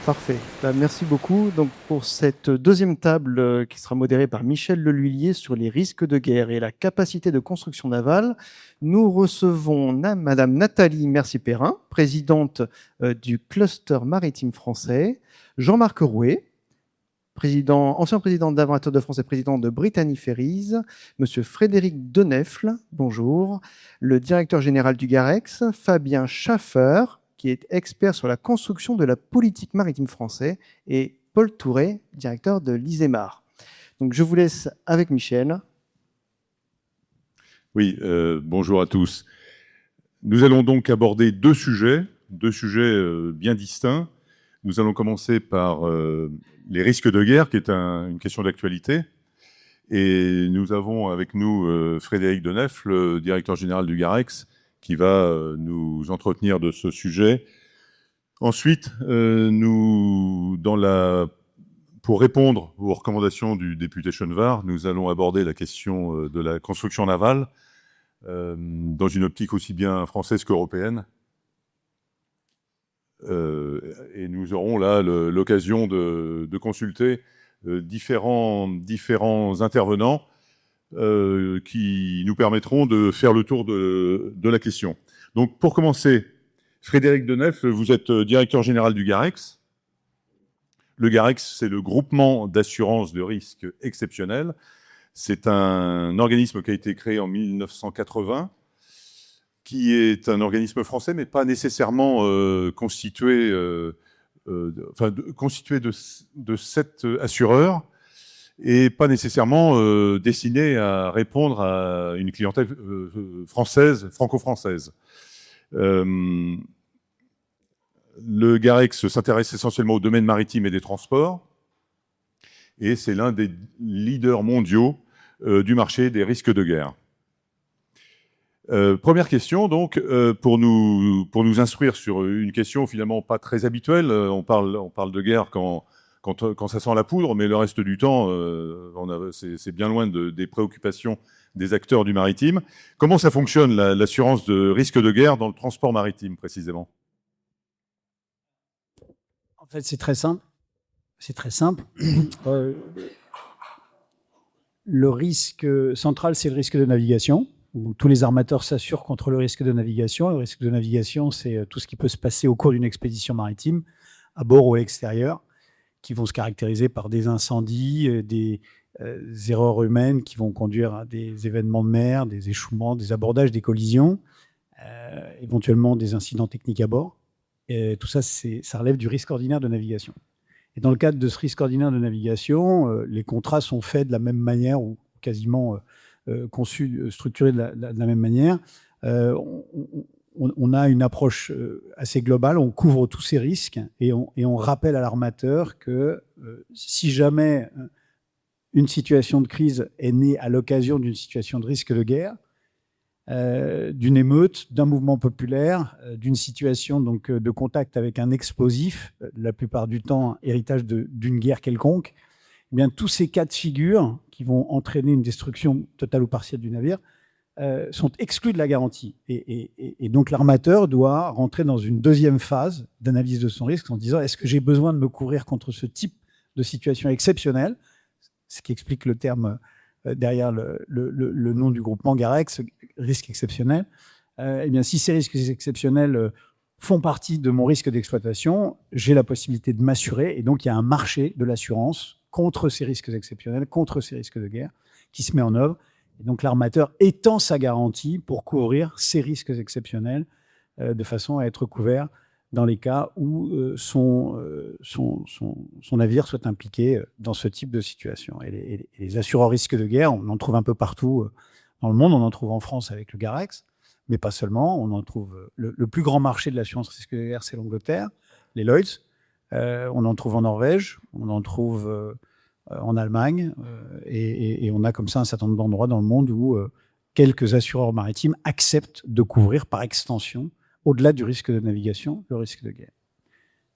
Parfait. Merci beaucoup donc, pour cette deuxième table qui sera modérée par Michel Lelhuillier sur les risques de guerre et la capacité de construction navale. Nous recevons Madame Nathalie Mercier-Perrin, présidente du cluster maritime français, Jean-Marc Rouet, ancien président d'Aviateurs de France et président de Brittany Ferries, Monsieur Frédéric Denefle, bonjour, le directeur général du GAREX, Fabien Schaffer, qui est expert sur la construction de la politique maritime française, et Paul Touret, directeur de l'ISEMAR. Donc je vous laisse avec Michel. Oui, bonjour à tous. Nous allons donc aborder deux sujets bien distincts. Nous allons commencer par les risques de guerre, qui est une question d'actualité. Et nous avons avec nous Frédéric Denefle, le directeur général du GAREX, qui va nous entretenir de ce sujet. Ensuite, pour répondre aux recommandations du député Chenevard, nous allons aborder la question de la construction navale dans une optique aussi bien française qu'européenne. Et nous aurons là l'occasion de consulter différents intervenants qui nous permettront de faire le tour de la question. Donc, pour commencer, Frédéric Denefle, vous êtes directeur général du GAREX. Le GAREX, c'est le groupement d'assurance de risques exceptionnels. C'est un organisme qui a été créé en 1980, qui est un organisme français, mais pas nécessairement constitué de 7 assureurs, et pas nécessairement destiné à répondre à une clientèle française, franco-française. Le GAREX s'intéresse essentiellement au domaine maritime et des transports, et c'est l'un des leaders mondiaux du marché des risques de guerre. Première question, donc, pour nous instruire sur une question finalement pas très habituelle. On parle de guerre quand ça sent la poudre, mais le reste du temps, c'est bien loin des préoccupations des acteurs du maritime. Comment ça fonctionne, l'assurance de risque de guerre dans le transport maritime, précisément? En fait, c'est très simple. Le risque central, c'est le risque de navigation. Où tous les armateurs s'assurent contre le risque de navigation. Le risque de navigation, c'est tout ce qui peut se passer au cours d'une expédition maritime, à bord ou à l'extérieur, qui vont se caractériser par des incendies, des erreurs humaines qui vont conduire à des événements de mer, des échouements, des abordages, des collisions, éventuellement des incidents techniques à bord. Et tout ça, ça relève du risque ordinaire de navigation. Et dans le cadre de ce risque ordinaire de navigation, les contrats sont faits de la même manière, ou quasiment conçus, structurés de la même manière. On a une approche assez globale, on couvre tous ces risques et on rappelle à l'armateur que si jamais une situation de crise est née à l'occasion d'une situation de risque de guerre, d'une émeute, d'un mouvement populaire, d'une situation donc, de contact avec un explosif, la plupart du temps héritage d'une guerre quelconque, eh bien, tous ces cas de figure qui vont entraîner une destruction totale ou partielle du navire sont exclus de la garantie. Et donc l'armateur doit rentrer dans une deuxième phase d'analyse de son risque en disant: est-ce que j'ai besoin de me couvrir contre ce type de situation exceptionnelle, ce qui explique le terme derrière le nom du groupement GAREX, risque exceptionnel. Eh bien, si ces risques exceptionnels font partie de mon risque d'exploitation, j'ai la possibilité de m'assurer, et donc il y a un marché de l'assurance contre ces risques exceptionnels, contre ces risques de guerre, qui se met en œuvre. Et donc l'armateur étend sa garantie pour couvrir ces risques exceptionnels de façon à être couvert dans les cas où son navire soit impliqué dans ce type de situation. Et les assureurs risques de guerre, on en trouve un peu partout dans le monde. On en trouve en France avec le GAREX, mais pas seulement. On en trouve le plus grand marché de l'assurance risque de guerre, c'est l'Angleterre, les Lloyds. On en trouve en Norvège, on en trouve en Allemagne, et on a comme ça un certain nombre d'endroits dans le monde où quelques assureurs maritimes acceptent de couvrir par extension, au-delà du risque de navigation, le risque de guerre.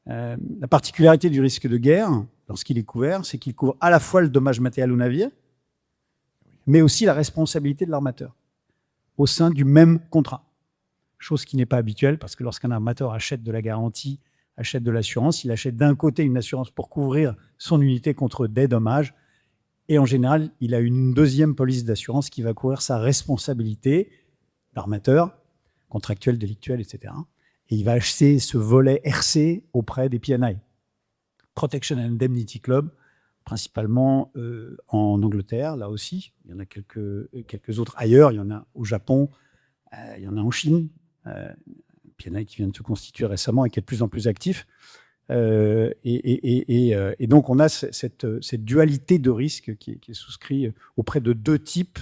La particularité du risque de guerre, lorsqu'il est couvert, c'est qu'il couvre à la fois le dommage matériel au navire, mais aussi la responsabilité de l'armateur au sein du même contrat. Chose qui n'est pas habituelle, parce que lorsqu'un armateur achète de la garantie, achète de l'assurance, il achète d'un côté une assurance pour couvrir son unité contre des dommages, et en général, il a une deuxième police d'assurance qui va couvrir sa responsabilité d'armateur, contractuel, délictuel, etc. Et il va acheter ce volet RC auprès des P&I, Protection and Indemnity Club, principalement en Angleterre, là aussi. Il y en a quelques autres ailleurs. Il y en a au Japon, il y en a en Chine. P&I qui vient de se constituer récemment et qui est de plus en plus actif. Et donc, on a cette dualité de risque qui est souscrit auprès de deux types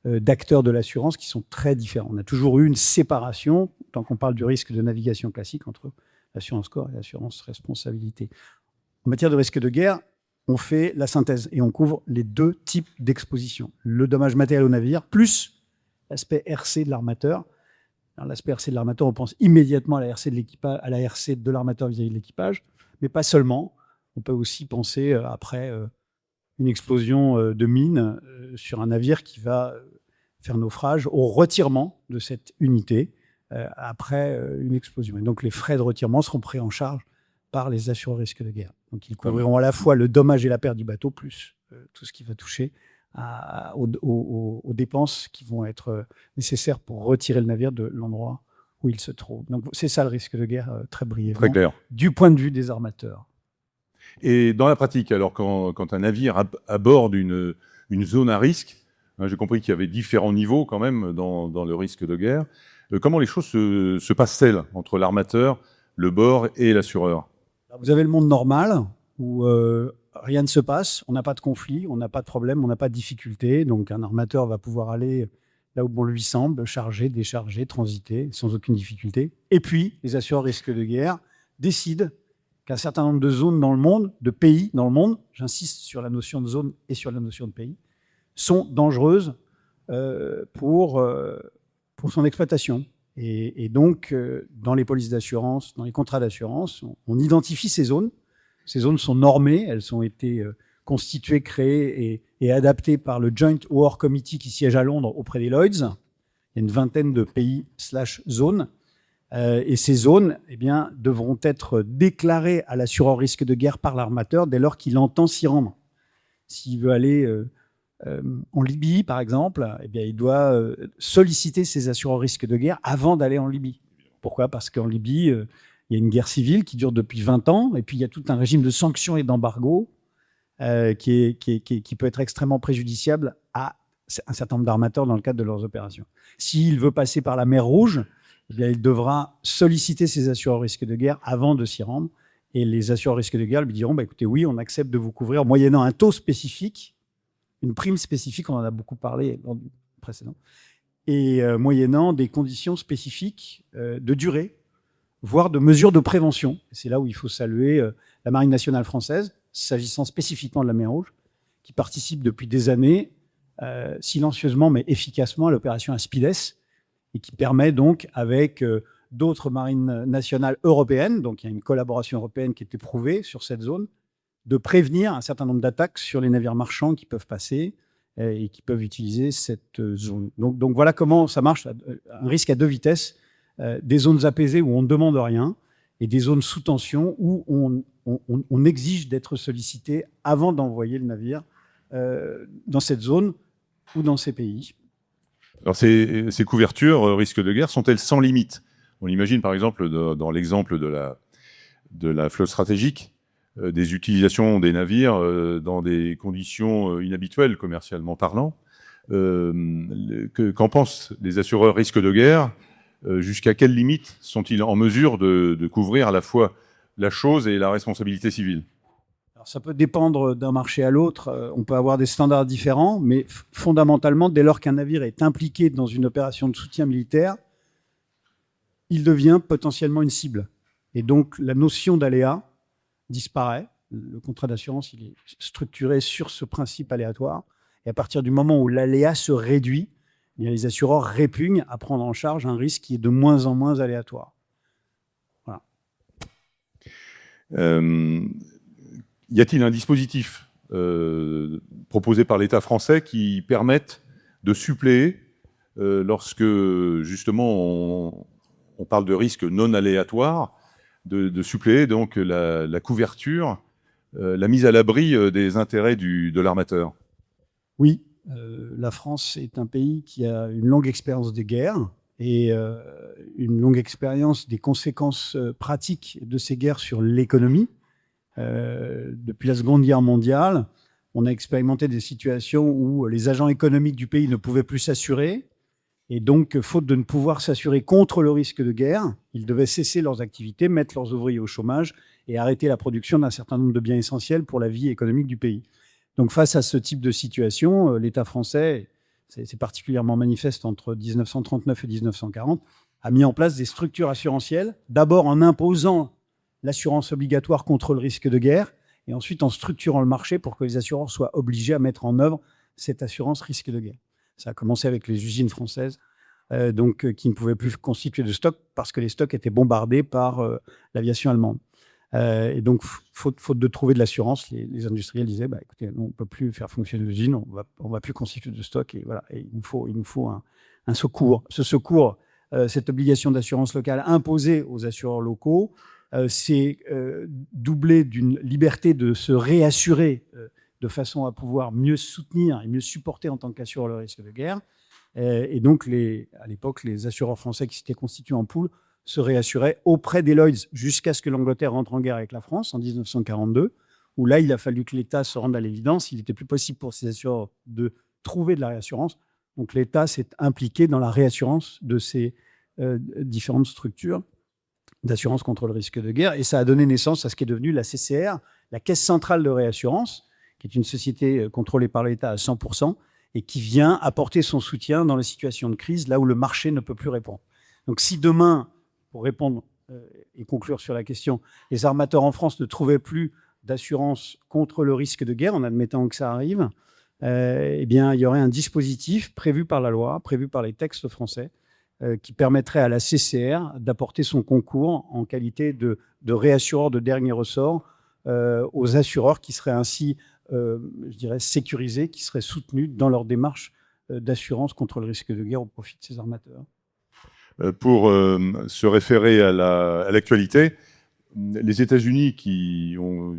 d'acteurs de l'assurance qui sont très différents. On a toujours eu une séparation, tant qu'on parle du risque de navigation classique, entre l'assurance corps et l'assurance responsabilité. En matière de risque de guerre, on fait la synthèse et on couvre les deux types d'exposition. Le dommage matériel au navire, plus l'aspect RC de l'armateur. L'aspect RC de l'armateur, on pense immédiatement à la RC de l'équipage, à la RC de l'armateur vis-à-vis de l'équipage, mais pas seulement. On peut aussi penser, après une explosion de mine sur un navire qui va faire naufrage, au retirement de cette unité après une explosion. Et donc les frais de retirement seront pris en charge par les assureurs risque de guerre. Donc ils couvriront à la fois le dommage et la perte du bateau, plus tout ce qui va toucher aux dépenses qui vont être nécessaires pour retirer le navire de l'endroit où il se trouve. Donc c'est ça le risque de guerre, très brièvement, Très clair. Du point de vue des armateurs. Et dans la pratique, alors quand un navire aborde une zone à risque, j'ai compris qu'il y avait différents niveaux quand même dans le risque de guerre, comment les choses se passent-elles entre l'armateur, le bord et l'assureur? Vous avez le monde normal où rien ne se passe, on n'a pas de conflit, on n'a pas de problème, on n'a pas de difficulté. Donc un armateur va pouvoir aller là où bon lui semble, charger, décharger, transiter sans aucune difficulté. Et puis les assureurs risque de guerre décident qu'un certain nombre de zones dans le monde, de pays dans le monde, j'insiste sur la notion de zone et sur la notion de pays, sont dangereuses pour son exploitation. Et donc, dans les polices d'assurance, dans les contrats d'assurance, on identifie ces zones. Ces zones sont normées, elles ont été constituées, créées et adaptées par le Joint War Committee qui siège à Londres auprès des Lloyds. Il y a une vingtaine de pays/zones. Et ces zones devront être déclarées à l'assureur risque de guerre par l'armateur dès lors qu'il entend s'y rendre. S'il veut aller en Libye, par exemple, il doit solliciter ses assureurs risque de guerre avant d'aller en Libye. Pourquoi ? Parce qu'en Libye, il y a une guerre civile qui dure depuis 20 ans, et puis il y a tout un régime de sanctions et d'embargo qui peut être extrêmement préjudiciable à un certain nombre d'armateurs dans le cadre de leurs opérations. S'il veut passer par la mer Rouge, il devra solliciter ses assureurs risque de guerre avant de s'y rendre, et les assureurs risque de guerre lui diront écoutez, oui, on accepte de vous couvrir moyennant un taux spécifique, une prime spécifique, on en a beaucoup parlé dans le précédent, et moyennant des conditions spécifiques de durée, voire de mesures de prévention. C'est là où il faut saluer la Marine nationale française, s'agissant spécifiquement de la mer Rouge, qui participe depuis des années, silencieusement mais efficacement, à l'opération Aspides, et qui permet donc, avec d'autres marines nationales européennes, donc il y a une collaboration européenne qui est éprouvée sur cette zone, de prévenir un certain nombre d'attaques sur les navires marchands qui peuvent passer et qui peuvent utiliser cette zone. Donc voilà comment ça marche, un risque à deux vitesses, des zones apaisées où on ne demande rien et des zones sous tension où on exige d'être sollicité avant d'envoyer le navire dans cette zone ou dans ces pays. Alors ces couvertures risque de guerre sont-elles sans limite? On imagine par exemple dans l'exemple de la flotte stratégique, des utilisations des navires dans des conditions inhabituelles commercialement parlant. Qu'en pensent les assureurs risque de guerre? Jusqu'à quelle limite sont-ils en mesure de couvrir à la fois la chose et la responsabilité civile? Alors, ça peut dépendre d'un marché à l'autre. On peut avoir des standards différents, mais fondamentalement, dès lors qu'un navire est impliqué dans une opération de soutien militaire, il devient potentiellement une cible. Et donc, la notion d'aléa disparaît. Le contrat d'assurance, il est structuré sur ce principe aléatoire. Et à partir du moment où l'aléa se réduit, eh bien, les assureurs répugnent à prendre en charge un risque qui est de moins en moins aléatoire. Voilà. Y a-t-il un dispositif proposé par l'État français qui permette de suppléer lorsque justement on parle de risques non aléatoires, de suppléer donc la couverture, la mise à l'abri des intérêts de l'armateur? Oui, la France est un pays qui a une longue expérience des guerres et une longue expérience des conséquences pratiques de ces guerres sur l'économie. Depuis la Seconde Guerre mondiale, on a expérimenté des situations où les agents économiques du pays ne pouvaient plus s'assurer. Et donc, faute de ne pouvoir s'assurer contre le risque de guerre, ils devaient cesser leurs activités, mettre leurs ouvriers au chômage et arrêter la production d'un certain nombre de biens essentiels pour la vie économique du pays. Donc, face à ce type de situation, l'État français, c'est particulièrement manifeste entre 1939 et 1940, a mis en place des structures assurantielles, d'abord en imposant l'assurance obligatoire contre le risque de guerre, et ensuite en structurant le marché pour que les assureurs soient obligés à mettre en œuvre cette assurance risque de guerre. Ça a commencé avec les usines françaises, qui ne pouvaient plus constituer de stock parce que les stocks étaient bombardés par l'aviation allemande. Et donc, faute de trouver de l'assurance, les industriels disaient écoutez, on ne peut plus faire fonctionner l'usine, on va plus constituer de stock, et voilà, et il nous faut un secours. Ce secours, cette obligation d'assurance locale imposée aux assureurs locaux, c'est doublé d'une liberté de se réassurer de façon à pouvoir mieux soutenir et mieux supporter en tant qu'assureur le risque de guerre. Et donc, à l'époque, les assureurs français qui s'étaient constitués en pool se réassuraient auprès des Lloyds jusqu'à ce que l'Angleterre rentre en guerre avec la France en 1942, où là, il a fallu que l'État se rende à l'évidence. Il n'était plus possible pour ces assureurs de trouver de la réassurance. Donc, l'État s'est impliqué dans la réassurance de ces différentes structures d'assurance contre le risque de guerre. Et ça a donné naissance à ce qui est devenu la CCR, la Caisse centrale de réassurance, qui est une société contrôlée par l'État à 100% et qui vient apporter son soutien dans les situations de crise, là où le marché ne peut plus répondre. Donc si demain, pour répondre et conclure sur la question, les armateurs en France ne trouvaient plus d'assurance contre le risque de guerre, en admettant que ça arrive, eh bien, il y aurait un dispositif prévu par la loi, prévu par les textes français, qui permettrait à la CCR d'apporter son concours en qualité de réassureur de dernier ressort aux assureurs qui seraient ainsi, je dirais, sécurisés, qui seraient soutenus dans leur démarche d'assurance contre le risque de guerre au profit de ces armateurs. Pour se référer à l'actualité, les États-Unis, qui ont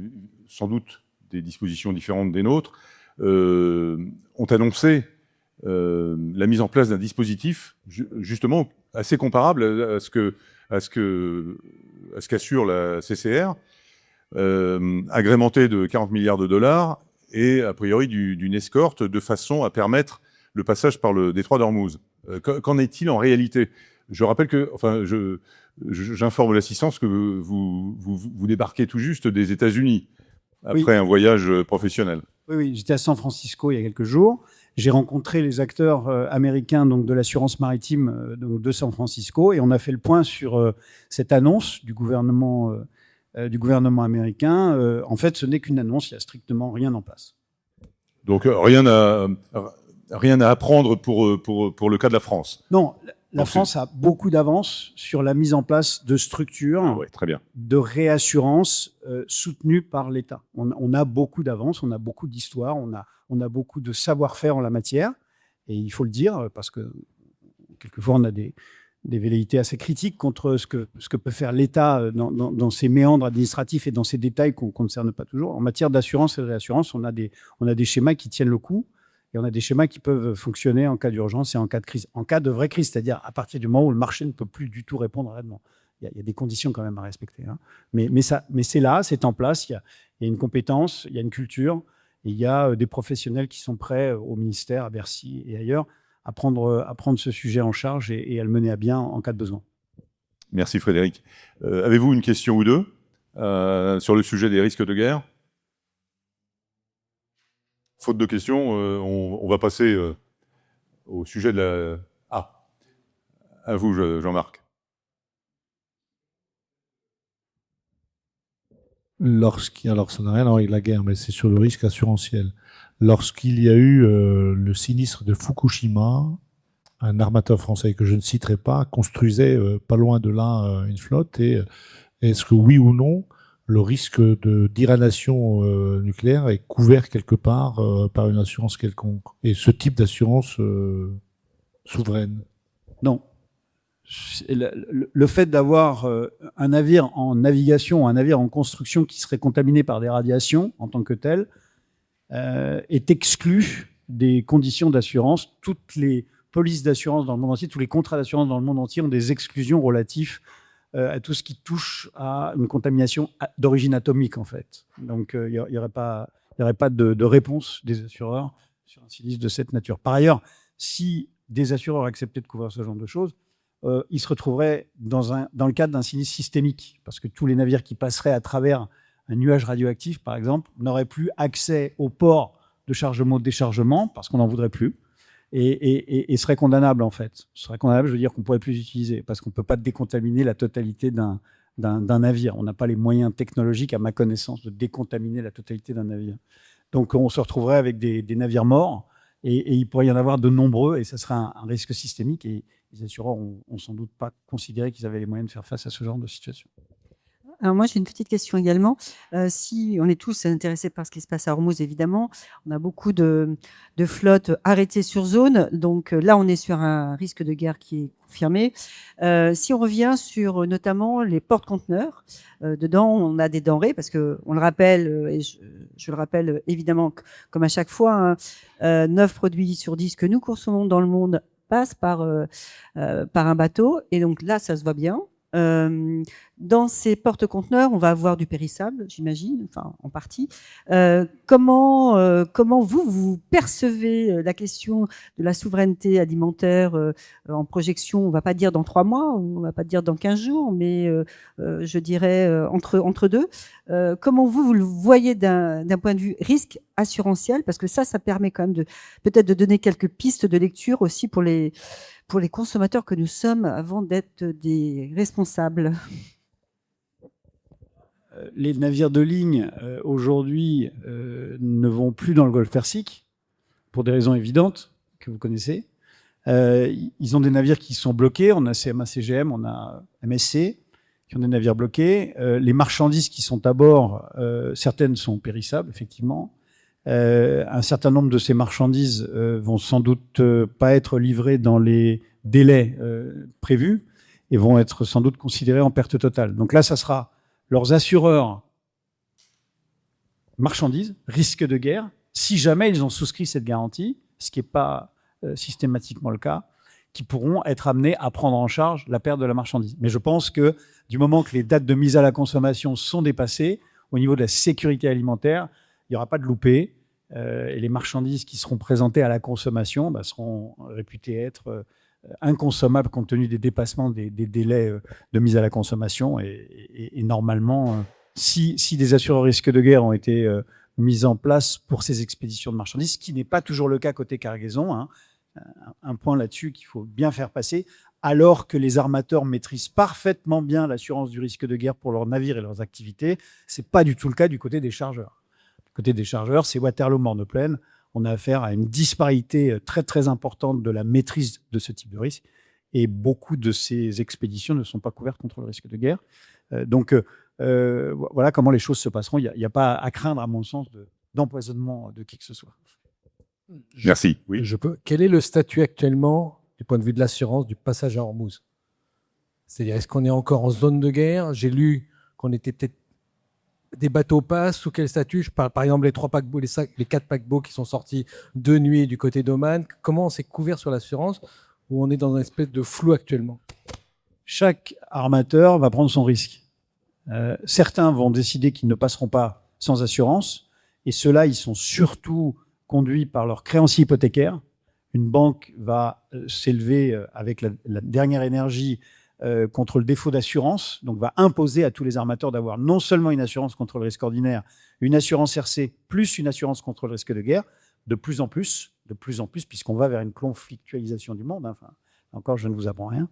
sans doute des dispositions différentes des nôtres, ont annoncé la mise en place d'un dispositif justement assez comparable à ce qu'assure la CCR, agrémenté de 40 milliards de dollars et a priori d'une escorte de façon à permettre le passage par le détroit d'Ormuz. Qu'en est-il en réalité? Je rappelle que, j'informe l'assistance que vous débarquez tout juste des États-Unis après un voyage professionnel. Oui, j'étais à San Francisco il y a quelques jours. J'ai rencontré les acteurs américains donc, de l'assurance maritime de San Francisco et on a fait le point sur cette annonce du gouvernement américain. En fait, ce n'est qu'une annonce, il n'y a strictement rien en place. Donc rien à apprendre pour le cas de la France. Non, la France a beaucoup d'avance sur la mise en place de structures très bien. de réassurance soutenues par l'État. On a beaucoup d'avance, on a beaucoup d'histoire, on a beaucoup de savoir-faire en la matière. Et il faut le dire, parce que quelquefois on a des velléités assez critiques contre ce que peut faire l'État dans ses méandres administratifs et dans ses détails qu'on ne concerne pas toujours. En matière d'assurance et de réassurance, on a des schémas qui tiennent le coup. Et on a des schémas qui peuvent fonctionner en cas d'urgence et en cas de crise. En cas de vraie crise, c'est-à-dire à partir du moment où le marché ne peut plus du tout répondre à la demande. Il y a des conditions quand même à respecter. Hein. Mais c'est là, c'est en place. Il y a une compétence, il y a une culture. Et il y a des professionnels qui sont prêts au ministère, à Bercy et ailleurs, à prendre ce sujet en charge et à le mener à bien en cas de besoin. Merci Frédéric. Avez-vous une question ou deux sur le sujet des risques de guerre ? Faute de questions, on va passer au sujet de la... Ah, à vous Jean-Marc. Alors ça n'a rien à voir avec la guerre, mais c'est sur le risque assurantiel. Lorsqu'il y a eu le sinistre de Fukushima, un armateur français que je ne citerai pas construisait pas loin de là une flotte. Et est-ce que oui ou non, le risque d'irradiation nucléaire est couvert quelque part par une assurance quelconque? Et ce type d'assurance souveraine? Non. Le fait d'avoir un navire en navigation, un navire en construction qui serait contaminé par des radiations en tant que tel, est exclu des conditions d'assurance. Toutes les polices d'assurance dans le monde entier, tous les contrats d'assurance dans le monde entier ont des exclusions relatives à tout ce qui touche à une contamination d'origine atomique, en fait. Donc, il n'y aurait pas de réponse des assureurs sur un sinistre de cette nature. Par ailleurs, si des assureurs acceptaient de couvrir ce genre de choses, ils se retrouveraient dans le cadre d'un sinistre systémique, parce que tous les navires qui passeraient à travers un nuage radioactif, par exemple, n'auraient plus accès au port de chargement-déchargement, parce qu'on n'en voudrait plus, et seraient condamnables, en fait. Seraient condamnables, je veux dire qu'on ne pourrait plus les utiliser, parce qu'on ne peut pas décontaminer la totalité d'un navire. On n'a pas les moyens technologiques, à ma connaissance, de décontaminer la totalité d'un navire. Donc on se retrouverait avec des navires morts, et il pourrait y en avoir de nombreux, et ça serait un risque systémique, et les assureurs n'ont sans doute pas considéré qu'ils avaient les moyens de faire face à ce genre de situation. Alors moi, j'ai une petite question également. Si on est tous intéressés par ce qui se passe à Hormuz, évidemment, on a beaucoup de flottes arrêtées sur zone. Donc là, on est sur un risque de guerre qui est confirmé. Si on revient sur notamment les porte-conteneurs, dedans, on a des denrées, parce que on le rappelle, et je le rappelle évidemment, comme à chaque fois, 9 produits sur 10 que nous consommons dans le monde passent par un bateau. Et donc là, ça se voit bien. Dans ces porte-conteneurs, on va avoir du périssable, j'imagine, enfin en partie. Comment vous percevez la question de la souveraineté alimentaire en projection? On ne va pas dire dans 3 mois, on ne va pas dire dans 15 jours, mais je dirais entre deux. Comment vous le voyez d'un point de vue risque assurantiel? Parce que ça permet quand même peut-être de donner quelques pistes de lecture aussi pour les consommateurs que nous sommes avant d'être des responsables. Les navires de ligne, aujourd'hui, ne vont plus dans le Golfe Persique, pour des raisons évidentes que vous connaissez. Ils ont des navires qui sont bloqués. On a CMA-CGM, on a MSC, qui ont des navires bloqués. Les marchandises qui sont à bord, certaines sont périssables, effectivement. Un certain nombre de ces marchandises vont sans doute pas être livrées dans les délais prévus et vont être sans doute considérées en perte totale. Donc là, ça sera leurs assureurs marchandises, risque de guerre, si jamais ils ont souscrit cette garantie, ce qui n'est pas systématiquement le cas, qui pourront être amenés à prendre en charge la perte de la marchandise. Mais je pense que du moment que les dates de mise à la consommation sont dépassées, au niveau de la sécurité alimentaire, il n'y aura pas de loupé. Et les marchandises qui seront présentées à la consommation seront réputées être inconsommables compte tenu des dépassements des délais de mise à la consommation. Et normalement, si des assureurs risque de guerre ont été mis en place pour ces expéditions de marchandises, ce qui n'est pas toujours le cas côté cargaison, hein, un point là-dessus qu'il faut bien faire passer, alors que les armateurs maîtrisent parfaitement bien l'assurance du risque de guerre pour leurs navires et leurs activités, ce n'est pas du tout le cas du côté des chargeurs. Côté des chargeurs, c'est Waterloo-Morne-Plaine. On a affaire à une disparité très, très importante de la maîtrise de ce type de risque. Et beaucoup de ces expéditions ne sont pas couvertes contre le risque de guerre. Donc, voilà comment les choses se passeront. Il n'y a pas à craindre, à mon sens, d'empoisonnement de qui que ce soit. Merci. Oui. Je peux. Quel est le statut actuellement, du point de vue de l'assurance, du passage à Hormuz? C'est-à-dire, est-ce qu'on est encore en zone de guerre? J'ai lu qu'on était peut-être des bateaux passent, sous quel statut? Je parle par exemple les 3 paquebots, les 4 paquebots qui sont sortis de nuit du côté d'Oman. Comment on s'est couvert sur l'assurance, ou on est dans une espèce de flou actuellement? Chaque armateur va prendre son risque. Certains vont décider qu'ils ne passeront pas sans assurance, et ceux-là, ils sont surtout conduits par leur créancier hypothécaire. Une banque va s'élever avec la dernière énergie contre le défaut d'assurance, donc va imposer à tous les armateurs d'avoir non seulement une assurance contre le risque ordinaire, une assurance RC, plus une assurance contre le risque de guerre, de plus en plus, puisqu'on va vers une conflictualisation du monde. Enfin, encore, je ne vous apprends rien.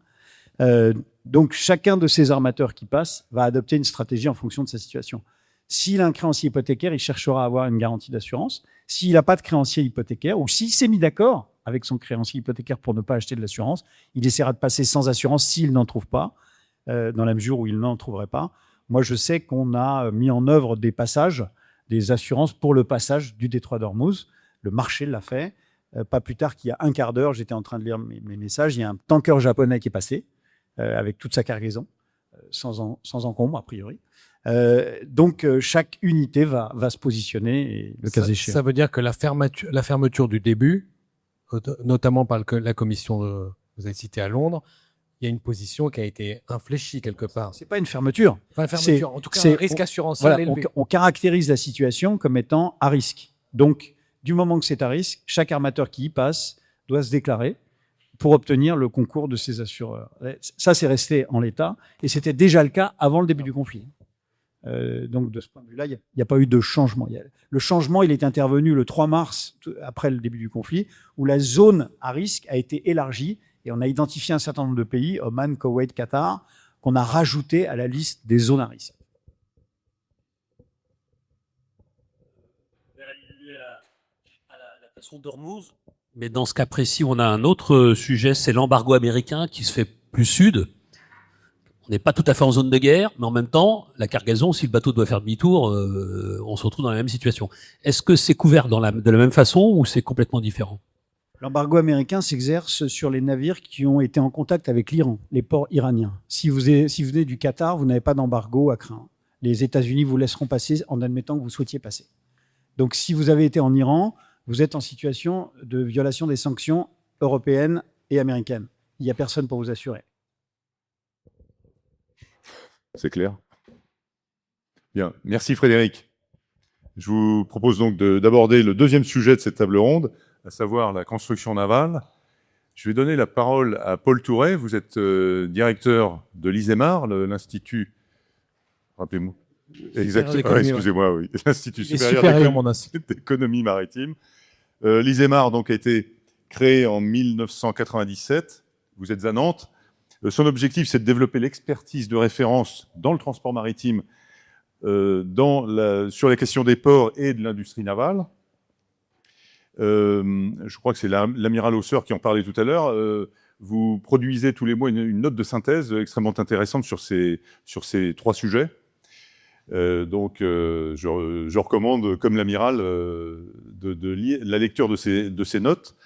Donc, chacun de ces armateurs qui passent va adopter une stratégie en fonction de sa situation. S'il a un créancier hypothécaire, il cherchera à avoir une garantie d'assurance. S'il n'a pas de créancier hypothécaire, ou s'il s'est mis d'accord avec son créancier hypothécaire pour ne pas acheter de l'assurance, il essaiera de passer sans assurance s'il n'en trouve pas, dans la mesure où il n'en trouverait pas. Moi, je sais qu'on a mis en œuvre des passages, des assurances pour le passage du détroit d'Ormuz. Le marché l'a fait. Pas plus tard qu'il y a un quart d'heure, j'étais en train de lire mes messages, il y a un tanker japonais qui est passé avec toute sa cargaison, sans encombre, a priori. Donc, chaque unité va se positionner, et le cas échéant. Ça veut dire que la fermeture du début, notamment par la commission que vous avez citée à Londres, il y a une position qui a été infléchie quelque part. C'est pas une fermeture. Enfin, une fermeture, en tout cas, un risque assurantiel voilà, élevé. on caractérise la situation comme étant à risque. Donc, du moment que c'est à risque, chaque armateur qui y passe doit se déclarer pour obtenir le concours de ses assureurs. Ça, c'est resté en l'état, et c'était déjà le cas avant le début du conflit. Donc, de ce point de vue-là, il n'y a pas eu de changement. Le changement, il est intervenu le 3 mars, après le début du conflit, où la zone à risque a été élargie, et on a identifié un certain nombre de pays, Oman, Koweït, Qatar, qu'on a rajouté à la liste des zones à risque. La façon d'Ormuz, mais dans ce cas précis, on a un autre sujet, c'est l'embargo américain qui se fait plus sud. On n'est pas tout à fait en zone de guerre, mais en même temps, la cargaison, si le bateau doit faire demi-tour, on se retrouve dans la même situation. Est-ce que c'est couvert de la même façon ou c'est complètement différent? L'embargo américain s'exerce sur les navires qui ont été en contact avec l'Iran, les ports iraniens. Si vous venez du Qatar, vous n'avez pas d'embargo à craindre. Les États-Unis vous laisseront passer en admettant que vous souhaitiez passer. Donc, si vous avez été en Iran, vous êtes en situation de violation des sanctions européennes et américaines. Il n'y a personne pour vous assurer. C'est clair. Bien, merci Frédéric. Je vous propose donc d'aborder le deuxième sujet de cette table ronde, à savoir la construction navale. Je vais donner la parole à Paul Touret. Vous êtes directeur de l'ISEMAR, l'Institut... Rappelez-moi. Exactement. Excusez-moi, oui. L'Institut supérieur d'économie maritime. L'ISEMAR donc, a été créé en 1997. Vous êtes à Nantes. Son objectif, c'est de développer l'expertise de référence dans le transport maritime, sur les questions des ports et de l'industrie navale. Je crois que c'est l'amiral Hausseur qui en parlait tout à l'heure. Vous produisez tous les mois une note de synthèse extrêmement intéressante sur ces 3 sujets. Donc, je recommande, comme l'amiral, la lecture de ces notes.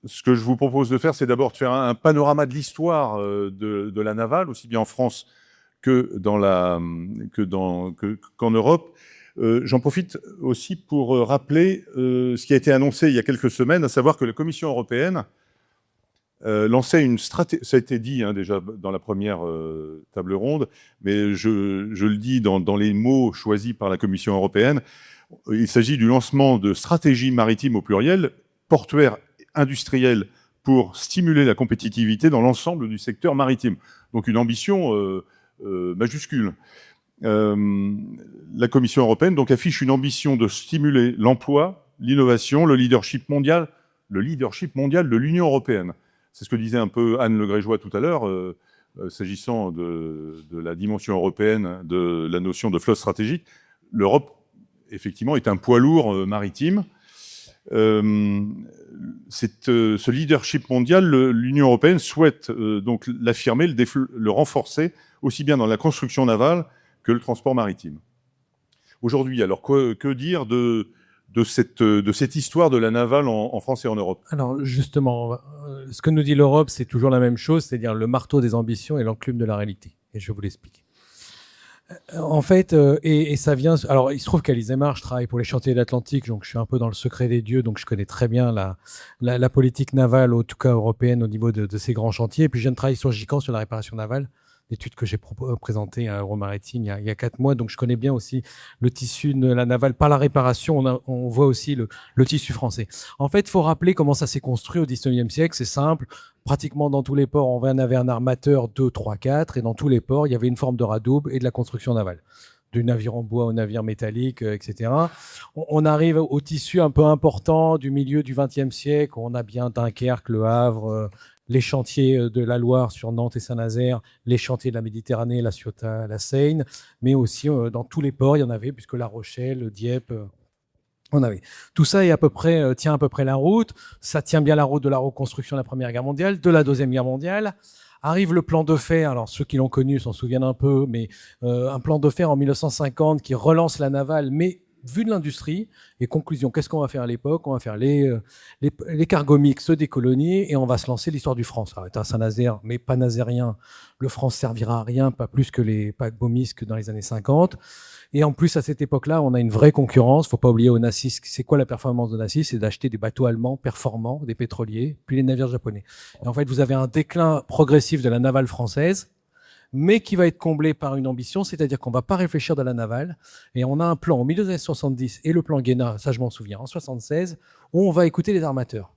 Ce que je vous propose de faire, c'est d'abord de faire un panorama de l'histoire de la navale, aussi bien en France qu'en Europe. J'en profite aussi pour rappeler ce qui a été annoncé il y a quelques semaines, à savoir que la Commission européenne lançait une stratégie, ça a été dit déjà dans la première table ronde, mais je le dis dans les mots choisis par la Commission européenne, il s'agit du lancement de stratégies maritimes au pluriel, portuaires, industrielles, pour stimuler la compétitivité dans l'ensemble du secteur maritime. Donc une ambition majuscule. La Commission européenne donc affiche une ambition de stimuler l'emploi, l'innovation, le leadership mondial de l'Union européenne. C'est ce que disait un peu Anne Le Grégeois tout à l'heure, s'agissant de la dimension européenne de la notion de flotte stratégique. L'Europe, effectivement, est un poids lourd maritime. Ce leadership mondial, l'Union européenne souhaite donc l'affirmer, le renforcer, aussi bien dans la construction navale que le transport maritime. Aujourd'hui, alors, que dire de cette histoire de la navale en France et en Europe? Alors justement, ce que nous dit l'Europe, c'est toujours la même chose, c'est-à-dire le marteau des ambitions et l'enclume de la réalité. Et je vais vous l'expliquer. En fait, et ça vient... Alors, il se trouve qu'à l'ISEMAR, je travaille pour les chantiers de l'Atlantique, donc je suis un peu dans le secret des dieux, donc je connais très bien la politique navale, en tout cas européenne, au niveau de ces grands chantiers. Et puis, je viens de travailler sur GICAN, sur la réparation navale, l'étude que j'ai présentée à Euromaritime il y a 4 mois. Donc, je connais bien aussi le tissu de la navale. Par la réparation, on voit aussi le tissu français. En fait, il faut rappeler comment ça s'est construit au 19e siècle. C'est simple. Pratiquement dans tous les ports, on avait un armateur 2, 3, 4. Et dans tous les ports, il y avait une forme de radoub et de la construction navale. Du navire en bois au navire métallique, etc. On arrive au tissu un peu important du milieu du XXe siècle. On a bien Dunkerque, Le Havre, les chantiers de la Loire sur Nantes et Saint-Nazaire, les chantiers de la Méditerranée, la Ciotat, la Seine, mais aussi dans tous les ports, il y en avait, puisque La Rochelle, Dieppe, on avait. Tout ça est tient à peu près la route. Ça tient bien la route de la reconstruction de la Première Guerre mondiale, de la Deuxième Guerre mondiale. Arrive le plan de fer, alors ceux qui l'ont connu s'en souviennent un peu, mais un plan de fer en 1950 qui relance la navale, mais vu de l'industrie. Et conclusion, qu'est-ce qu'on va faire à l'époque? On va faire les cargos mixtes des colonies et on va se lancer l'histoire du France. Alors, c'est un Saint-Nazaire, mais pas nazérien. Le France servira à rien, pas plus que les paquebots mixtes dans les années 50. Et en plus, à cette époque-là, on a une vraie concurrence. Faut pas oublier Onassis. C'est quoi la performance d'Onassis? C'est d'acheter des bateaux allemands performants, des pétroliers, puis les navires japonais. Et en fait, vous avez un déclin progressif de la navale française, mais qui va être comblé par une ambition, c'est-à-dire qu'on va pas réfléchir de la navale. Et on a un plan en 1970 et le plan Guéna, ça je m'en souviens, en 76, où on va écouter les armateurs.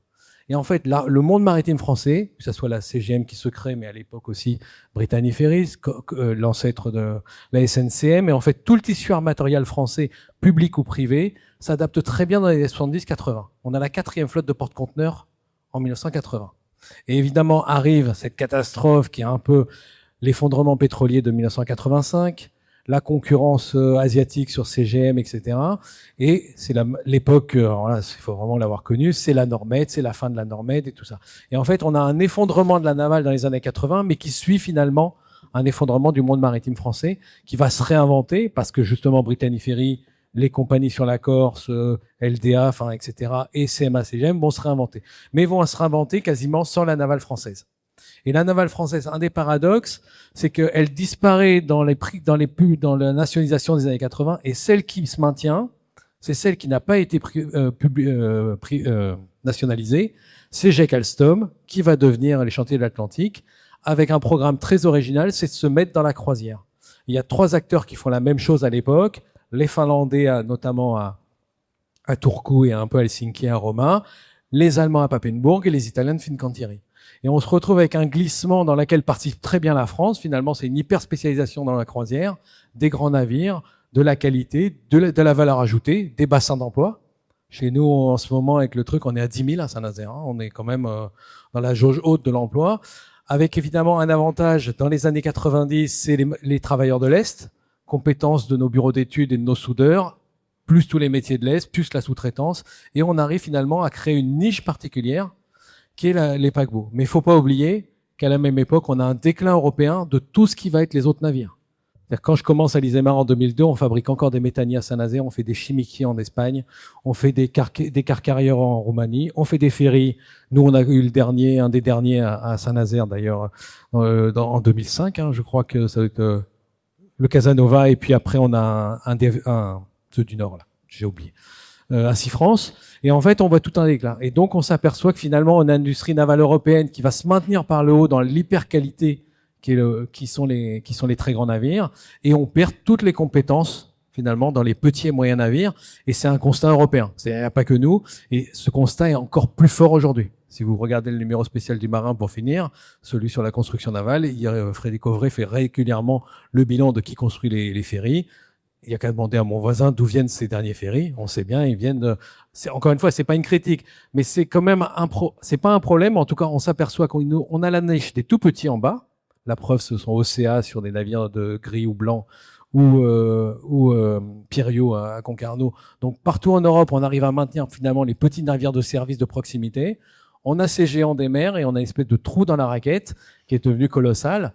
Et en fait, là, le monde maritime français, que ce soit la CGM qui se crée, mais à l'époque aussi Brittany Ferries, l'ancêtre de la SNCM, et en fait, tout le tissu armatorial français, public ou privé, s'adapte très bien dans les années 70-80. On a la 4e flotte de porte-conteneurs en 1980. Et évidemment, arrive cette catastrophe qui est un peu l'effondrement pétrolier de 1985, la concurrence asiatique sur CGM, etc. Et c'est l'époque, il faut vraiment l'avoir connue, c'est la Normède, c'est la fin de la Normède et tout ça. Et en fait, on a un effondrement de la navale dans les années 80, mais qui suit finalement un effondrement du monde maritime français, qui va se réinventer, parce que justement, Brittany Ferries, les compagnies sur la Corse, LDA, etc., et CMA-CGM vont se réinventer. Mais vont se réinventer quasiment sans la navale française. Et la navale française, un des paradoxes, c'est qu'elle disparaît dans la nationalisation des années 80, et celle qui se maintient, c'est celle qui n'a pas été nationalisée, c'est GEC Alstom, qui va devenir les chantiers de l'Atlantique, avec un programme très original, c'est de se mettre dans la croisière. Il y a 3 acteurs qui font la même chose à l'époque, les Finlandais, notamment à Turku et un peu à Helsinki et à Roma, les Allemands à Papenburg et les Italiens de Fincantieri. Et on se retrouve avec un glissement dans lequel participe très bien la France. Finalement, c'est une hyper spécialisation dans la croisière, des grands navires, de la qualité, de la valeur ajoutée, des bassins d'emploi. Chez nous, en ce moment, avec le truc, on est à 10 000 à Saint-Nazaire. On est quand même dans la jauge haute de l'emploi. Avec évidemment un avantage, dans les années 90, c'est les travailleurs de l'Est, compétences de nos bureaux d'études et de nos soudeurs, plus tous les métiers de l'Est, plus la sous-traitance. Et on arrive finalement à créer une niche particulière qui est les paquebots. Mais il ne faut pas oublier qu'à la même époque, on a un déclin européen de tout ce qui va être les autres navires. C'est-à-dire, quand je commence à l'Isémar en 2002, on fabrique encore des méthaniers à Saint-Nazaire, on fait des chimiquiers en Espagne, on fait des car-carriers en Roumanie, on fait des ferries. Nous, on a eu un des derniers à Saint-Nazaire d'ailleurs, en 2005. Je crois que ça va être le Casanova, et puis après, on a ceux du Nord, là, j'ai oublié. Ainsi France, et en fait on voit tout un déclin. Et donc on s'aperçoit que finalement on a une industrie navale européenne qui va se maintenir par le haut dans l'hyper-qualité qui sont les très grands navires, et on perd toutes les compétences finalement dans les petits et moyens navires, et c'est un constat européen, il n'y a pas que nous, et ce constat est encore plus fort aujourd'hui. Si vous regardez le numéro spécial du Marin pour finir, celui sur la construction navale, Frédéric Auvray fait régulièrement le bilan de qui construit les ferries. Il n'y a qu'à demander à mon voisin d'où viennent ces derniers ferries. On sait bien, ils viennent encore une fois, c'est pas une critique, mais c'est quand même c'est pas un problème. En tout cas, on s'aperçoit qu'on a la niche des tout petits en bas. La preuve, ce sont OCA sur des navires de gris ou blanc, ou Pirio à Concarneau. Donc, partout en Europe, on arrive à maintenir finalement les petits navires de service de proximité. On a ces géants des mers et on a une espèce de trou dans la raquette qui est devenu colossal.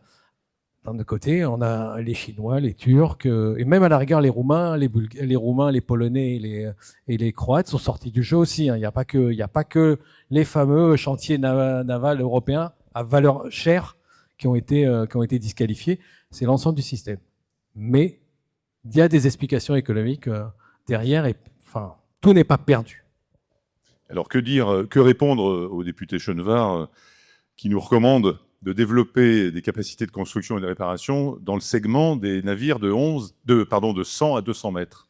D'un autre côté, on a les Chinois, les Turcs, et même à la rigueur les Roumains, les Polonais et les Croates sont sortis du jeu aussi. Il n'y a pas que les fameux chantiers navals européens à valeur chère qui ont été disqualifiés. C'est l'ensemble du système. Mais il y a des explications économiques derrière, et enfin tout n'est pas perdu. Alors que répondre au député Chenevard qui nous recommande de développer des capacités de construction et de réparation dans le segment des navires de 100 à 200 mètres.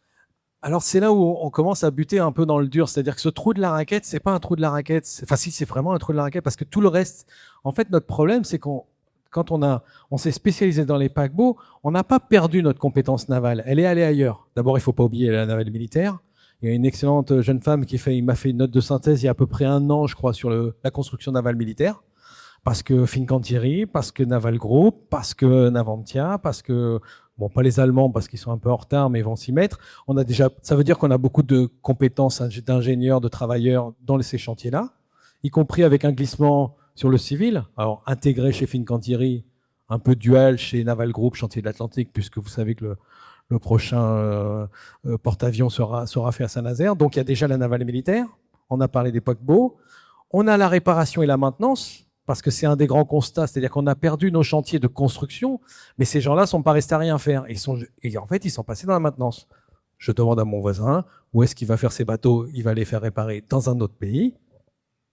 Alors c'est là où on commence à buter un peu dans le dur, c'est-à-dire que ce trou de la raquette, c'est pas un trou de la raquette, enfin si, c'est vraiment un trou de la raquette, parce que tout le reste, en fait notre problème c'est quand on s'est spécialisé dans les paquebots, on n'a pas perdu notre compétence navale, elle est allée ailleurs. D'abord il faut pas oublier la navale militaire. Il y a une excellente jeune femme qui m'a fait une note de synthèse il y a à peu près 1 an, je crois, sur la construction navale militaire. Parce que Fincantieri, parce que Naval Group, parce que Navantia, parce que, bon, pas les Allemands parce qu'ils sont un peu en retard, mais ils vont s'y mettre. Ça veut dire qu'on a beaucoup de compétences d'ingénieurs, de travailleurs dans ces chantiers-là, y compris avec un glissement sur le civil. Alors, intégré chez Fincantieri, un peu dual chez Naval Group, chantier de l'Atlantique, puisque vous savez que le prochain porte-avions sera fait à Saint-Nazaire. Donc, il y a déjà la navale militaire. On a parlé des paquebots. On a la réparation et la maintenance, parce que c'est un des grands constats, c'est-à-dire qu'on a perdu nos chantiers de construction, mais ces gens-là ne sont pas restés à rien faire. Et en fait, ils sont passés dans la maintenance. Je demande à mon voisin, où est-ce qu'il va faire ses bateaux? Il va les faire réparer dans un autre pays,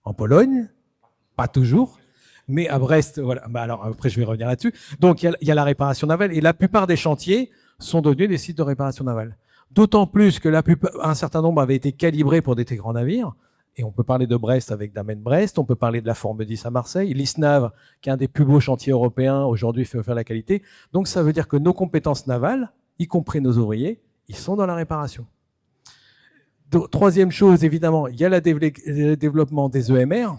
en Pologne, pas toujours, mais à Brest, voilà. Bah alors, après, je vais revenir là-dessus. Donc, il y a la réparation navale, et la plupart des chantiers sont devenus des sites de réparation navale. D'autant plus que un certain nombre avaient été calibrés pour des très grands navires. Et on peut parler de Brest avec Damen-Brest, on peut parler de la Forme 10 à Marseille, l'ISNAV, qui est un des plus beaux chantiers européens, aujourd'hui fait faire la qualité. Donc ça veut dire que nos compétences navales, y compris nos ouvriers, ils sont dans la réparation. Troisième chose, évidemment, il y a le développement des EMR,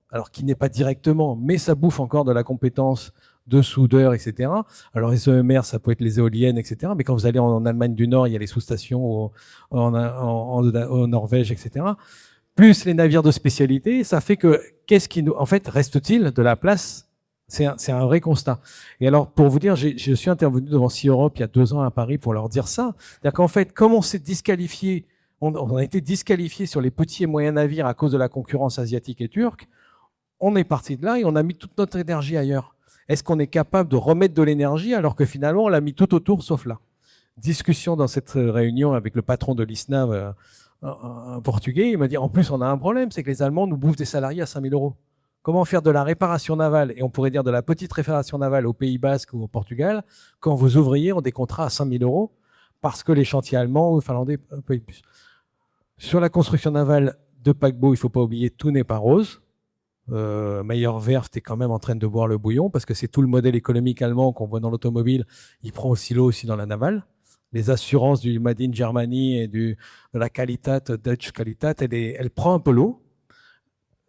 alors qui n'est pas directement, mais ça bouffe encore de la compétence de soudeurs, etc. Alors les EMR, ça peut être les éoliennes, etc. Mais quand vous allez en Allemagne du Nord, il y a les sous-stations en Norvège, etc. Plus les navires de spécialité, ça fait que en fait, reste-t-il de la place? C'est un vrai constat. Et alors, pour vous dire, je suis intervenu devant Sea Europe il y a 2 ans à Paris pour leur dire ça. C'est-à-dire qu'en fait, comme on s'est disqualifié, on a été disqualifié sur les petits et moyens navires à cause de la concurrence asiatique et turque, on est parti de là et on a mis toute notre énergie ailleurs. Est-ce qu'on est capable de remettre de l'énergie alors que finalement, on l'a mis tout autour sauf là? Discussion dans cette réunion avec le patron de l'ISNAV, un Portugais, il m'a dit, en plus, on a un problème, c'est que les Allemands nous bouffent des salariés à 5 000 euros. Comment faire de la réparation navale, et on pourrait dire de la petite réparation navale au Pays Basque ou au Portugal, quand vos ouvriers ont des contrats à 5 000 euros, parce que les chantiers allemands ou finlandais payent plus. Sur la construction navale de paquebots, il ne faut pas oublier, tout n'est pas rose. Meyer-Werft est quand même en train de boire le bouillon, parce que c'est tout le modèle économique allemand qu'on voit dans l'automobile, il prend aussi l'eau aussi dans la navale. Les assurances du Made in Germany et de la Qualitat, Dutch Qualitat, elle prend un peu l'eau.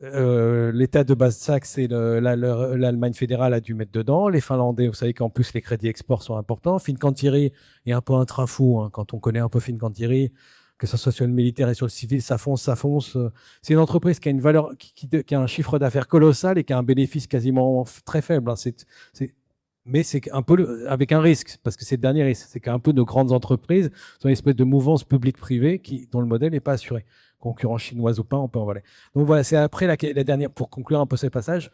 L'État de Basse-Saxe et l'Allemagne fédérale a dû mettre dedans. Les Finlandais, vous savez qu'en plus les crédits export sont importants. Fincantieri est un peu un train fou, hein, quand on connaît un peu Fincantieri, que ce soit sur le militaire et sur le civil, ça fonce. C'est une entreprise qui a une valeur, qui a un chiffre d'affaires colossal et qui a un bénéfice quasiment très faible. Hein. Mais c'est un peu avec un risque, parce que c'est le dernier risque. C'est qu'un peu de grandes entreprises sont une espèce de mouvance publique-privée dont le modèle n'est pas assuré. Concurrence chinoise ou pas, on peut en voler. Donc voilà, c'est après la dernière, pour conclure un peu ce passage.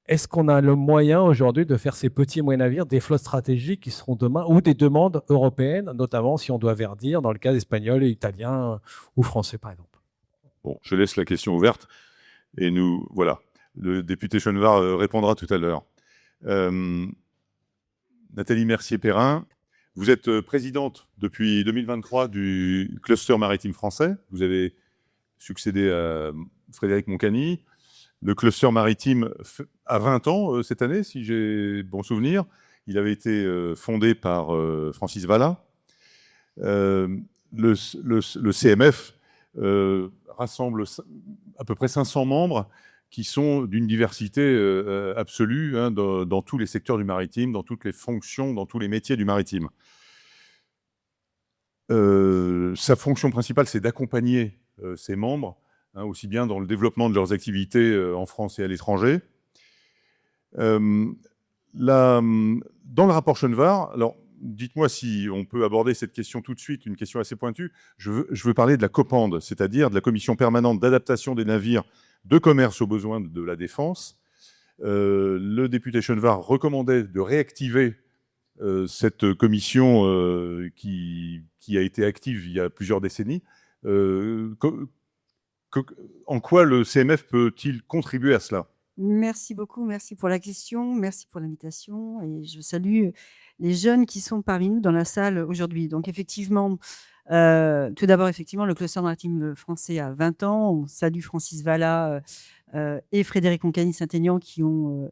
Est-ce qu'on a le moyen aujourd'hui de faire ces petits et moyens navires des flottes stratégiques qui seront demain, ou des demandes européennes, notamment si on doit verdir, dans le cas espagnol, italien ou français, par exemple? Bon, je laisse la question ouverte. Et nous, voilà. Le député Chenevard répondra tout à l'heure. Nathalie Mercier-Perrin, vous êtes présidente depuis 2023 du cluster maritime français. Vous avez succédé à Frédéric Moncani. Le cluster maritime a 20 ans cette année, si j'ai bon souvenir. Il avait été fondé par Francis Vallat. Le CMF rassemble à peu près 500 membres qui sont d'une diversité absolue, hein, dans tous les secteurs du maritime, dans toutes les fonctions, dans tous les métiers du maritime. Sa fonction principale, c'est d'accompagner ses membres, hein, aussi bien dans le développement de leurs activités en France et à l'étranger. Dans le rapport Chenevard, alors dites-moi si on peut aborder cette question tout de suite, une question assez pointue, je veux parler de la COPAND, c'est-à-dire de la Commission permanente d'adaptation des navires de commerce aux besoins de la défense. Le député Chenevard recommandait de réactiver cette commission qui a été active il y a plusieurs décennies. En quoi le CMF peut-il contribuer à cela? Merci beaucoup, merci pour la question, merci pour l'invitation et je salue les jeunes qui sont parmi nous dans la salle aujourd'hui. Donc effectivement, tout d'abord, effectivement, le cluster maritime français a 20 ans. On salue Francis Vallat et Frédéric Moncani-Saint-Aignan qui ont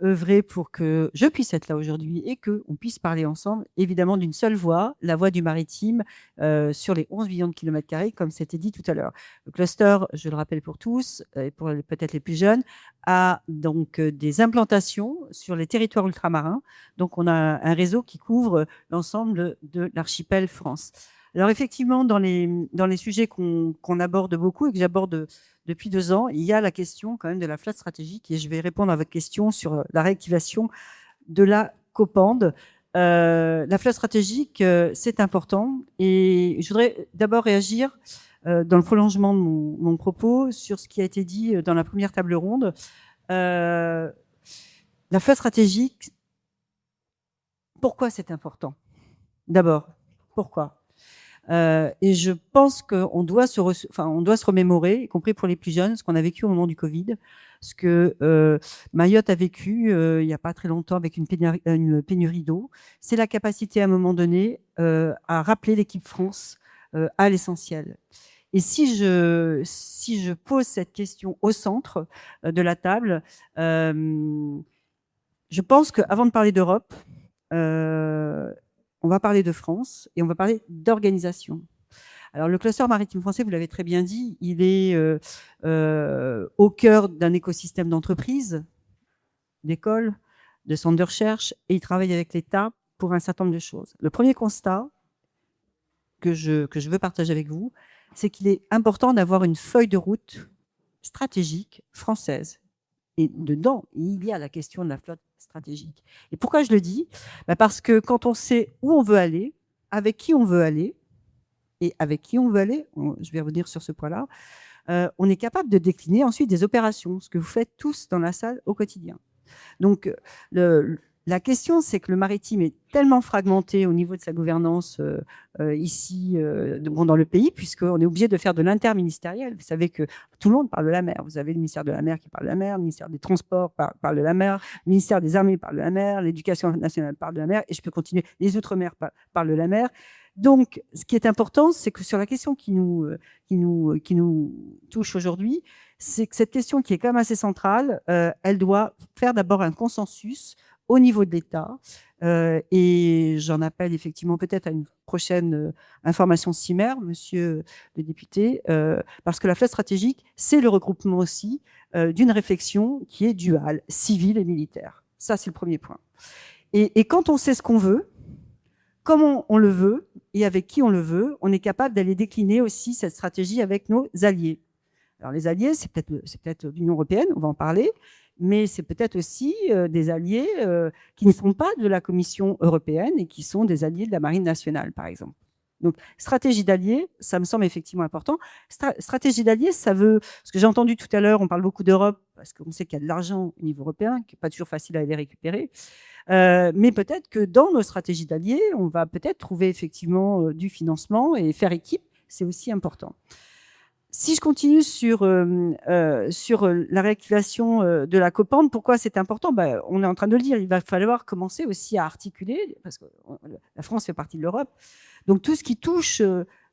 œuvré pour que je puisse être là aujourd'hui et qu'on puisse parler ensemble, évidemment, d'une seule voix, la voix du maritime, sur les 11 millions de kilomètres carrés, comme c'était dit tout à l'heure. Le cluster, je le rappelle pour tous, et pour peut-être les plus jeunes, a donc des implantations sur les territoires ultramarins. Donc, on a un réseau qui couvre l'ensemble de l'archipel France. Alors, effectivement, dans les sujets qu'on aborde beaucoup et que j'aborde depuis 2 ans, il y a la question quand même de la flotte stratégique, et je vais répondre à votre question sur la réactivation de la COPAND. La flotte stratégique, c'est important, et je voudrais d'abord réagir dans le prolongement de mon propos sur ce qui a été dit dans la première table ronde. La flotte stratégique, pourquoi c'est important? D'abord, pourquoi? Et je pense qu'on doit se remémorer, y compris pour les plus jeunes, ce qu'on a vécu au moment du Covid, ce que Mayotte a vécu il n'y a pas très longtemps avec une pénurie d'eau. C'est la capacité à un moment donné à rappeler l'équipe France à l'essentiel. Et si je pose cette question au centre de la table, je pense qu'avant de parler d'Europe, on va parler de France et on va parler d'organisation. Alors, le cluster maritime français, vous l'avez très bien dit, il est au cœur d'un écosystème d'entreprises, d'écoles, de centres de recherche, et il travaille avec l'État pour un certain nombre de choses. Le premier constat que je veux partager avec vous, c'est qu'il est important d'avoir une feuille de route stratégique française. Et dedans, il y a la question de la flotte stratégique. Et pourquoi je le dis? Parce que quand on sait où on veut aller, avec qui on veut aller, et avec qui on veut aller, je vais revenir sur ce point-là, on est capable de décliner ensuite des opérations, ce que vous faites tous dans la salle au quotidien. Donc, la question, c'est que le maritime est tellement fragmenté au niveau de sa gouvernance ici, dans le pays, puisqu'on est obligé de faire de l'interministériel. Vous savez que tout le monde parle de la mer. Vous avez le ministère de la mer qui parle de la mer, le ministère des Transports parle de la mer, le ministère des Armées parle de la mer, l'Éducation nationale parle de la mer, et je peux continuer, les Outre-mer parlent de la mer. Donc, ce qui est important, c'est que sur la question qui nous touche aujourd'hui, c'est que cette question qui est quand même assez centrale, elle doit faire d'abord un consensus au niveau de l'État, et j'en appelle effectivement peut-être à une prochaine information CIMER, monsieur le député, parce que la flotte stratégique, c'est le regroupement aussi d'une réflexion qui est duale, civile et militaire. Ça, c'est le premier point. Et quand on sait ce qu'on veut, comment on le veut et avec qui on le veut, on est capable d'aller décliner aussi cette stratégie avec nos alliés. Alors les alliés, c'est peut-être l'Union européenne, on va en parler, mais c'est peut-être aussi des alliés qui ne sont pas de la Commission européenne et qui sont des alliés de la Marine nationale, par exemple. Donc, stratégie d'alliés, ça me semble effectivement important. Stratégie d'alliés, ça veut... Ce que j'ai entendu tout à l'heure, on parle beaucoup d'Europe, parce qu'on sait qu'il y a de l'argent au niveau européen, qui n'est pas toujours facile à aller récupérer. Mais peut-être que dans nos stratégies d'alliés, on va peut-être trouver effectivement du financement, et faire équipe, c'est aussi important. Si je continue sur la réactivation de la COPAND, pourquoi c'est important? On est en train de le dire, il va falloir commencer aussi à articuler, parce que la France fait partie de l'Europe, donc tout ce qui touche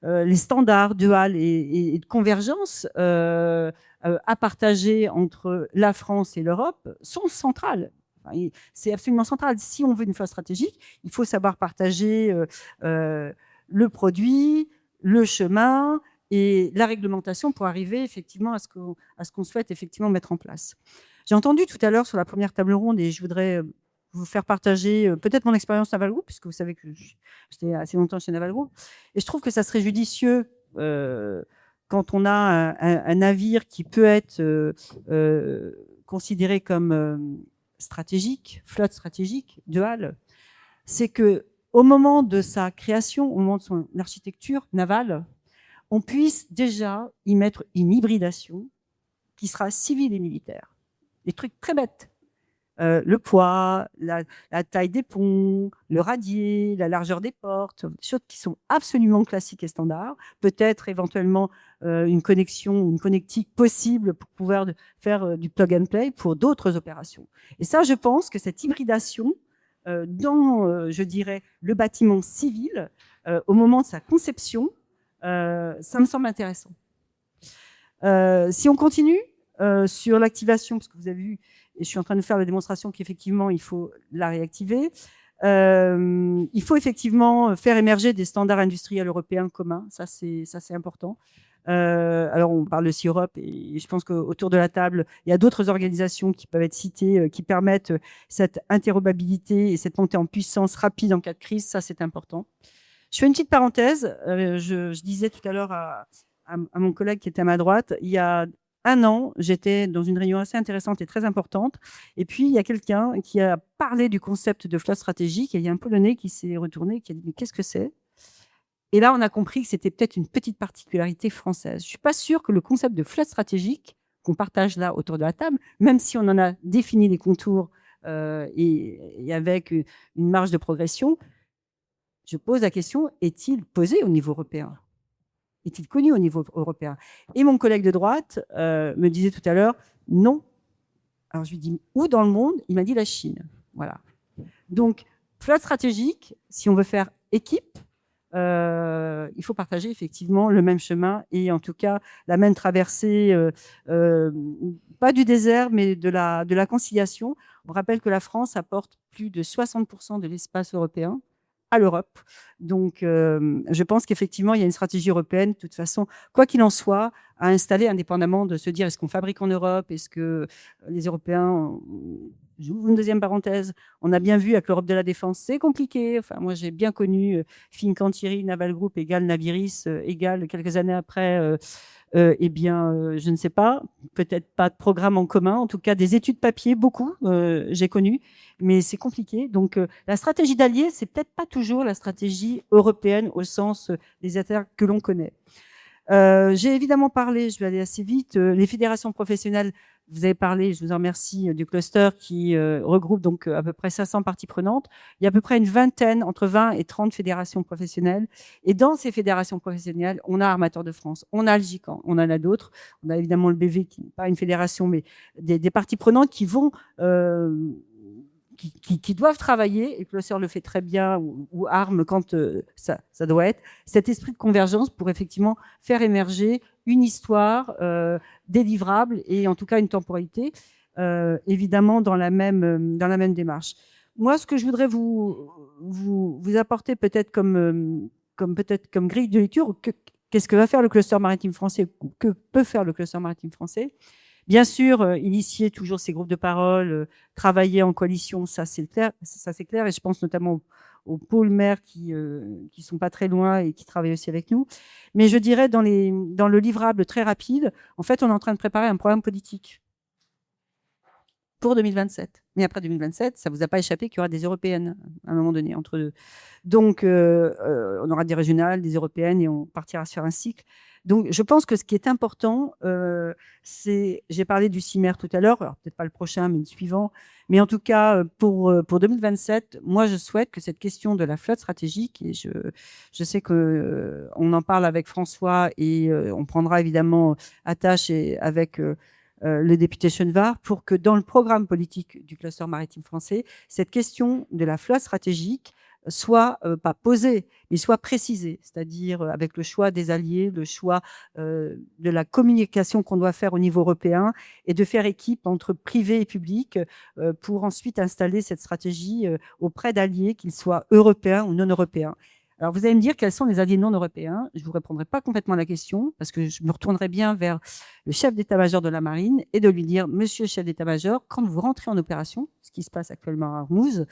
les standards dual et de convergence à partager entre la France et l'Europe sont centrales. Enfin, c'est absolument central. Si on veut une flotte stratégique, il faut savoir partager le produit, le chemin, et la réglementation pour arriver effectivement à ce qu'on souhaite effectivement mettre en place. J'ai entendu tout à l'heure sur la première table ronde, et je voudrais vous faire partager peut-être mon expérience Naval Group, puisque vous savez que j'étais assez longtemps chez Naval Group, et je trouve que ça serait judicieux quand on a un navire qui peut être considéré comme stratégique, flotte stratégique, dual, c'est que au moment de sa création, au moment de son architecture navale, on puisse déjà y mettre une hybridation qui sera civile et militaire. Des trucs très bêtes. Le poids, la taille des ponts, le radier, la largeur des portes, des choses qui sont absolument classiques et standards. Peut-être éventuellement une connexion ou une connectique possible pour pouvoir faire du plug and play pour d'autres opérations. Et ça, je pense que cette hybridation dans, je dirais, le bâtiment civil, au moment de sa conception, ça me semble intéressant. Si on continue sur l'activation, parce que vous avez vu et je suis en train de faire la démonstration qu'effectivement, il faut la réactiver. Il faut effectivement faire émerger des standards industriels européens communs. Ça, c'est important. Alors, on parle de CIROP et je pense qu'autour de la table, il y a d'autres organisations qui peuvent être citées, qui permettent cette interopérabilité et cette montée en puissance rapide en cas de crise. Ça, c'est important. Je fais une petite parenthèse. Je disais tout à l'heure à mon collègue qui était à ma droite, il y a un an, j'étais dans une réunion assez intéressante et très importante. Et puis, il y a quelqu'un qui a parlé du concept de flotte stratégique et il y a un Polonais qui s'est retourné et qui a dit « Mais qu'est-ce que c'est ?» Et là, on a compris que c'était peut-être une petite particularité française. Je ne suis pas sûre que le concept de flotte stratégique qu'on partage là autour de la table, même si on en a défini les contours et avec une marge de progression, je pose la question, est-il posé au niveau européen ? Est-il connu au niveau européen? Et mon collègue de droite me disait tout à l'heure, non. Alors je lui dis, où dans le monde? Il m'a dit la Chine. Voilà. Donc, flotte stratégique, si on veut faire équipe, il faut partager effectivement le même chemin et en tout cas la même traversée, pas du désert, mais de la conciliation. On rappelle que la France apporte plus de 60% de l'espace européen à l'Europe. Donc, je pense qu'effectivement, il y a une stratégie européenne, de toute façon, quoi qu'il en soit, à installer indépendamment de se dire est-ce qu'on fabrique en Europe, est-ce que les Européens... J'ouvre une deuxième parenthèse. On a bien vu avec l'Europe de la défense, c'est compliqué. Enfin, moi, j'ai bien connu Fincantieri, Naval Group égale Naviris égale quelques années après. Eh bien, je ne sais pas. Peut-être pas de programme en commun. En tout cas, des études papier, beaucoup. J'ai connu, mais c'est compliqué. Donc, la stratégie d'alliés, c'est peut-être pas toujours la stratégie européenne au sens des affaires que l'on connaît. J'ai évidemment parlé, je vais aller assez vite, les fédérations professionnelles. Vous avez parlé, je vous en remercie, du cluster qui regroupe donc à peu près 500 parties prenantes. Il y a à peu près une vingtaine, entre 20 et 30 fédérations professionnelles. Et dans ces fédérations professionnelles, on a Armateurs de France, on a le GICAN, on en a d'autres. On a évidemment le BV, qui n'est pas une fédération, mais des parties prenantes qui vont... Qui doivent travailler, et Cluster le fait très bien, ou ARM quand ça doit être, cet esprit de convergence pour effectivement faire émerger une histoire délivrable et en tout cas une temporalité, évidemment dans la même démarche. Moi, ce que je voudrais vous apporter peut-être comme grille de lecture, qu'est-ce que va faire le cluster maritime français, que peut faire le cluster maritime français? Bien sûr, initier toujours ces groupes de parole, travailler en coalition, ça c'est clair, et je pense notamment aux pôles maires qui sont pas très loin et qui travaillent aussi avec nous. Mais je dirais dans le livrable très rapide, en fait, on est en train de préparer un programme politique pour 2027. Mais après 2027, ça vous a pas échappé qu'il y aura des européennes à un moment donné entre deux. Donc, on aura des régionales, des européennes et on partira sur un cycle. Donc, je pense que ce qui est important, c'est, j'ai parlé du CIMER tout à l'heure, alors peut-être pas le prochain, mais le suivant, mais en tout cas, pour 2027, moi, je souhaite que cette question de la flotte stratégique, et je sais que on en parle avec François et on prendra évidemment attache avec le député Chenevard, pour que dans le programme politique du cluster maritime français, cette question de la flotte stratégique soit pas posée, mais soit précisée, c'est-à-dire avec le choix des alliés, le choix de la communication qu'on doit faire au niveau européen et de faire équipe entre privé et public pour ensuite installer cette stratégie auprès d'alliés, qu'ils soient européens ou non européens. Alors, vous allez me dire quels sont les alliés non européens. Je ne vous répondrai pas complètement à la question parce que je me retournerai bien vers le chef d'état-major de la marine et de lui dire, monsieur le chef d'état-major, quand vous rentrez en opération, ce qui se passe actuellement à Ormuz,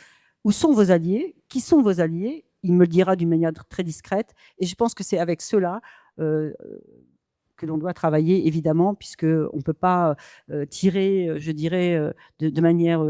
où sont vos alliés? Qui sont vos alliés? Il me le dira d'une manière très discrète. Et je pense que c'est avec cela que l'on doit travailler, évidemment, puisqu'on ne peut pas tirer, je dirais, de manière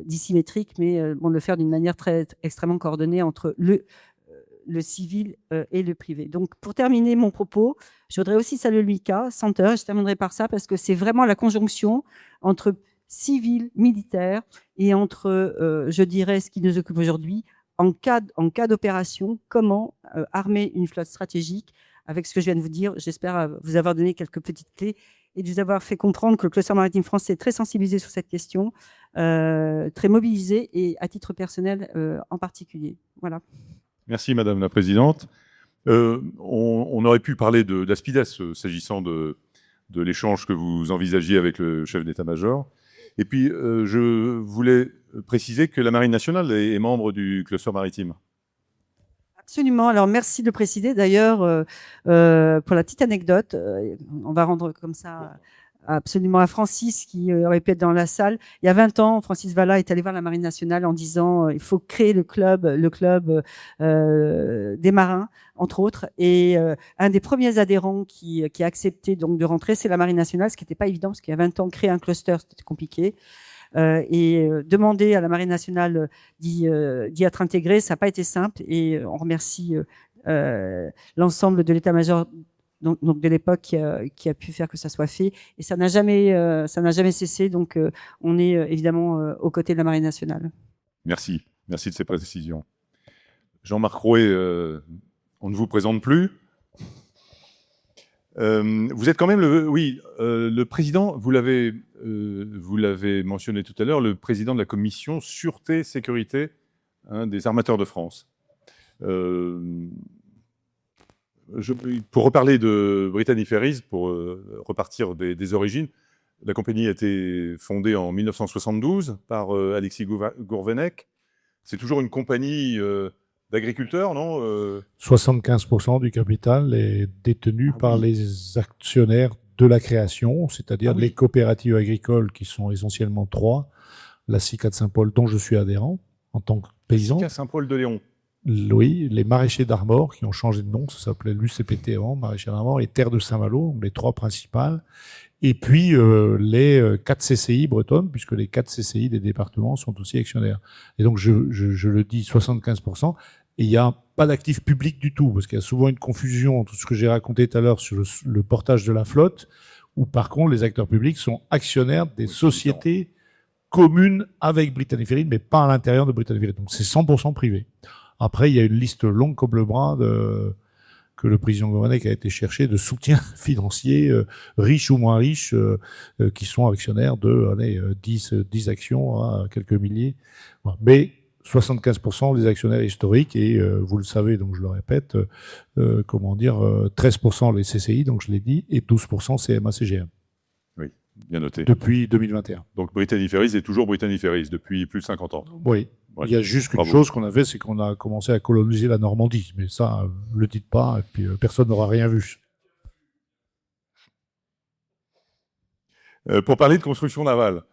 dissymétrique, mais bon, le faire d'une manière extrêmement coordonnée entre le civil et le privé. Donc, pour terminer mon propos, je voudrais aussi saluer le MICA Center. Je terminerai par ça parce que c'est vraiment la conjonction entre civil, militaire, et entre, je dirais, ce qui nous occupe aujourd'hui, en cas d'opération, comment armer une flotte stratégique. Avec ce que je viens de vous dire, j'espère vous avoir donné quelques petites clés et de vous avoir fait comprendre que le cluster maritime français est très sensibilisé sur cette question, très mobilisé, et à titre personnel en particulier. Voilà. Merci Madame la Présidente. On aurait pu parler d'Aspides s'agissant de l'échange que vous envisagiez avec le chef d'état-major. Et puis, je voulais préciser que la Marine nationale est membre du cluster maritime. Absolument. Alors, merci de préciser. D'ailleurs, pour la petite anecdote, on va rendre comme ça absolument à Francis, qui aurait pu être dans la salle. Il y a 20 ans, Francis Vallat est allé voir la Marine nationale en disant il faut créer le club des marins, entre autres. Et un des premiers adhérents qui a accepté donc de rentrer, c'est la Marine nationale, ce qui n'était pas évident, parce qu'il y a 20 ans, créer un cluster, c'était compliqué. Demander à la Marine nationale d'y être intégrée, ça n'a pas été simple. Et on remercie l'ensemble de l'état-major donc de l'époque qui a pu faire que ça soit fait. Et ça n'a jamais cessé. Donc, on est évidemment aux côtés de la Marine nationale. Merci. Merci de ces précisions. Jean-Marc Rouet, on ne vous présente plus. Vous êtes quand même le président, vous l'avez mentionné tout à l'heure, le président de la commission Sûreté-Sécurité des armateurs de France. Pour reparler de Brittany Ferries, pour repartir des origines, la compagnie a été fondée en 1972 par Alexis Gourvenec. C'est toujours une compagnie d'agriculteurs, non 75% du capital est détenu par les actionnaires de la création, c'est-à-dire les coopératives agricoles qui sont essentiellement 3, la CICA de Saint-Paul, dont je suis adhérent en tant que paysan. CICA Saint-Paul-de-Léon. Oui, les maraîchers d'Armor qui ont changé de nom, ça s'appelait l'UCPT avant, maraîchers d'Armor, et Terre de Saint-Malo, les 3 principales. Et puis les 4 CCI bretonnes, puisque les 4 CCI des départements sont aussi actionnaires. Et donc je le dis, 75%. Et il n'y a pas d'actifs publics du tout, parce qu'il y a souvent une confusion entre ce que j'ai raconté tout à l'heure sur le portage de la flotte, où par contre les acteurs publics sont actionnaires des sociétés communes avec Brittany Ferries, mais pas à l'intérieur de Brittany Ferries. Donc c'est 100% privé. Après, il y a une liste longue comme le bras que le président Gourvenec a été chercher de soutien financier, riches ou moins riches, qui sont actionnaires de 10 actions à quelques milliers. Mais 75% des actionnaires historiques, et vous le savez, donc je le répète, 13% les CCI, donc je l'ai dit, et 12% CMA-CGM. Oui, bien noté. Depuis 2021. Donc Brittany Ferries est toujours Brittany Ferries depuis plus de 50 ans. Oui. Il y a juste une chose qu'on a fait, c'est qu'on a commencé à coloniser la Normandie. Mais ça, ne le dites pas, et puis personne n'aura rien vu. Pour parler de construction navale,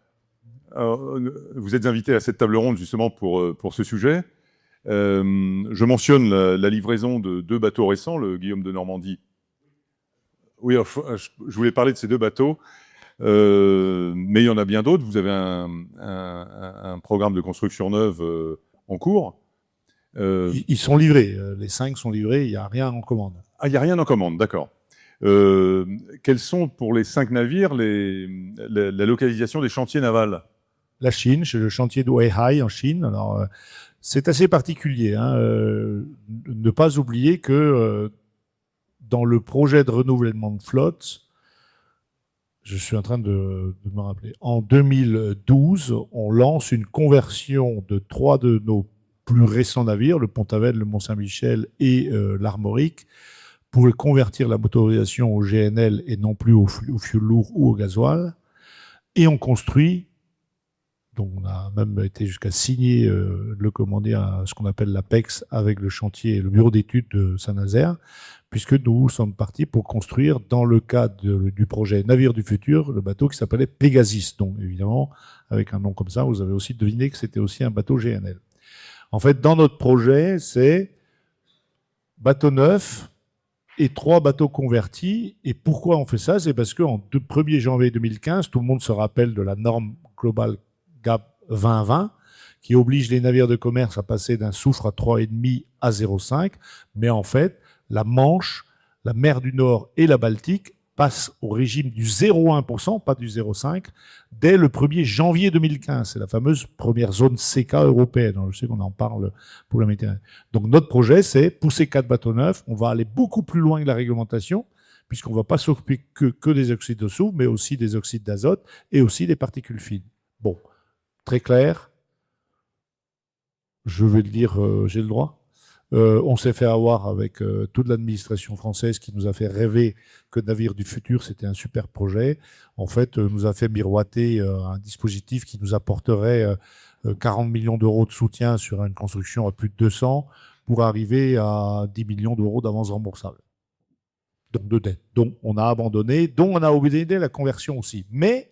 vous êtes invité à cette table ronde justement pour ce sujet. Je mentionne la livraison de 2 bateaux récents, le Guillaume de Normandie. Oui, je voulais parler de ces 2 bateaux. Mais il y en a bien d'autres. Vous avez un programme de construction neuve en cours. Ils sont livrés. Les 5 sont livrés. Il n'y a rien en commande. Ah, il n'y a rien en commande, d'accord. Quels sont pour les 5 navires la localisation des chantiers navals? La Chine, chez le chantier de Weihai en Chine. Alors, c'est assez particulier. Ne pas oublier que dans le projet de renouvellement de flotte, je suis en train de me rappeler. En 2012, on lance une conversion de 3 de nos plus récents navires, le Pont-Aven, le Mont-Saint-Michel et l'Armorique, pour convertir la motorisation au GNL et non plus au fioul lourd ou au gasoil. Et on construit, donc on a même été jusqu'à signer ce qu'on appelle l'APEX avec le chantier, le bureau d'études de Saint-Nazaire, puisque nous sommes partis pour construire, dans le cadre du projet Navire du futur, le bateau qui s'appelait Pegasus. Donc, évidemment, avec un nom comme ça, vous avez aussi deviné que c'était aussi un bateau GNL. En fait, dans notre projet, c'est bateau neuf et 3 bateaux convertis. Et pourquoi on fait ça? C'est parce qu'en 1er janvier 2015, tout le monde se rappelle de la norme Global Gap 2020, qui oblige les navires de commerce à passer d'un soufre à 3,5 à 0,5. Mais en fait, la Manche, la mer du Nord et la Baltique passent au régime du 0,1%, pas du 0,5%, dès le 1er janvier 2015. C'est la fameuse première zone CK européenne. Je sais qu'on en parle pour la Méditerranée. Donc notre projet, c'est pousser 4 bateaux neufs. On va aller beaucoup plus loin que la réglementation, puisqu'on ne va pas s'occuper que des oxydes de soufre, mais aussi des oxydes d'azote et aussi des particules fines. Bon, très clair. Je vais le dire, j'ai le droit. On s'est fait avoir avec toute l'administration française qui nous a fait rêver que Navire du futur, c'était un super projet. En fait, nous a fait miroiter un dispositif qui nous apporterait 40 millions d'euros de soutien sur une construction à plus de 200 pour arriver à 10 millions d'euros d'avance remboursable. Donc de dette. Donc on a abandonné, donc on a obéi la conversion aussi. Mais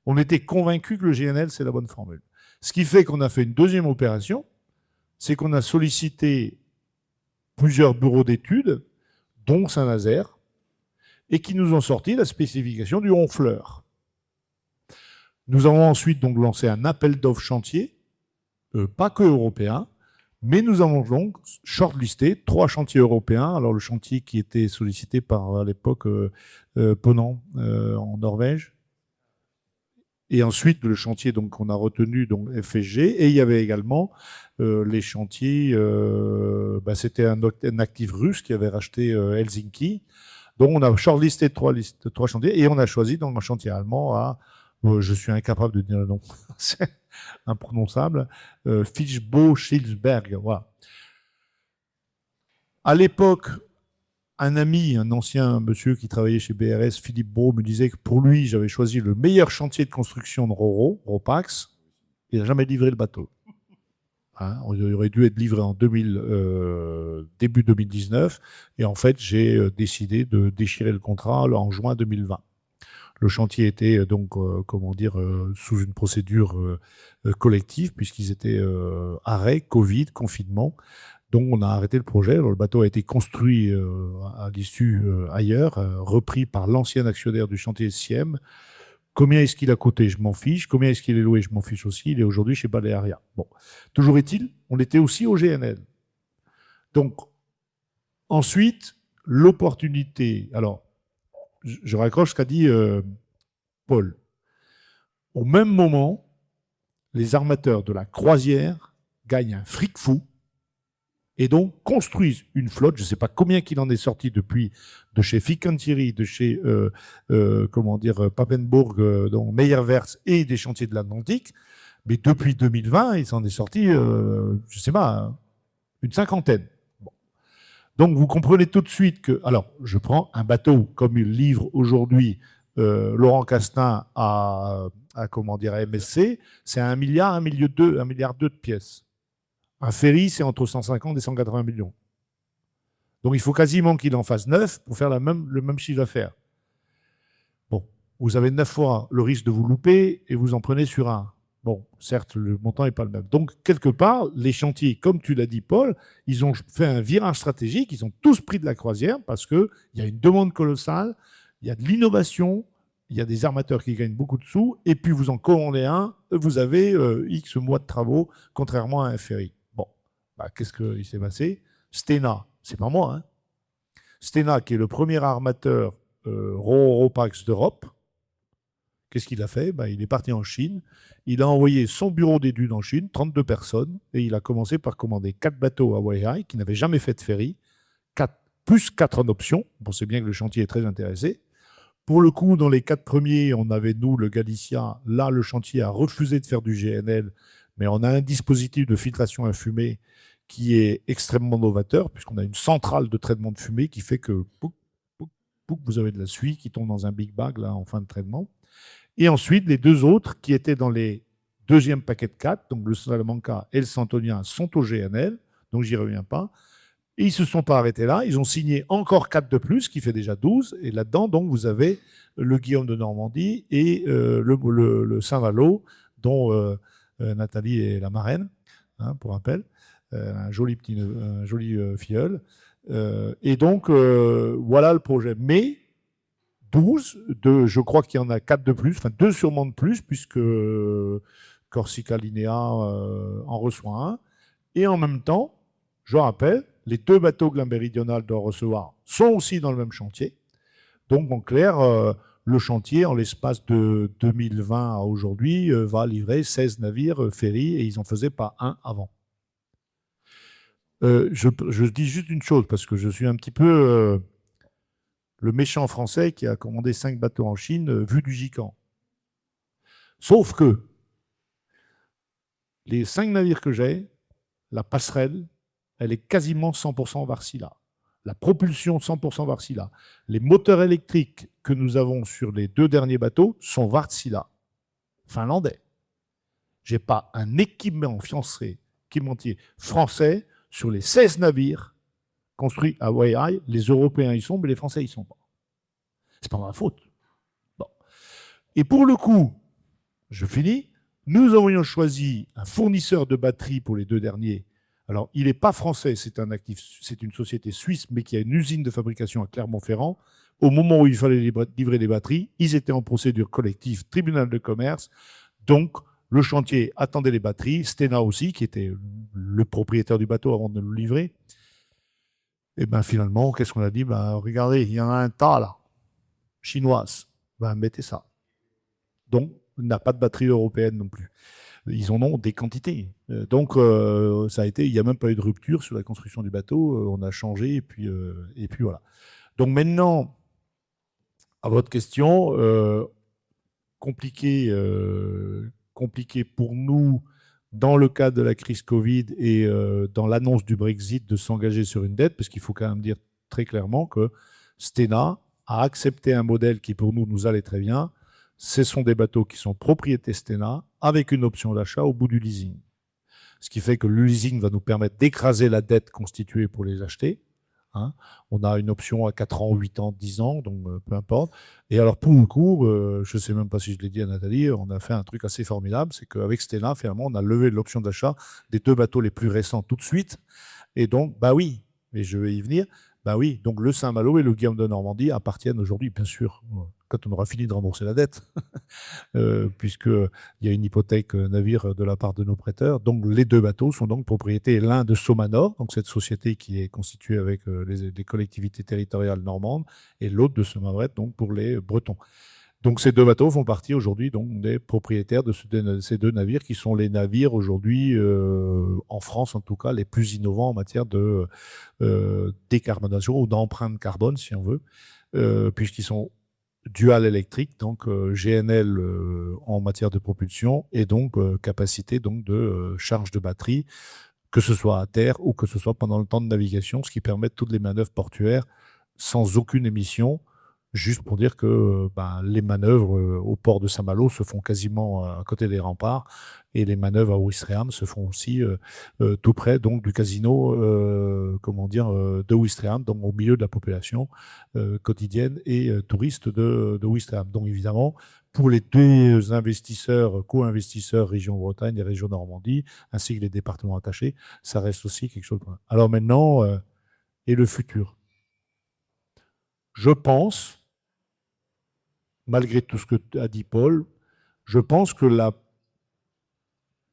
on était convaincu que le GNL, c'est la bonne formule. Ce qui fait qu'on a fait une deuxième opération, c'est qu'on a sollicité plusieurs bureaux d'études, dont Saint-Nazaire, et qui nous ont sorti la spécification du Honfleur. Nous avons ensuite donc lancé un appel d'offres chantier, pas que européen, mais nous avons donc shortlisté 3 chantiers européens. Alors le chantier qui était sollicité par à l'époque Ponant en Norvège, et ensuite le chantier donc qu'on a retenu donc FSG, et il y avait également les chantiers. C'était un actif russe qui avait racheté Helsinki. Donc on a shortlisté 3 chantiers et on a choisi donc un chantier allemand à je suis incapable de dire le nom, c'est imprononçable, Fischbo-Schilsberg. Voilà. À l'époque, un ami, un ancien monsieur qui travaillait chez BRS, Philippe Brault, me disait que pour lui, j'avais choisi le meilleur chantier de construction de Roro, Ropax. Il n'a jamais livré le bateau. Hein, il aurait dû être livré en début 2019. Et en fait, j'ai décidé de déchirer le contrat en juin 2020. Le chantier était donc, sous une procédure collective, puisqu'ils étaient arrêt, Covid, confinement. Donc, on a arrêté le projet. Alors, le bateau a été construit à l'issue ailleurs, repris par l'ancien actionnaire du chantier Siem. Combien est-ce qu'il a coûté? Je m'en fiche. Combien est-ce qu'il est loué? Je m'en fiche aussi. Il est aujourd'hui chez Balearia. Bon. Toujours est-il, on était aussi au GNL. Donc, ensuite, l'opportunité. Alors, je raccroche ce qu'a dit Paul. Au même moment, les armateurs de la croisière gagnent un fric fou et donc construisent une flotte. Je ne sais pas combien qu'il en est sorti depuis de chez Fincantieri, de chez Papenburg, donc Meyerwerth et des chantiers de l'Atlantique. Mais depuis 2020, il s'en est sorti, je ne sais pas, une cinquantaine. Bon. Donc vous comprenez tout de suite que, alors je prends un bateau comme il livre aujourd'hui Laurent Castin à MSC, c'est 1 milliard, 1,2 milliard de pièces. Un ferry, c'est entre 150 et 180 millions. Donc il faut quasiment qu'il en fasse 9 pour faire le même chiffre d'affaires. Bon, vous avez 9 fois le risque de vous louper et vous en prenez sur un. Bon, certes, le montant n'est pas le même. Donc, quelque part, les chantiers, comme tu l'as dit, Paul, ils ont fait un virage stratégique, ils ont tous pris de la croisière parce qu'il y a une demande colossale, il y a de l'innovation, il y a des armateurs qui gagnent beaucoup de sous, et puis vous en commandez un, vous avez X mois de travaux, contrairement à un ferry. Bon, qu'est-ce qu'il s'est passé? Stena, c'est pas moi, hein. Stena, qui est le premier armateur Ro-Ropax d'Europe, qu'est-ce qu'il a fait? Il est parti en Chine, il a envoyé son bureau d'études en Chine, 32 personnes, et il a commencé par commander 4 bateaux à Weihai, qui n'avaient jamais fait de ferry, plus 4 en option. On sait bien que le chantier est très intéressé. Pour le coup, dans les 4 premiers, on avait, nous, le Galicia. Là, le chantier a refusé de faire du GNL, mais on a un dispositif de filtration à fumée qui est extrêmement novateur, puisqu'on a une centrale de traitement de fumée qui fait que vous avez de la suie qui tombe dans un big bag là, en fin de traitement. Et ensuite, les 2 autres qui étaient dans les deuxièmes paquets de 4, donc le Salamanca et le Santonien, sont au GNL, donc j'y reviens pas. Et ils ne se sont pas arrêtés là, ils ont signé encore 4 de plus, ce qui fait déjà 12. Et là-dedans, donc, vous avez le Guillaume de Normandie et le Saint-Valo, dont Nathalie est la marraine, hein, pour rappel. Un joli filleul. Et donc, voilà le projet. Mais 12, je crois qu'il y en a 4 de plus, enfin 2 sûrement de plus, puisque Corsica Linea en reçoit un. Et en même temps, je rappelle, les 2 bateaux Glen Méridional doivent recevoir sont aussi dans le même chantier. Donc, en clair, le chantier, en l'espace de 2020 à aujourd'hui, va livrer 16 navires ferry et ils n'en faisaient pas un avant. Je dis juste une chose, parce que je suis un petit peu le méchant français qui a commandé 5 bateaux en Chine, vu du Gican. Sauf que les 5 navires que j'ai, la passerelle, elle est quasiment 100% Wärtsilä. La propulsion 100% Wärtsilä. Les moteurs électriques que nous avons sur les 2 derniers bateaux sont Wärtsilä, finlandais. Je n'ai pas un équipementier français sur les 16 navires construits à Waiai. Les Européens y sont, mais les Français y sont pas. C'est pas ma faute. Bon. Et pour le coup, je finis, nous aurions choisi un fournisseur de batteries pour les 2 derniers. Alors, il n'est pas français, c'est une société suisse, mais qui a une usine de fabrication à Clermont-Ferrand. Au moment où il fallait livrer des batteries, ils étaient en procédure collective, tribunal de commerce. Donc, le chantier attendait les batteries. Stena aussi, qui était le propriétaire du bateau avant de le livrer. Et bien finalement, qu'est-ce qu'on a dit? Regardez, il y en a un tas là, chinoise. Mettez ça. Donc, il n'a pas de batterie européenne non plus. Ils en ont des quantités. Donc, ça a été, il n'y a même pas eu de rupture sur la construction du bateau. On a changé et puis voilà. Donc maintenant, à votre question, compliqué pour nous, dans le cadre de la crise Covid et dans l'annonce du Brexit, de s'engager sur une dette, parce qu'il faut quand même dire très clairement que Stena a accepté un modèle qui pour nous allait très bien. Ce sont des bateaux qui sont propriété Stena avec une option d'achat au bout du leasing. Ce qui fait que le leasing va nous permettre d'écraser la dette constituée pour les acheter. Hein. On a une option à 4 ans, 8 ans, 10 ans, donc peu importe. Et alors pour le coup, je ne sais même pas si je l'ai dit à Nathalie, on a fait un truc assez formidable, c'est qu'avec Stena, finalement, on a levé l'option d'achat des 2 bateaux les plus récents tout de suite. Et donc, oui, mais je vais y venir, oui, donc le Saint-Malo et le Guillaume de Normandie appartiennent aujourd'hui, bien sûr, quand on aura fini de rembourser la dette, puisqu'il y a une hypothèque navire de la part de nos prêteurs. Donc les 2 bateaux sont donc propriété, l'un de Somanor, donc cette société qui est constituée avec les collectivités territoriales normandes, et l'autre de Somavret, donc pour les Bretons. Donc ces 2 bateaux font partie aujourd'hui donc des propriétaires de ces 2 navires qui sont les navires aujourd'hui, en France en tout cas, les plus innovants en matière de décarbonation ou d'empreinte carbone, si on veut, puisqu'ils sont dual électrique, donc GNL en matière de propulsion et donc capacité donc de charge de batterie, que ce soit à terre ou que ce soit pendant le temps de navigation, ce qui permet toutes les manœuvres portuaires sans aucune émission. Juste pour dire que les manœuvres au port de Saint-Malo se font quasiment à côté des remparts et les manœuvres à Ouistreham se font aussi tout près donc du casino de Ouistreham, donc au milieu de la population quotidienne et touriste de Ouistreham. Donc évidemment, pour les 2 investisseurs, co-investisseurs région Bretagne et région Normandie, ainsi que les départements attachés, ça reste aussi quelque chose. Alors maintenant, et le futur? Je pense, malgré tout ce que a dit Paul, je pense que la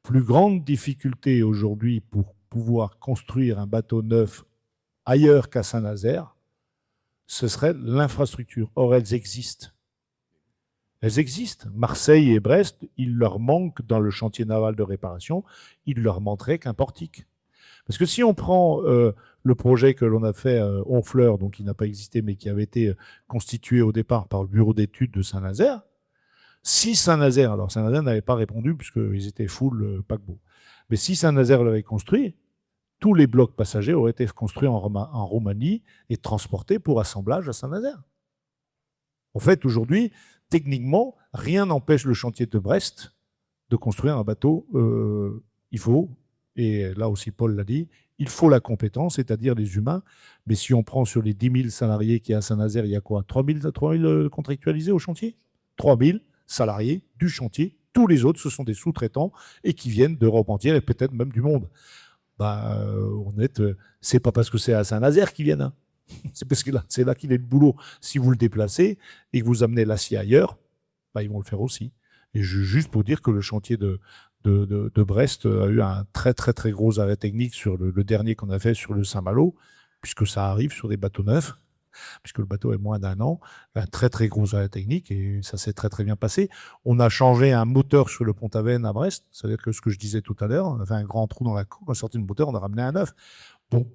plus grande difficulté aujourd'hui pour pouvoir construire un bateau neuf ailleurs qu'à Saint-Nazaire, ce serait l'infrastructure. Or, elles existent. Elles existent. Marseille et Brest, il leur manque dans le chantier naval de réparation, il leur manquerait qu'un portique. Parce que si on prend le projet que l'on a fait Honfleur, donc qui n'a pas existé, mais qui avait été constitué au départ par le bureau d'études de Saint-Nazaire, si Saint-Nazaire, alors Saint-Nazaire n'avait pas répondu puisqu'ils étaient full paquebot, mais si Saint-Nazaire l'avait construit, tous les blocs passagers auraient été construits en Roumanie et transportés pour assemblage à Saint-Nazaire. En fait, aujourd'hui, techniquement, rien n'empêche le chantier de Brest de construire un bateau. Il faut, et là aussi Paul l'a dit, il faut la compétence, c'est-à-dire les humains. Mais si on prend sur les 10 000 salariés qu'il y a à Saint-Nazaire, il y a quoi? 3 000 contractualisés au chantier? 3 000 salariés du chantier. Tous les autres, ce sont des sous-traitants et qui viennent d'Europe entière et peut-être même du monde. C'est pas parce que c'est à Saint-Nazaire qu'ils viennent. Hein. C'est parce que c'est là qu'il est le boulot. Si vous le déplacez et que vous amenez l'acier ailleurs, ils vont le faire aussi. Et juste pour dire que le chantier de Brest a eu un très très très gros arrêt technique sur le dernier qu'on a fait sur le Saint-Malo, puisque ça arrive sur des bateaux neufs, puisque le bateau est moins d'1 an, un très très gros arrêt technique et ça s'est très très bien passé. On a changé un moteur sur le Pont-Aven à Brest, c'est-à-dire que ce que je disais tout à l'heure, on a fait un grand trou dans la coque, on a sorti le moteur, on a ramené un neuf. Bon,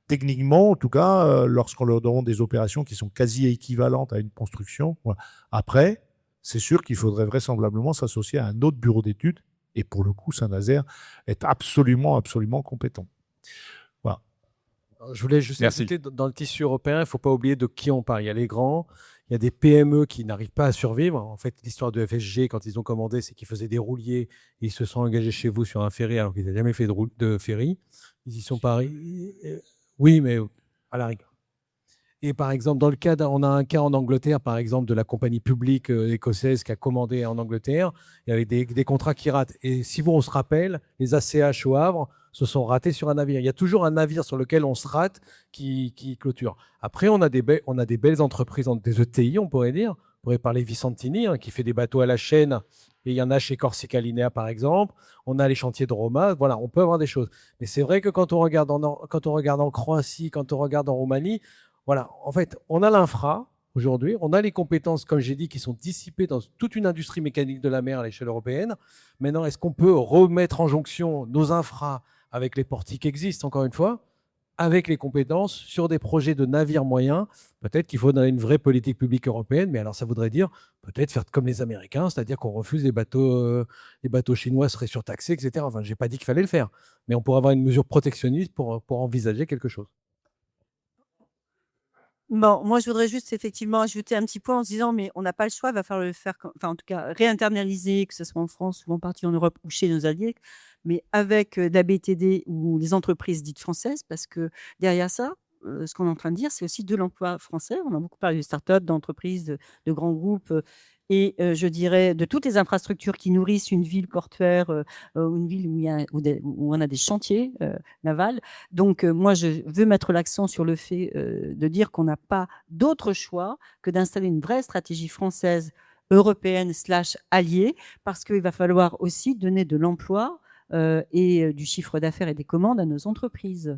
techniquement, en tout cas, lorsqu'on leur donne des opérations qui sont quasi équivalentes à une construction, voilà. Après, c'est sûr qu'il faudrait vraisemblablement s'associer à un autre bureau d'études Et pour le coup, Saint-Nazaire est absolument, absolument compétent. Voilà. Alors, je voulais juste Merci. ajouter, dans le tissu européen, il ne faut pas oublier de qui on parle. Il y a les grands, il y a des PME qui n'arrivent pas à survivre. En fait, l'histoire de FSG, quand ils ont commandé, c'est qu'ils faisaient des rouliers. Et ils se sont engagés chez vous sur un ferry alors qu'ils n'avaient jamais fait de ferry. Ils y sont pas. Oui, mais à la rigueur. Et par exemple, on a un cas en Angleterre, par exemple, de la compagnie publique écossaise qui a commandé en Angleterre. Il y avait des contrats qui ratent. Et si on se rappelle, les ACH au Havre se sont ratés sur un navire. Il y a toujours un navire sur lequel on se rate qui clôture. Après, on a des belles entreprises, des ETI, on pourrait dire. On pourrait parler Vicentini, qui fait des bateaux à la chaîne. Et il y en a chez Corsica Linea, par exemple. On a les chantiers de Roma. Voilà, on peut avoir des choses. Mais c'est vrai que quand on regarde en Croatie, quand on regarde en Roumanie, voilà, en fait, on a l'infra aujourd'hui, on a les compétences, comme j'ai dit, qui sont dissipées dans toute une industrie mécanique de la mer à l'échelle européenne. Maintenant, est-ce qu'on peut remettre en jonction nos infras avec les portiques qui existent, encore une fois, avec les compétences sur des projets de navires moyens? Peut-être qu'il faudrait une vraie politique publique européenne, mais alors ça voudrait dire peut-être faire comme les Américains, c'est-à-dire qu'on refuse les bateaux chinois seraient surtaxés, etc. Enfin, je n'ai pas dit qu'il fallait le faire, mais on pourrait avoir une mesure protectionniste pour envisager quelque chose. Bon, moi, je voudrais juste effectivement ajouter un petit point en se disant, mais on n'a pas le choix, il va falloir le faire, enfin, en tout cas, réinternaliser, que ce soit en France ou en partie en Europe ou chez nos alliés, mais avec la BTD ou les entreprises dites françaises, parce que derrière ça, ce qu'on est en train de dire, c'est aussi de l'emploi français. On a beaucoup parlé de start-up, d'entreprises, de grands groupes, et je dirais de toutes les infrastructures qui nourrissent une ville portuaire, une ville où on a des chantiers navals. Donc, moi, je veux mettre l'accent sur le fait de dire qu'on n'a pas d'autre choix que d'installer une vraie stratégie française, européenne / alliée, parce qu'il va falloir aussi donner de l'emploi et du chiffre d'affaires et des commandes à nos entreprises.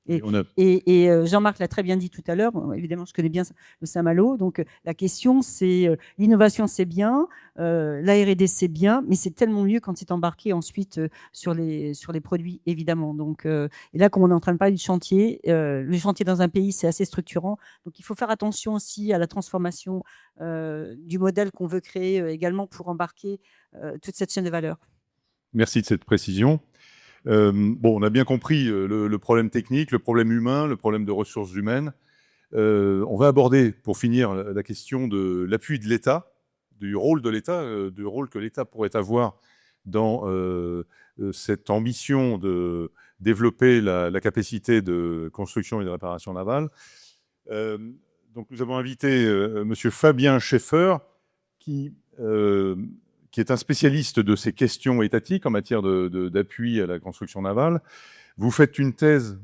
Et Jean-Marc l'a très bien dit tout à l'heure, évidemment, je connais bien le Saint-Malo, donc la question, c'est l'innovation, c'est bien, la R&D, c'est bien, mais c'est tellement mieux quand c'est embarqué ensuite sur les produits, évidemment. Donc, et là, comme on est en train de parler du chantier, le chantier dans un pays, c'est assez structurant, donc il faut faire attention aussi à la transformation du modèle qu'on veut créer également pour embarquer toute cette chaîne de valeur. Merci de cette précision. On a bien compris le problème technique, le problème humain, le problème de ressources humaines. On va aborder, pour finir, la question de l'appui de l'État, du rôle de l'État, du rôle que l'État pourrait avoir dans cette ambition de développer la capacité de construction et de réparation navale. Donc, nous avons invité Monsieur Fabien Schaeffer, qui est un spécialiste de ces questions étatiques en matière d'appui à la construction navale. Vous faites une thèse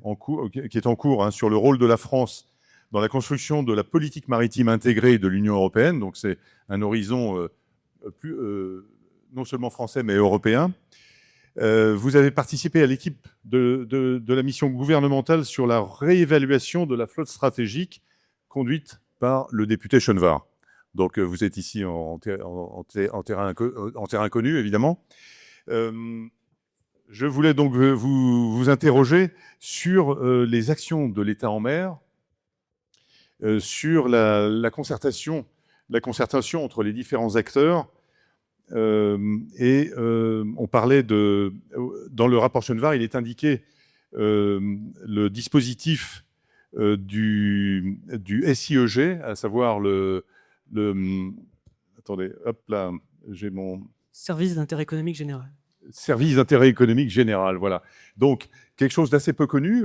qui est en cours sur le rôle de la France dans la construction de la politique maritime intégrée de l'Union européenne. Donc c'est un horizon non seulement français, mais européen. Vous avez participé à l'équipe de la mission gouvernementale sur la réévaluation de la flotte stratégique conduite par le député Chenevard. Donc, vous êtes ici en terrain connu, évidemment. Je voulais donc vous interroger sur les actions de l'État en mer, sur la concertation entre les différents acteurs. On parlait dans le rapport Chenevard, il est indiqué le dispositif du SIEG, à savoir attendez, hop là, j'ai mon... Service d'intérêt économique général. Service d'intérêt économique général, voilà. Donc, quelque chose d'assez peu connu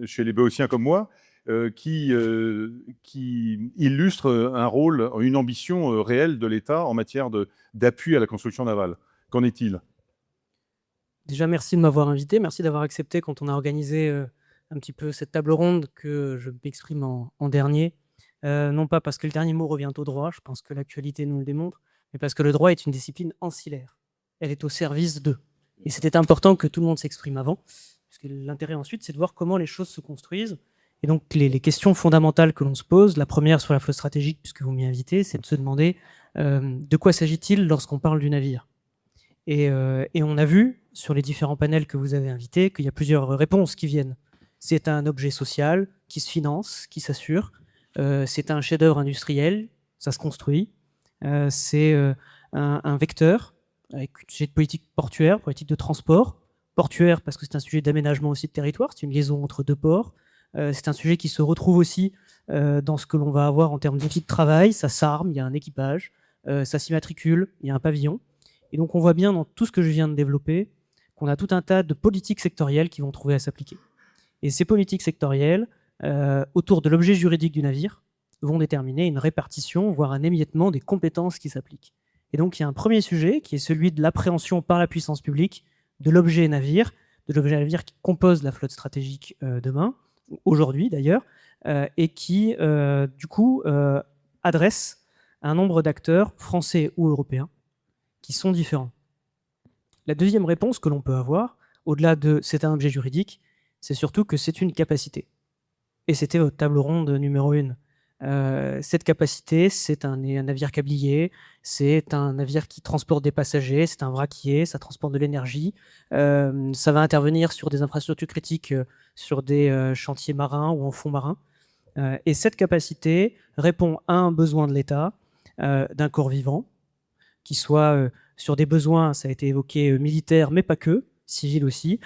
chez les Béotiens comme moi, qui illustre un rôle, une ambition réelle de l'État en matière d'appui à la construction navale. Qu'en est-il ? Déjà, merci de m'avoir invité. Merci d'avoir accepté quand on a organisé un petit peu cette table ronde que je m'exprime en dernier. Non pas parce que le dernier mot revient au droit, je pense que l'actualité nous le démontre, mais parce que le droit est une discipline ancillaire. Elle est au service d'eux. Et c'était important que tout le monde s'exprime avant, parce que l'intérêt ensuite, c'est de voir comment les choses se construisent. Et donc, les questions fondamentales que l'on se pose, la première sur la flotte stratégique, puisque vous m'y invitez, c'est de se demander de quoi s'agit-il lorsqu'on parle du navire. Et on a vu, sur les différents panels que vous avez invités, qu'il y a plusieurs réponses qui viennent. C'est un objet social qui se finance, qui s'assure. C'est un chef-d'œuvre industriel, ça se construit. C'est un vecteur avec un sujet de politique portuaire, politique de transport. Portuaire parce que c'est un sujet d'aménagement aussi de territoire, c'est une liaison entre deux ports. C'est un sujet qui se retrouve aussi dans ce que l'on va avoir en termes d'outils de travail. Ça s'arme, il y a un équipage, ça s'immatricule, il y a un pavillon. Et donc on voit bien dans tout ce que je viens de développer qu'on a tout un tas de politiques sectorielles qui vont trouver à s'appliquer. Et ces politiques sectorielles, autour de l'objet juridique du navire, vont déterminer une répartition, voire un émiettement des compétences qui s'appliquent. Et donc il y a un premier sujet qui est celui de l'appréhension par la puissance publique de l'objet navire qui compose la flotte stratégique demain, aujourd'hui d'ailleurs, et qui du coup adresse un nombre d'acteurs français ou européens qui sont différents. La deuxième réponse que l'on peut avoir, au-delà de c'est un objet juridique, c'est surtout que c'est une capacité. Et c'était votre table ronde numéro 1. Cette capacité, c'est un navire câblier, c'est un navire qui transporte des passagers, c'est un vraquier, ça transporte de l'énergie, ça va intervenir sur des infrastructures critiques, sur des chantiers marins ou en fond marin. Et cette capacité répond à un besoin de l'État, d'un corps vivant, qui soit sur des besoins, ça a été évoqué, militaires, mais pas que, civils aussi.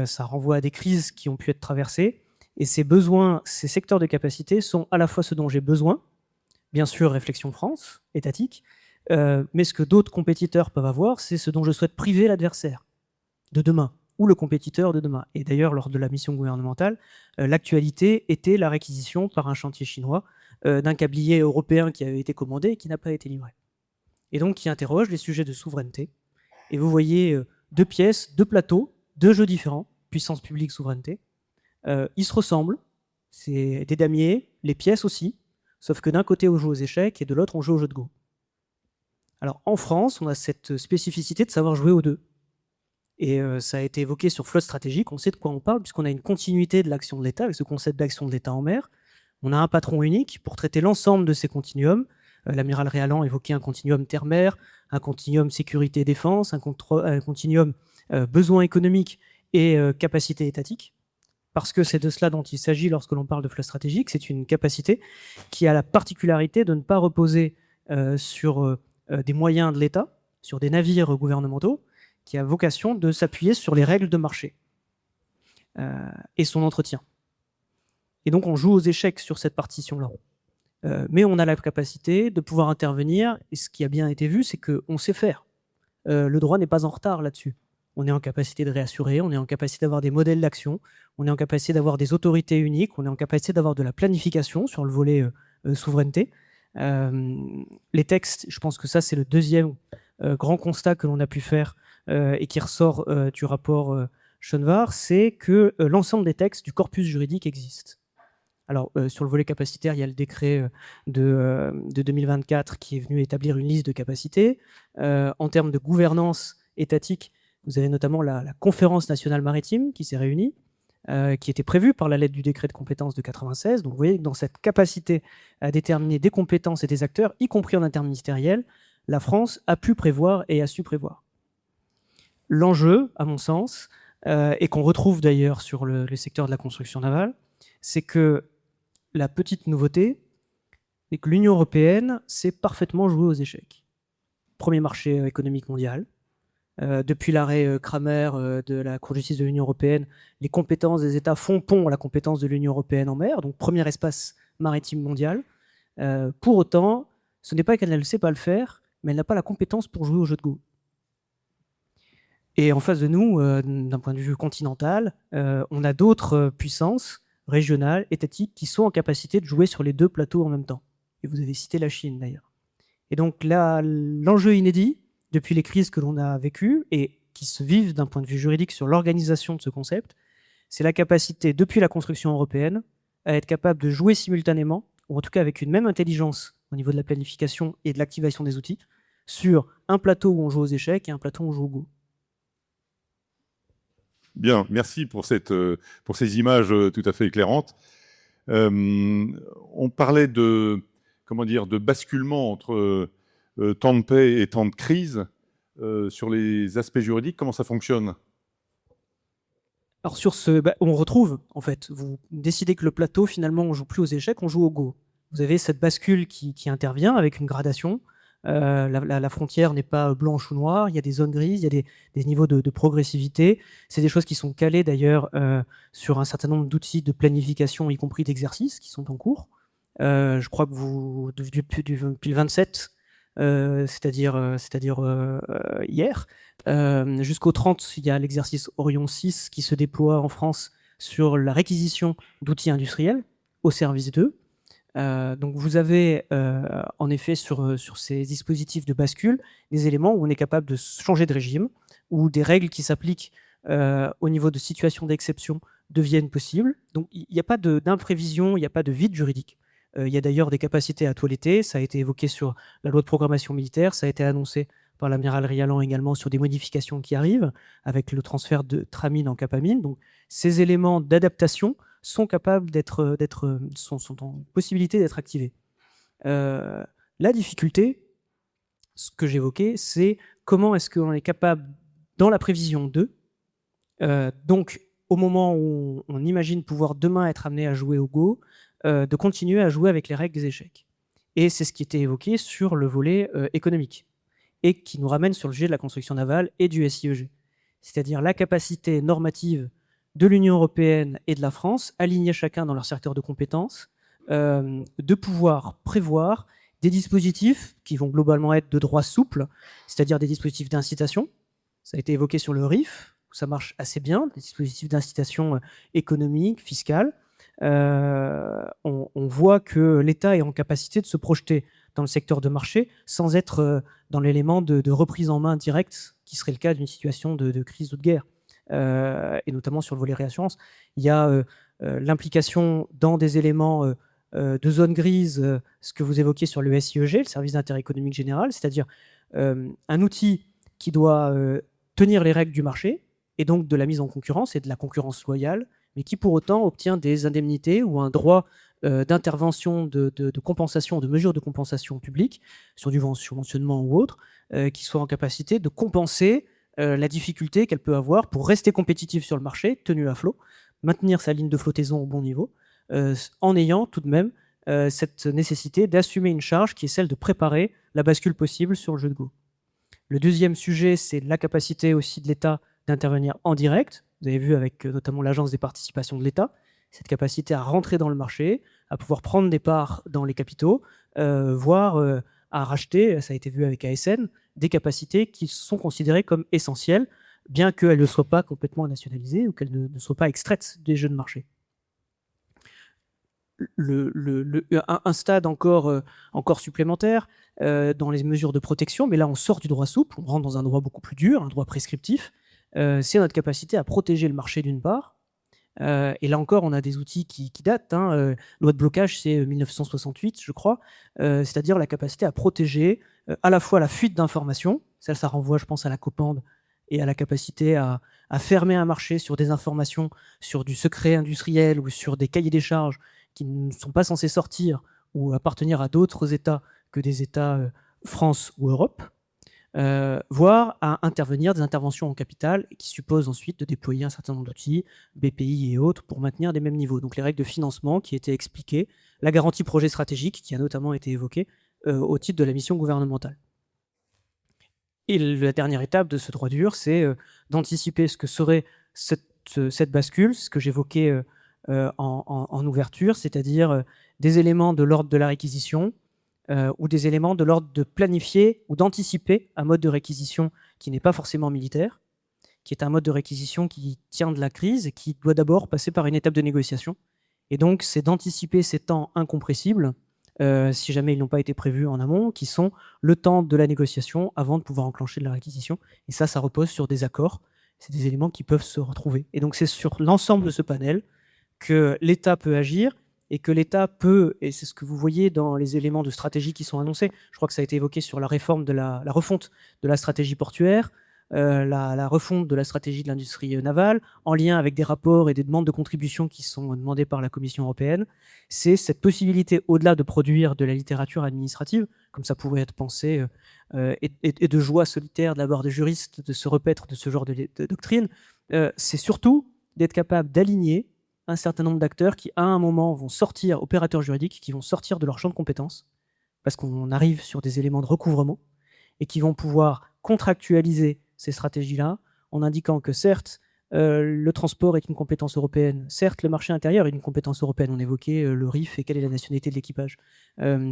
Ça renvoie à des crises qui ont pu être traversées. Et ces besoins, ces secteurs de capacité sont à la fois ce dont j'ai besoin, bien sûr, réflexion France, étatique, mais ce que d'autres compétiteurs peuvent avoir, c'est ce dont je souhaite priver l'adversaire de demain, ou le compétiteur de demain. Et d'ailleurs, lors de la mission gouvernementale, l'actualité était la réquisition par un chantier chinois d'un câblier européen qui avait été commandé et qui n'a pas été livré. Et donc, qui interroge les sujets de souveraineté. Et vous voyez 2 pièces, 2 plateaux, 2 jeux différents, puissance publique, souveraineté. Ils se ressemblent, c'est des damiers, les pièces aussi, sauf que d'un côté on joue aux échecs et de l'autre on joue au jeu de Go. Alors en France, on a cette spécificité de savoir jouer aux deux. Et ça a été évoqué sur Flotte Stratégique, on sait de quoi on parle, puisqu'on a une continuité de l'action de l'État, avec ce concept d'action de l'État en mer. On a un patron unique pour traiter l'ensemble de ces continuums. L'amiral Réalan évoquait un continuum terre-mer, un continuum sécurité-défense, un continuum besoins économiques et capacité étatique. Parce que c'est de cela dont il s'agit lorsque l'on parle de flotte stratégique. C'est une capacité qui a la particularité de ne pas reposer sur des moyens de l'État, sur des navires gouvernementaux, qui a vocation de s'appuyer sur les règles de marché et son entretien. Et donc on joue aux échecs sur cette partition-là. Mais on a la capacité de pouvoir intervenir, et ce qui a bien été vu, c'est qu'on sait faire. Le droit n'est pas en retard là-dessus. On est en capacité de réassurer, on est en capacité d'avoir des modèles d'action, on est en capacité d'avoir des autorités uniques, on est en capacité d'avoir de la planification sur le volet souveraineté. Les textes, je pense que ça c'est le deuxième grand constat que l'on a pu faire et qui ressort du rapport Schoenvar, c'est que l'ensemble des textes du corpus juridique existent. Alors, sur le volet capacitaire, il y a le décret de 2024 qui est venu établir une liste de capacités. En termes de gouvernance étatique, vous avez notamment la Conférence nationale maritime qui s'est réunie, qui était prévue par la lettre du décret de compétences de 96. Donc vous voyez que dans cette capacité à déterminer des compétences et des acteurs, y compris en interministériel, la France a pu prévoir et a su prévoir. L'enjeu, à mon sens, et qu'on retrouve d'ailleurs sur le secteur de la construction navale, c'est que la petite nouveauté, c'est que l'Union européenne sait parfaitement jouer aux échecs. Premier marché économique mondial. Depuis l'arrêt Kramer de la Cour de justice de l'Union européenne, les compétences des États font pont à la compétence de l'Union européenne en mer, donc premier espace maritime mondial. Pour autant, ce n'est pas qu'elle ne sait pas le faire, mais elle n'a pas la compétence pour jouer au jeu de Go. Et en face de nous, d'un point de vue continental, on a d'autres puissances régionales, étatiques, qui sont en capacité de jouer sur les 2 plateaux en même temps. Et vous avez cité la Chine d'ailleurs. Et donc là, l'enjeu inédit, depuis les crises que l'on a vécues et qui se vivent d'un point de vue juridique sur l'organisation de ce concept, c'est la capacité, depuis la construction européenne, à être capable de jouer simultanément, ou en tout cas avec une même intelligence au niveau de la planification et de l'activation des outils, sur un plateau où on joue aux échecs et un plateau où on joue au Go. Bien, merci pour ces images tout à fait éclairantes. On parlait de basculement entre temps de paix et temps de crise. Sur les aspects juridiques, comment ça fonctionne ? Alors sur on retrouve, en fait, vous décidez que le plateau, finalement, on joue plus aux échecs, on joue au Go. Vous avez cette bascule qui intervient avec une gradation. La frontière n'est pas blanche ou noire, il y a des zones grises, il y a des niveaux de progressivité. C'est des choses qui sont calées d'ailleurs sur un certain nombre d'outils de planification, y compris d'exercices, qui sont en cours. Je crois que depuis le 27, c'est-à-dire hier, jusqu'au 30, il y a l'exercice Orion 6 qui se déploie en France sur la réquisition d'outils industriels au service d'eux. Donc vous avez en effet sur ces dispositifs de bascule des éléments où on est capable de changer de régime, où des règles qui s'appliquent au niveau de situations d'exception deviennent possibles. Donc il n'y a pas d'imprévision, il n'y a pas de vide juridique. Il y a d'ailleurs des capacités à toiletter, ça a été évoqué sur la loi de programmation militaire, ça a été annoncé par l'amiral Rialan également sur des modifications qui arrivent, avec le transfert de Tramine en Capamine. Donc ces éléments d'adaptation sont capables sont en possibilité d'être activés. La difficulté, ce que j'évoquais, c'est comment est-ce qu'on est capable, dans la prévision 2, donc au moment où on imagine pouvoir demain être amené à jouer au Go, de continuer à jouer avec les règles des échecs. Et c'est ce qui était évoqué sur le volet économique, et qui nous ramène sur le sujet de la construction navale et du SIEG. C'est-à-dire la capacité normative de l'Union européenne et de la France, alignés chacun dans leur secteur de compétences, de pouvoir prévoir des dispositifs qui vont globalement être de droit souple, c'est-à-dire des dispositifs d'incitation. Ça a été évoqué sur le RIF, où ça marche assez bien, des dispositifs d'incitation économique, fiscale. On voit que l'État est en capacité de se projeter dans le secteur de marché sans être dans l'élément de reprise en main directe qui serait le cas d'une situation de crise ou de guerre. Et notamment sur le volet réassurance. Il y a l'implication dans des éléments de zone grise, ce que vous évoquez sur le SIEG, le service d'intérêt économique général, c'est-à-dire un outil qui doit tenir les règles du marché et donc de la mise en concurrence et de la concurrence loyale, mais qui pour autant obtient des indemnités ou un droit d'intervention, de compensation, de mesures de compensation publique sur du subventionnement ou autre, qui soit en capacité de compenser la difficulté qu'elle peut avoir pour rester compétitive sur le marché, tenue à flot, maintenir sa ligne de flottaison au bon niveau, en ayant tout de même cette nécessité d'assumer une charge qui est celle de préparer la bascule possible sur le jeu de Go. Le deuxième sujet, c'est la capacité aussi de l'État d'intervenir en direct. Vous avez vu avec notamment l'Agence des participations de l'État, cette capacité à rentrer dans le marché, à pouvoir prendre des parts dans les capitaux, voire à racheter, ça a été vu avec ASN, des capacités qui sont considérées comme essentielles, bien qu'elles ne soient pas complètement nationalisées ou qu'elles ne soient pas extraites des jeux de marché. Un stade encore supplémentaire dans les mesures de protection, mais là on sort du droit souple, on rentre dans un droit beaucoup plus dur, un droit prescriptif, c'est notre capacité à protéger le marché d'une part. Et là encore, on a des outils qui datent. Loi de blocage, c'est 1968, je crois. C'est-à-dire la capacité à protéger à la fois la fuite d'informations, ça renvoie, je pense, à la Copande, et à la capacité à fermer un marché sur des informations, sur du secret industriel ou sur des cahiers des charges qui ne sont pas censés sortir ou appartenir à d'autres États que des États France ou Europe. Voire à intervenir des interventions en capital qui supposent ensuite de déployer un certain nombre d'outils, BPI et autres, pour maintenir des mêmes niveaux. Donc les règles de financement qui étaient expliquées, la garantie projet stratégique qui a notamment été évoquée au titre de la mission gouvernementale. Et la dernière étape de ce droit dur, c'est d'anticiper ce que serait cette bascule, ce que j'évoquais en ouverture, c'est-à-dire des éléments de l'ordre de la réquisition, ou des éléments de l'ordre de planifier ou d'anticiper un mode de réquisition qui n'est pas forcément militaire, qui est un mode de réquisition qui tient de la crise et qui doit d'abord passer par une étape de négociation. Et donc, c'est d'anticiper ces temps incompressibles, si jamais ils n'ont pas été prévus en amont, qui sont le temps de la négociation avant de pouvoir enclencher de la réquisition. Et ça repose sur des accords. C'est des éléments qui peuvent se retrouver. Et donc, c'est sur l'ensemble de ce panel que l'État peut agir, et que l'État peut, et c'est ce que vous voyez dans les éléments de stratégie qui sont annoncés, je crois que ça a été évoqué sur la réforme de la refonte de la stratégie portuaire, la refonte de la stratégie de l'industrie navale, en lien avec des rapports et des demandes de contributions qui sont demandées par la Commission européenne, c'est cette possibilité, au-delà de produire de la littérature administrative, comme ça pouvait être pensé, et de joie solitaire de la part des juristes de se repaître de ce genre de doctrine, c'est surtout d'être capable d'aligner un certain nombre d'acteurs qui, à un moment, vont sortir, opérateurs juridiques, qui vont sortir de leur champ de compétences parce qu'on arrive sur des éléments de recouvrement, et qui vont pouvoir contractualiser ces stratégies-là en indiquant que certes, le transport est une compétence européenne, certes, le marché intérieur est une compétence européenne, on évoquait le RIF et quelle est la nationalité de l'équipage,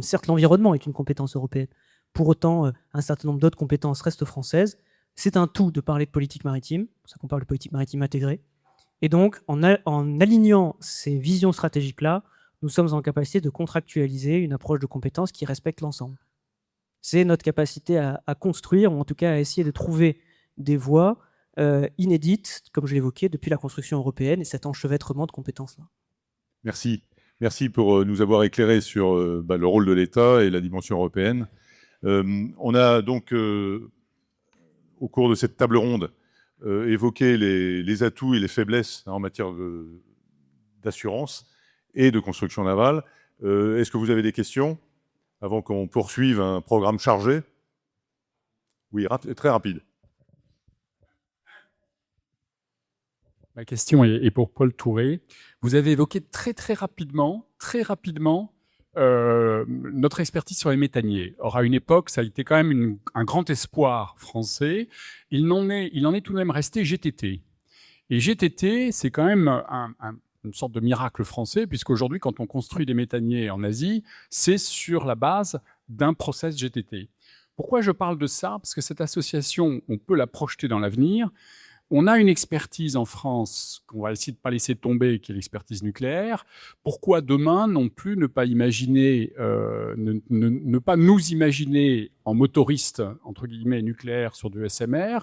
certes, l'environnement est une compétence européenne, pour autant, un certain nombre d'autres compétences restent françaises. C'est un tout de parler de politique maritime, c'est pour ça qu'on parle de politique maritime intégrée. Et donc, en alignant ces visions stratégiques-là, nous sommes en capacité de contractualiser une approche de compétences qui respecte l'ensemble. C'est notre capacité à construire, ou en tout cas à essayer de trouver des voies inédites, comme je l'évoquais, depuis la construction européenne et cet enchevêtrement de compétences-là. Merci. Merci pour nous avoir éclairé sur le rôle de l'État et la dimension européenne. On a donc, au cours de cette table ronde, évoqué les atouts et les faiblesses en matière d'assurance et de construction navale. Est-ce que vous avez des questions avant qu'on poursuive un programme chargé? Oui, très rapide. Ma question est pour Paul Touré. Vous avez évoqué très rapidement notre expertise sur les méthaniers. Or, à une époque, ça a été quand même un grand espoir français. Il en est tout de même resté GTT. Et GTT, c'est quand même une sorte de miracle français, puisqu'aujourd'hui, quand on construit des méthaniers en Asie, c'est sur la base d'un process GTT. Pourquoi je parle de ça? Parce que cette association, on peut la projeter dans l'avenir. On a une expertise en France qu'on va essayer de ne pas laisser tomber, qui est l'expertise nucléaire. Pourquoi demain non plus ne pas imaginer, ne pas nous imaginer en motoriste, entre guillemets, nucléaire sur du SMR,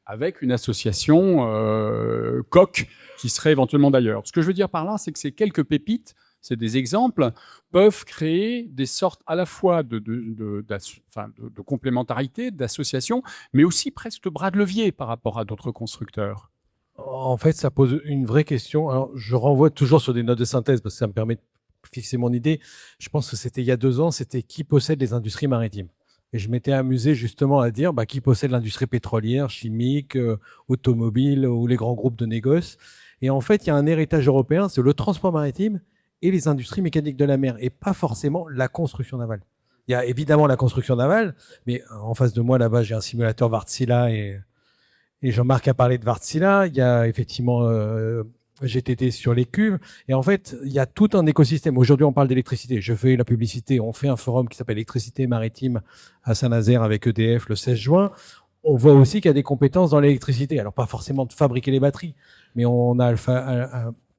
avec une association coq qui serait éventuellement d'ailleurs. Ce que je veux dire par là, c'est que ces quelques pépites, c'est des exemples, peuvent créer des sortes à la fois de complémentarité, d'association, mais aussi presque de bras de levier par rapport à d'autres constructeurs. En fait, ça pose une vraie question. Alors, je renvoie toujours sur des notes de synthèse parce que ça me permet de fixer mon idée. Je pense que c'était il y a 2 ans, c'était qui possède les industries maritimes. Et je m'étais amusé justement à dire qui possède l'industrie pétrolière, chimique, automobile ou les grands groupes de négoce. Et en fait, il y a un héritage européen, c'est le transport maritime et les industries mécaniques de la mer, et pas forcément la construction navale. Il y a évidemment la construction navale, mais en face de moi, là-bas, j'ai un simulateur Wärtsilä et Jean-Marc a parlé de Wärtsilä. Il y a effectivement GTT sur les cuves. Et en fait, il y a tout un écosystème. Aujourd'hui, on parle d'électricité. Je fais la publicité. On fait un forum qui s'appelle Électricité maritime à Saint-Nazaire avec EDF le 16 juin. On voit aussi qu'il y a des compétences dans l'électricité. Alors, pas forcément de fabriquer les batteries, mais on a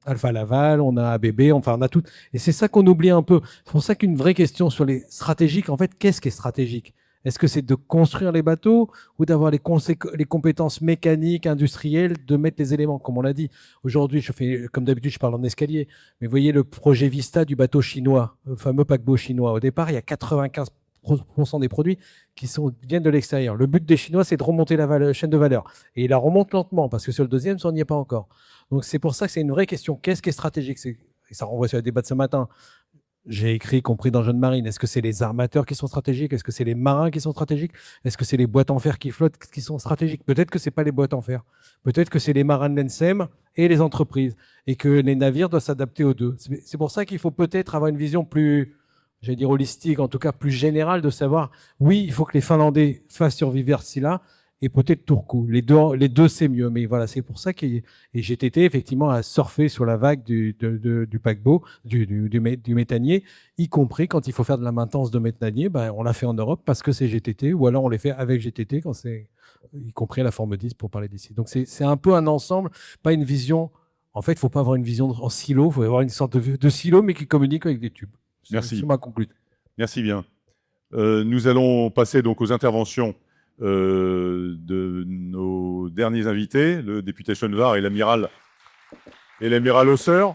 Alpha Laval, on a ABB, enfin on a tout. Et c'est ça qu'on oublie un peu. C'est pour ça qu'une vraie question sur les stratégiques, en fait, qu'est-ce qui est stratégique? Est-ce que c'est de construire les bateaux ou d'avoir les compétences mécaniques, industrielles, de mettre les éléments? Comme on l'a dit, aujourd'hui, comme d'habitude, je parle en escalier, mais vous voyez le projet Vista du bateau chinois, le fameux paquebot chinois. Au départ, il y a 95% des produits qui viennent de l'extérieur. Le but des Chinois, c'est de remonter la chaîne de valeur. Et il la remonte lentement, parce que sur le deuxième, ça n'y est pas encore. Donc c'est pour ça que c'est une vraie question. Qu'est-ce qui est stratégique? Et ça renvoie sur le débat de ce matin. J'ai écrit, compris dans Jeune Marine, est-ce que c'est les armateurs qui sont stratégiques? Est-ce que c'est les marins qui sont stratégiques? Est-ce que c'est les boîtes en fer qui flottent qui sont stratégiques? Peut-être que c'est pas les boîtes en fer. Peut-être que c'est les marins de l'ENSEM et les entreprises. Et que les navires doivent s'adapter aux deux. C'est pour ça qu'il faut peut-être avoir une vision plus, j'allais dire holistique, en tout cas plus générale, de savoir, oui, il faut que les Finlandais fassent survivre Wärtsilä, et peut-être Turku. Les deux c'est mieux. Mais voilà, c'est pour ça que GTT, effectivement, a surfé sur la vague du paquebot, du méthanier, y compris quand il faut faire de la maintenance de méthanier, on l'a fait en Europe parce que c'est GTT, ou alors on les fait avec GTT, quand c'est, y compris à la forme 10 pour parler d'ici. Donc c'est un peu un ensemble, pas une vision. En fait, il ne faut pas avoir une vision en silo, il faut avoir une sorte de silo, mais qui communique avec des tubes. Merci. C'est ma conclusion. Merci bien. Nous allons passer donc aux interventions de nos derniers invités, le député Schoenvar et l'amiral Hauser.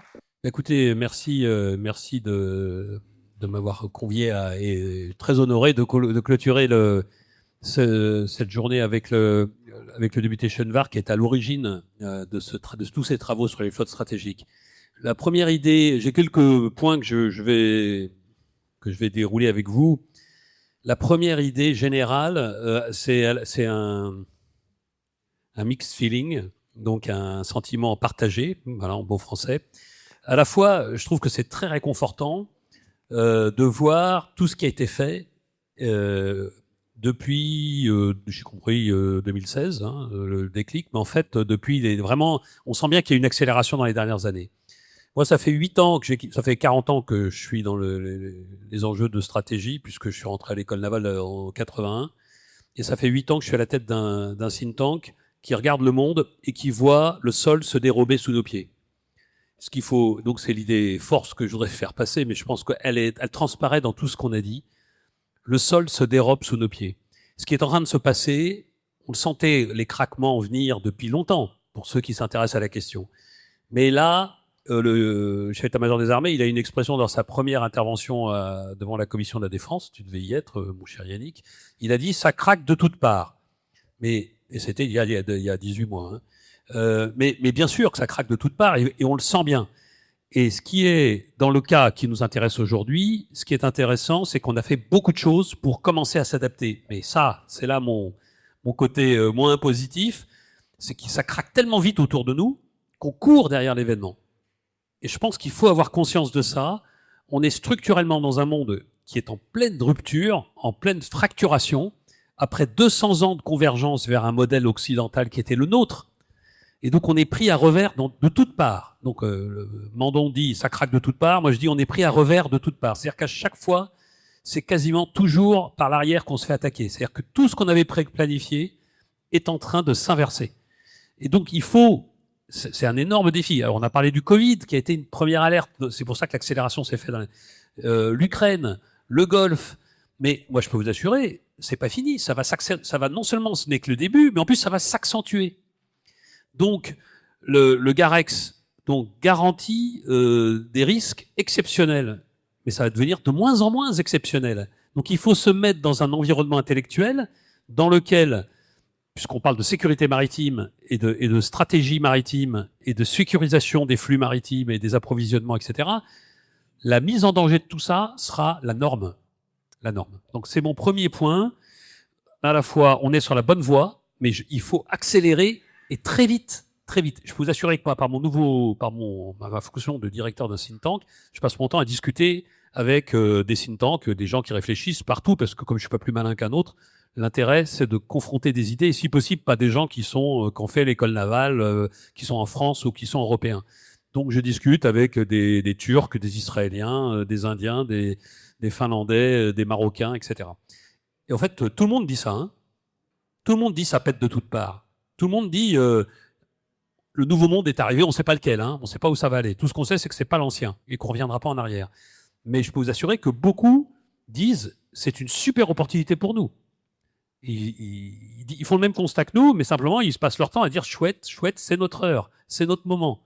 Écoutez, merci de m'avoir convié et très honoré de clôturer cette journée avec le député Schoenvar qui est à l'origine de tous ces travaux sur les flottes stratégiques. La première idée, j'ai quelques points que je vais dérouler avec vous. La première idée générale, c'est un mixed feeling, donc un sentiment partagé, voilà, en bon français. À la fois, je trouve que c'est très réconfortant de voir tout ce qui a été fait depuis, j'ai compris, 2016, le déclic, mais en fait, vraiment, on sent bien qu'il y a une accélération dans les dernières années. Moi, ça fait 40 ans que je suis dans les enjeux de stratégie, puisque je suis rentré à l'école navale en 81, et ça fait 8 ans que je suis à la tête d'un think tank qui regarde le monde et qui voit le sol se dérober sous nos pieds. Ce qu'il faut, donc c'est l'idée force que je voudrais faire passer, mais je pense qu'elle transparaît dans tout ce qu'on a dit. Le sol se dérobe sous nos pieds. Ce qui est en train de se passer, on le sentait les craquements venir depuis longtemps, pour ceux qui s'intéressent à la question. Mais là, le chef d'état-major des armées, il a une expression dans sa première intervention devant la commission de la défense, tu devais y être, mon cher Yannick, il a dit « ça craque de toutes parts ». Et c'était il y a 18 mois. Mais bien sûr que ça craque de toutes parts, et on le sent bien. Et ce qui est, dans le cas qui nous intéresse aujourd'hui, ce qui est intéressant, c'est qu'on a fait beaucoup de choses pour commencer à s'adapter. Mais ça, c'est là mon côté moins positif, c'est que ça craque tellement vite autour de nous qu'on court derrière l'événement. Et je pense qu'il faut avoir conscience de ça. On est structurellement dans un monde qui est en pleine rupture, en pleine fracturation, après 200 ans de convergence vers un modèle occidental qui était le nôtre. Et donc on est pris à revers de toutes parts. Donc Mandon dit ça craque de toutes parts, moi je dis on est pris à revers de toutes parts. C'est-à-dire qu'à chaque fois, c'est quasiment toujours par l'arrière qu'on se fait attaquer. C'est-à-dire que tout ce qu'on avait planifié est en train de s'inverser. Et donc il faut, c'est un énorme défi. Alors on a parlé du Covid qui a été une première alerte, c'est pour ça que l'accélération s'est faite dans l'Ukraine, le Golfe. Mais moi je peux vous assurer, c'est pas fini, ça va non seulement, ce n'est que le début, mais en plus ça va s'accentuer. Donc, le GAREX garantit des risques exceptionnels, mais ça va devenir de moins en moins exceptionnel. Donc, il faut se mettre dans un environnement intellectuel dans lequel, puisqu'on parle de sécurité maritime et de stratégie maritime et de sécurisation des flux maritimes et des approvisionnements, etc., la mise en danger de tout ça sera la norme. La norme. Donc, c'est mon premier point. À la fois, on est sur la bonne voie, mais il faut accélérer. Et très vite, très vite. Je peux vous assurer que moi, par ma fonction de directeur d'un think tank, je passe mon temps à discuter avec des think tanks, des gens qui réfléchissent partout, parce que comme je suis pas plus malin qu'un autre, l'intérêt, c'est de confronter des idées, et si possible, pas des gens qui ont fait l'école navale, qui sont en France ou qui sont européens. Donc, je discute avec des Turcs, des Israéliens, des Indiens, des Finlandais, des Marocains, etc. Et en fait, tout le monde dit ça, hein. Tout le monde dit ça pète de toutes parts. Tout le monde dit le nouveau monde est arrivé, on ne sait pas lequel, on ne sait pas où ça va aller. Tout ce qu'on sait, c'est que c'est pas l'ancien et qu'on ne reviendra pas en arrière. Mais je peux vous assurer que beaucoup disent c'est une super opportunité pour nous. Ils font le même constat que nous, mais simplement ils se passent leur temps à dire chouette, c'est notre heure, c'est notre moment.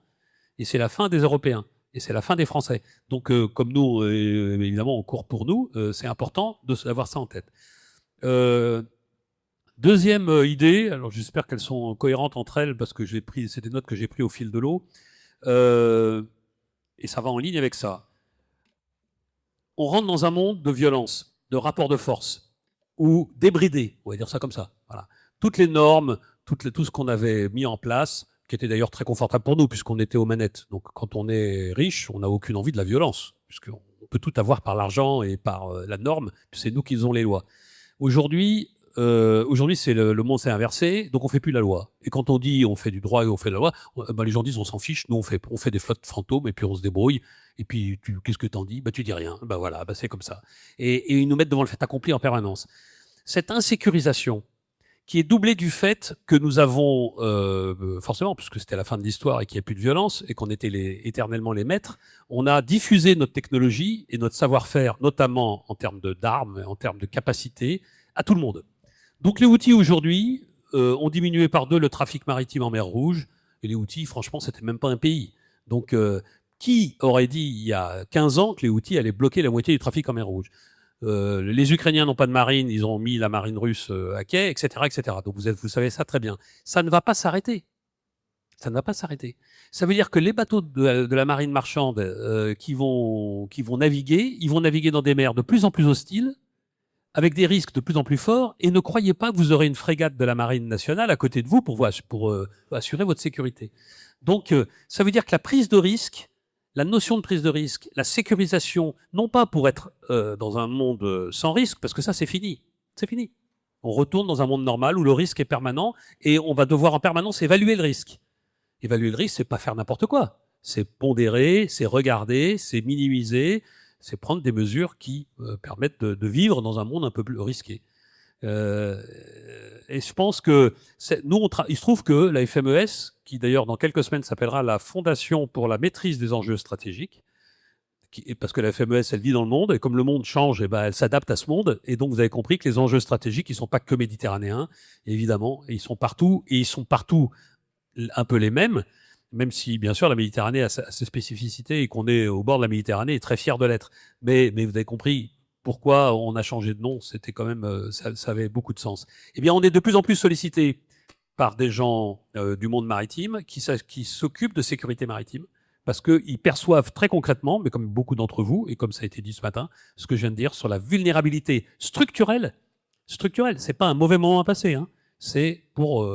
Et c'est la fin des Européens et c'est la fin des Français. Donc comme nous, évidemment, on court pour nous, c'est important d'avoir ça en tête. Deuxième idée, alors j'espère qu'elles sont cohérentes entre elles parce que c'est des notes que j'ai prises au fil de l'eau, et ça va en ligne avec ça. On rentre dans un monde de violence, de rapport de force, ou débridé, on va dire ça comme ça. Voilà. Toutes les normes, tout ce qu'on avait mis en place, qui était d'ailleurs très confortable pour nous puisqu'on était aux manettes. Donc quand on est riche, on n'a aucune envie de la violence, puisqu'on peut tout avoir par l'argent et par la norme, c'est nous qui faisons les lois. Aujourd'hui, c'est le monde s'est inversé, donc on fait plus la loi. Et quand on dit on fait du droit et on fait la loi, les gens disent on s'en fiche, nous on fait des flottes fantômes et puis on se débrouille. Et puis qu'est-ce que t'en dis ? Tu dis rien. Voilà, c'est comme ça. Et ils nous mettent devant le fait accompli en permanence. Cette insécurisation qui est doublée du fait que nous avons forcément, puisque c'était la fin de l'histoire et qu'il n'y a plus de violence et qu'on était éternellement les maîtres, on a diffusé notre technologie et notre savoir-faire, notamment en termes d'armes, en termes de capacité, à tout le monde. Donc les Houthis aujourd'hui ont diminué par 2 le trafic maritime en mer Rouge. Et les Houthis, franchement, c'était même pas un pays. Donc qui aurait dit il y a 15 ans que les Houthis allaient bloquer la moitié du trafic en mer Rouge ? Les Ukrainiens n'ont pas de marine, ils ont mis la marine russe à quai, etc., etc. Donc vous savez ça très bien. Ça ne va pas s'arrêter. Ça ne va pas s'arrêter. Ça veut dire que les bateaux de la marine marchande qui vont naviguer, ils vont naviguer dans des mers de plus en plus hostiles, avec des risques de plus en plus forts, et ne croyez pas que vous aurez une frégate de la Marine nationale à côté de vous pour assurer votre sécurité. Donc, ça veut dire que la prise de risque la notion de prise de risque, la sécurisation, non pas pour être dans un monde sans risque, parce que ça c'est fini. C'est fini. On retourne dans un monde normal où le risque est permanent et on va devoir en permanence évaluer le risque. Évaluer le risque, c'est pas faire n'importe quoi. C'est pondérer, c'est regarder, c'est minimiser, c'est prendre des mesures qui permettent de vivre dans un monde un peu plus risqué. Et je pense que il se trouve que la FMES, qui d'ailleurs dans quelques semaines s'appellera la Fondation pour la maîtrise des enjeux stratégiques, parce que la FMES, elle vit dans le monde, et comme le monde change, et ben, elle s'adapte à ce monde, et donc vous avez compris que les enjeux stratégiques, ils sont pas que méditerranéens, évidemment, et ils sont partout un peu les mêmes, même si, bien sûr, la Méditerranée a ses spécificités, et qu'on est au bord de la Méditerranée, et très fier de l'être. Mais vous avez compris pourquoi on a changé de nom, c'était quand même, ça avait beaucoup de sens. Eh bien, on est de plus en plus sollicité par des gens du monde maritime qui s'occupent de sécurité maritime, parce qu'ils perçoivent très concrètement, mais comme beaucoup d'entre vous, et comme ça a été dit ce matin, ce que je viens de dire sur la vulnérabilité structurelle. Structurelle, c'est pas un mauvais moment à passer, hein. C'est pour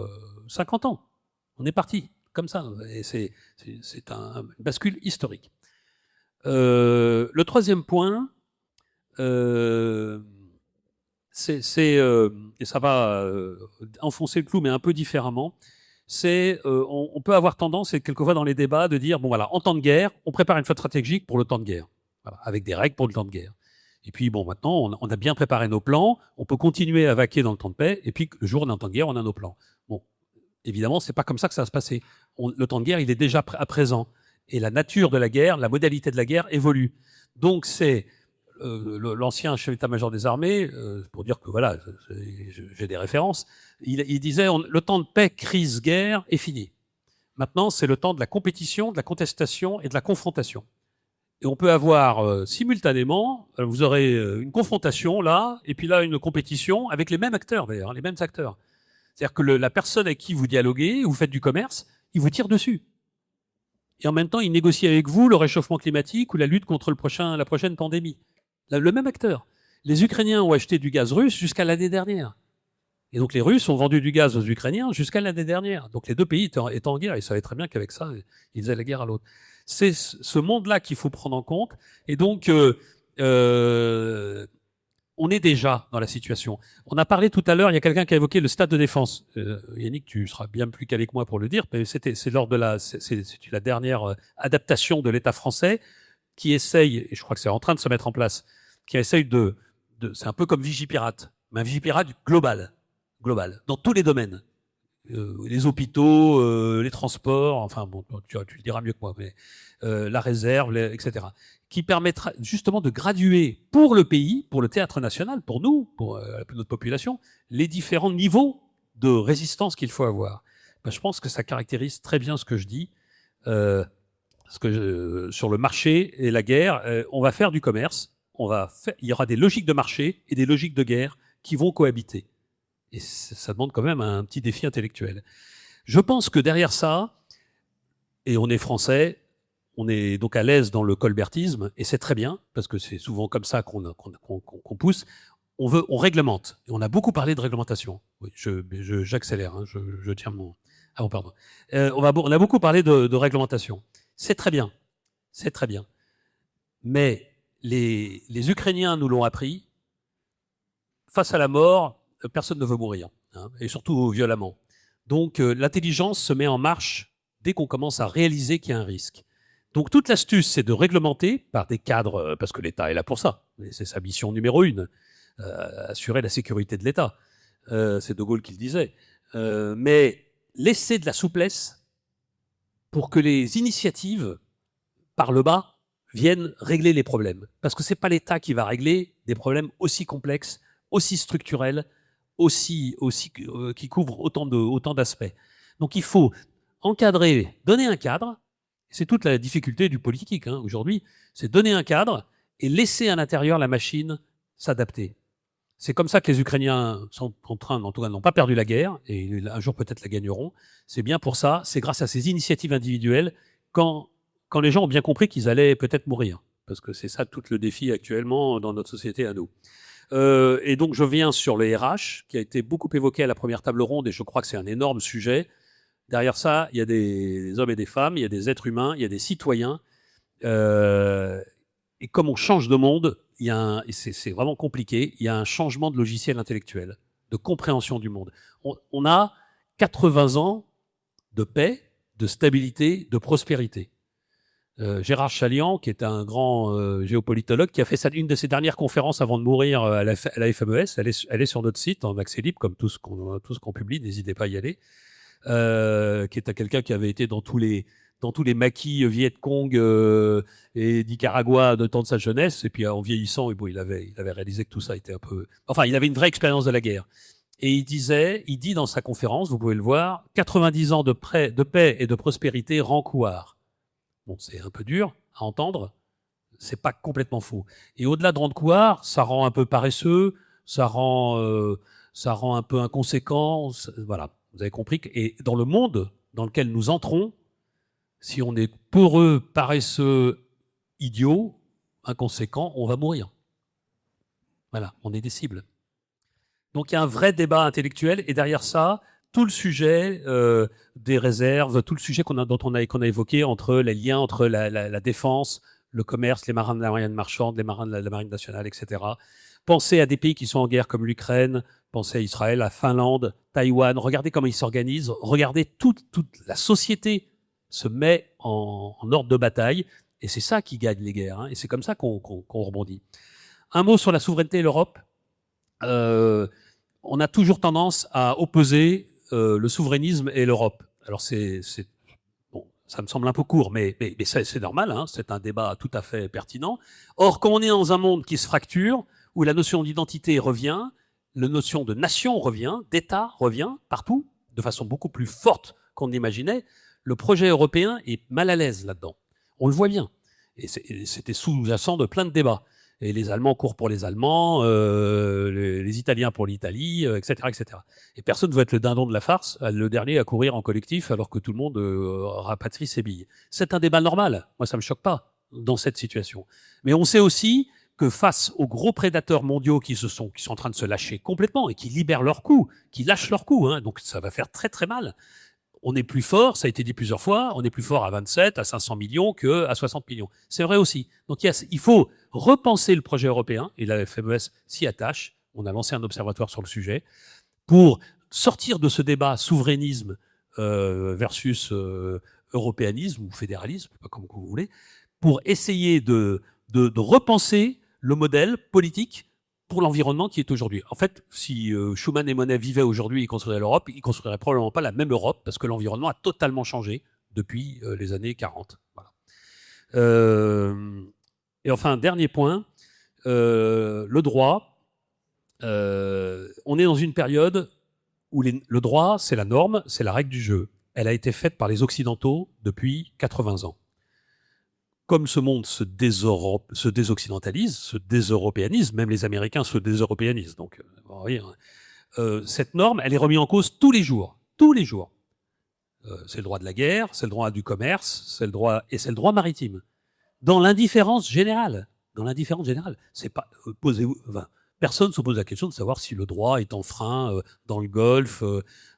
50 ans. On est parti, comme ça, et c'est une bascule historique. Le troisième point, et ça va enfoncer le clou, mais un peu différemment, c'est on peut avoir tendance, et quelquefois dans les débats, de dire, bon voilà, en temps de guerre, on prépare une flotte stratégique pour le temps de guerre, voilà, avec des règles pour le temps de guerre. Et puis bon, maintenant, on a bien préparé nos plans, on peut continuer à vaquer dans le temps de paix, et puis le jour où on est en temps de guerre, on a nos plans. Bon, évidemment, c'est pas comme ça que ça va se passer. Le temps de guerre, il est déjà à présent. Et la nature de la guerre, la modalité de la guerre évolue. Donc c'est l'ancien chef d'état-major des armées, pour dire que voilà, j'ai des références, il disait le temps de paix, crise, guerre est fini. Maintenant, c'est le temps de la compétition, de la contestation et de la confrontation. Et on peut avoir simultanément, vous aurez une confrontation là, et puis là une compétition avec les mêmes acteurs d'ailleurs, les mêmes acteurs. C'est-à-dire que la personne avec qui vous dialoguez, vous faites du commerce, il vous tire dessus. Et en même temps, il négocie avec vous le réchauffement climatique ou la lutte contre la prochaine pandémie. Le même acteur. Les Ukrainiens ont acheté du gaz russe jusqu'à l'année dernière. Et donc les Russes ont vendu du gaz aux Ukrainiens jusqu'à l'année dernière. Donc les deux pays étaient en guerre. Ils savaient très bien qu'avec ça, ils faisaient la guerre à l'autre. C'est ce monde-là qu'il faut prendre en compte. Et donc, on est déjà dans la situation. On a parlé tout à l'heure, il y a quelqu'un qui a évoqué le stade de défense. Yannick, tu seras bien plus qu'avec moi pour le dire, mais c'est lors de c'est la dernière adaptation de l'État français qui essaye, et je crois que c'est en train de se mettre en place, qui essaye c'est un peu comme Vigipirate, mais un Vigipirate global, dans tous les domaines. Les hôpitaux, les transports, enfin bon, tu le diras mieux que moi, mais la réserve, etc. Qui permettra justement de graduer pour le pays, pour le théâtre national, pour nous, pour notre population, les différents niveaux de résistance qu'il faut avoir. Ben, je pense que ça caractérise très bien ce que je dis. Sur le marché et la guerre, on va faire du commerce, il y aura des logiques de marché et des logiques de guerre qui vont cohabiter. Et ça demande quand même un petit défi intellectuel. Je pense que derrière ça, et on est français, on est donc à l'aise dans le colbertisme, et c'est très bien, parce que c'est souvent comme ça qu'on pousse, on réglemente. Et on a beaucoup parlé de réglementation. Oui, j'accélère, hein, je tiens mon... Ah bon, pardon. On a beaucoup parlé de réglementation. C'est très bien. C'est très bien. Mais les Ukrainiens nous l'ont appris, face à la mort, personne ne veut mourir, hein, et surtout violemment. Donc l'intelligence se met en marche dès qu'on commence à réaliser qu'il y a un risque. Donc toute l'astuce, c'est de réglementer par des cadres, parce que l'État est là pour ça. C'est sa mission numéro 1, assurer la sécurité de l'État. C'est De Gaulle qui le disait. Mais laisser de la souplesse pour que les initiatives, par le bas, viennent régler les problèmes. Parce que ce n'est pas l'État qui va régler des problèmes aussi complexes, aussi structurels, qui couvrent autant d'aspects. Donc il faut encadrer, donner un cadre. C'est toute la difficulté du politique aujourd'hui, c'est donner un cadre et laisser à l'intérieur la machine s'adapter. C'est comme ça que les Ukrainiens sont en train, en tout cas, n'ont pas perdu la guerre, et un jour peut-être la gagneront. C'est bien pour ça, c'est grâce à ces initiatives individuelles, quand les gens ont bien compris qu'ils allaient peut-être mourir. Parce que c'est ça tout le défi actuellement dans notre société à nous. Et donc je viens sur les RH, qui a été beaucoup évoqué à la première table ronde, et je crois que c'est un énorme sujet. Derrière ça, il y a des hommes et des femmes, il y a des êtres humains, il y a des citoyens, Et comme on change de monde, et c'est vraiment compliqué, il y a un changement de logiciel intellectuel, de compréhension du monde. On a 80 ans de paix, de stabilité, de prospérité. Gérard Chaliand, qui est un grand géopolitologue, qui a fait une de ses dernières conférences avant de mourir à la FMES, elle est sur notre site en accès libre, comme tout ce qu'on publie, n'hésitez pas à y aller, qui est quelqu'un qui avait été dans tous les maquis Viet Cong et Nicaragua de temps de sa jeunesse, et puis en vieillissant, et bon, il avait réalisé que tout ça était un peu... Enfin, il avait une vraie expérience de la guerre. Et il dit dans sa conférence, vous pouvez le voir, 90 ans de paix et de prospérité rend couard. Bon, c'est un peu dur à entendre, c'est pas complètement faux. Et au-delà de rendre couard, ça rend un peu paresseux, ça rend un peu inconséquent, voilà. Vous avez compris que, et dans le monde dans lequel nous entrons, si on est peureux, paresseux, idiot, inconséquent, on va mourir. Voilà, on est des cibles. Donc il y a un vrai débat intellectuel, et derrière ça, tout le sujet des réserves, tout le sujet qu'on a évoqué entre les liens entre la défense, le commerce, les marins de la marine marchande, les marins de la marine nationale, etc. Pensez à des pays qui sont en guerre comme l'Ukraine, pensez à Israël, à Finlande, Taïwan, regardez comment ils s'organisent, regardez toute la société se met en ordre de bataille, et c'est ça qui gagne les guerres, hein, et c'est comme ça qu'on rebondit. Un mot sur la souveraineté et l'Europe. On a toujours tendance à opposer le souverainisme et l'Europe. Alors bon, ça me semble un peu court, mais c'est normal, hein, c'est un débat tout à fait pertinent. Or, quand on est dans un monde qui se fracture, où la notion d'identité revient, la notion de nation revient, d'État revient partout, de façon beaucoup plus forte qu'on n'imaginait, le projet européen est mal à l'aise là-dedans. On le voit bien. Et c'était sous-jacent de plein de débats. Et les Allemands courent pour les Allemands, les Italiens pour l'Italie, etc., etc. Et personne ne veut être le dindon de la farce, le dernier à courir en collectif alors que tout le monde rapatrie ses billes. C'est un débat normal. Moi, ça me choque pas dans cette situation. Mais on sait aussi que face aux gros prédateurs mondiaux qui sont en train de se lâcher complètement et qui libèrent leurs coups, qui lâchent leurs coups, hein, donc ça va faire très très mal. On est plus fort, ça a été dit plusieurs fois, on est plus fort à 27, à 500 millions qu'à 60 millions. C'est vrai aussi. Donc il faut repenser le projet européen, et la FMES s'y attache. On a lancé un observatoire sur le sujet, pour sortir de ce débat souverainisme versus européanisme ou fédéralisme, pas comme vous voulez, pour essayer de repenser le modèle politique pour l'environnement qui est aujourd'hui. En fait, si Schuman et Monnet vivaient aujourd'hui et construiraient l'Europe, ils ne construiraient probablement pas la même Europe, parce que l'environnement a totalement changé depuis les années 40. Voilà. Et enfin, dernier point, le droit. On est dans une période où le droit, c'est la norme, c'est la règle du jeu. Elle a été faite par les Occidentaux depuis 80 ans. Comme ce monde se désoccidentalise, se déseuropéanise, même les Américains se déseuropéanisent. Donc, vous voyez, cette norme, elle est remise en cause tous les jours. Tous les jours. C'est le droit de la guerre, c'est le droit du commerce, c'est le droit maritime. Dans l'indifférence générale. C'est pas personne ne se pose la question de savoir si le droit est enfreint dans le Golfe,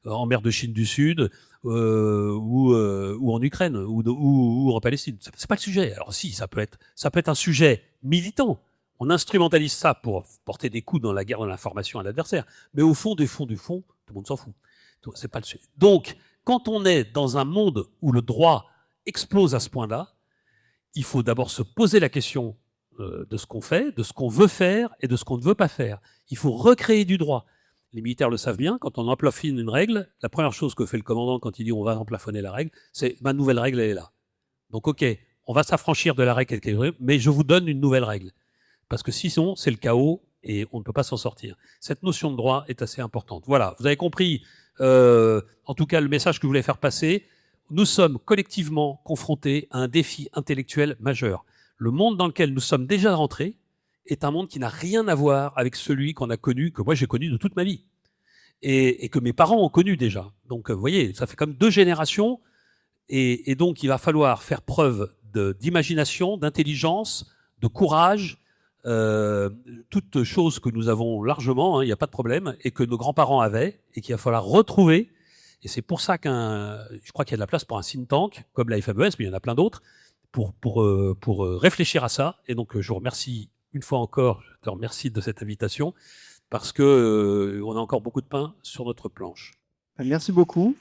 en mer de Chine du Sud, ou en Ukraine, ou en Palestine. C'est pas le sujet. Alors si, ça peut être un sujet militant. On instrumentalise ça pour porter des coups dans la guerre de l'information à l'adversaire. Mais au fond, tout le monde s'en fout. C'est pas le sujet. Donc, quand on est dans un monde où le droit explose à ce point-là, il faut d'abord se poser la question de ce qu'on fait, de ce qu'on veut faire et de ce qu'on ne veut pas faire. Il faut recréer du droit. Les militaires le savent bien, quand on emplafonne une règle, la première chose que fait le commandant quand il dit on va emplafonner la règle, c'est ma nouvelle règle, elle est là. Donc ok, on va s'affranchir de la règle, mais je vous donne une nouvelle règle. Parce que sinon, c'est le chaos et on ne peut pas s'en sortir. Cette notion de droit est assez importante. Voilà, vous avez compris, en tout cas, le message que je voulais faire passer. Nous sommes collectivement confrontés à un défi intellectuel majeur. Le monde dans lequel nous sommes déjà rentrés est un monde qui n'a rien à voir avec celui qu'on a connu, que moi j'ai connu de toute ma vie, et que mes parents ont connu déjà. Donc vous voyez, ça fait comme 2 générations, et donc il va falloir faire preuve d'imagination, d'intelligence, de courage, toutes choses que nous avons largement, il n'y a pas de problème, et que nos grands-parents avaient, et qu'il va falloir retrouver. Et c'est pour ça je crois qu'il y a de la place pour un think tank, comme la FMES, mais il y en a plein d'autres, réfléchir à ça. Et donc, je vous remercie une fois encore, je te remercie de cette invitation, parce que on a encore beaucoup de pain sur notre planche. Merci beaucoup.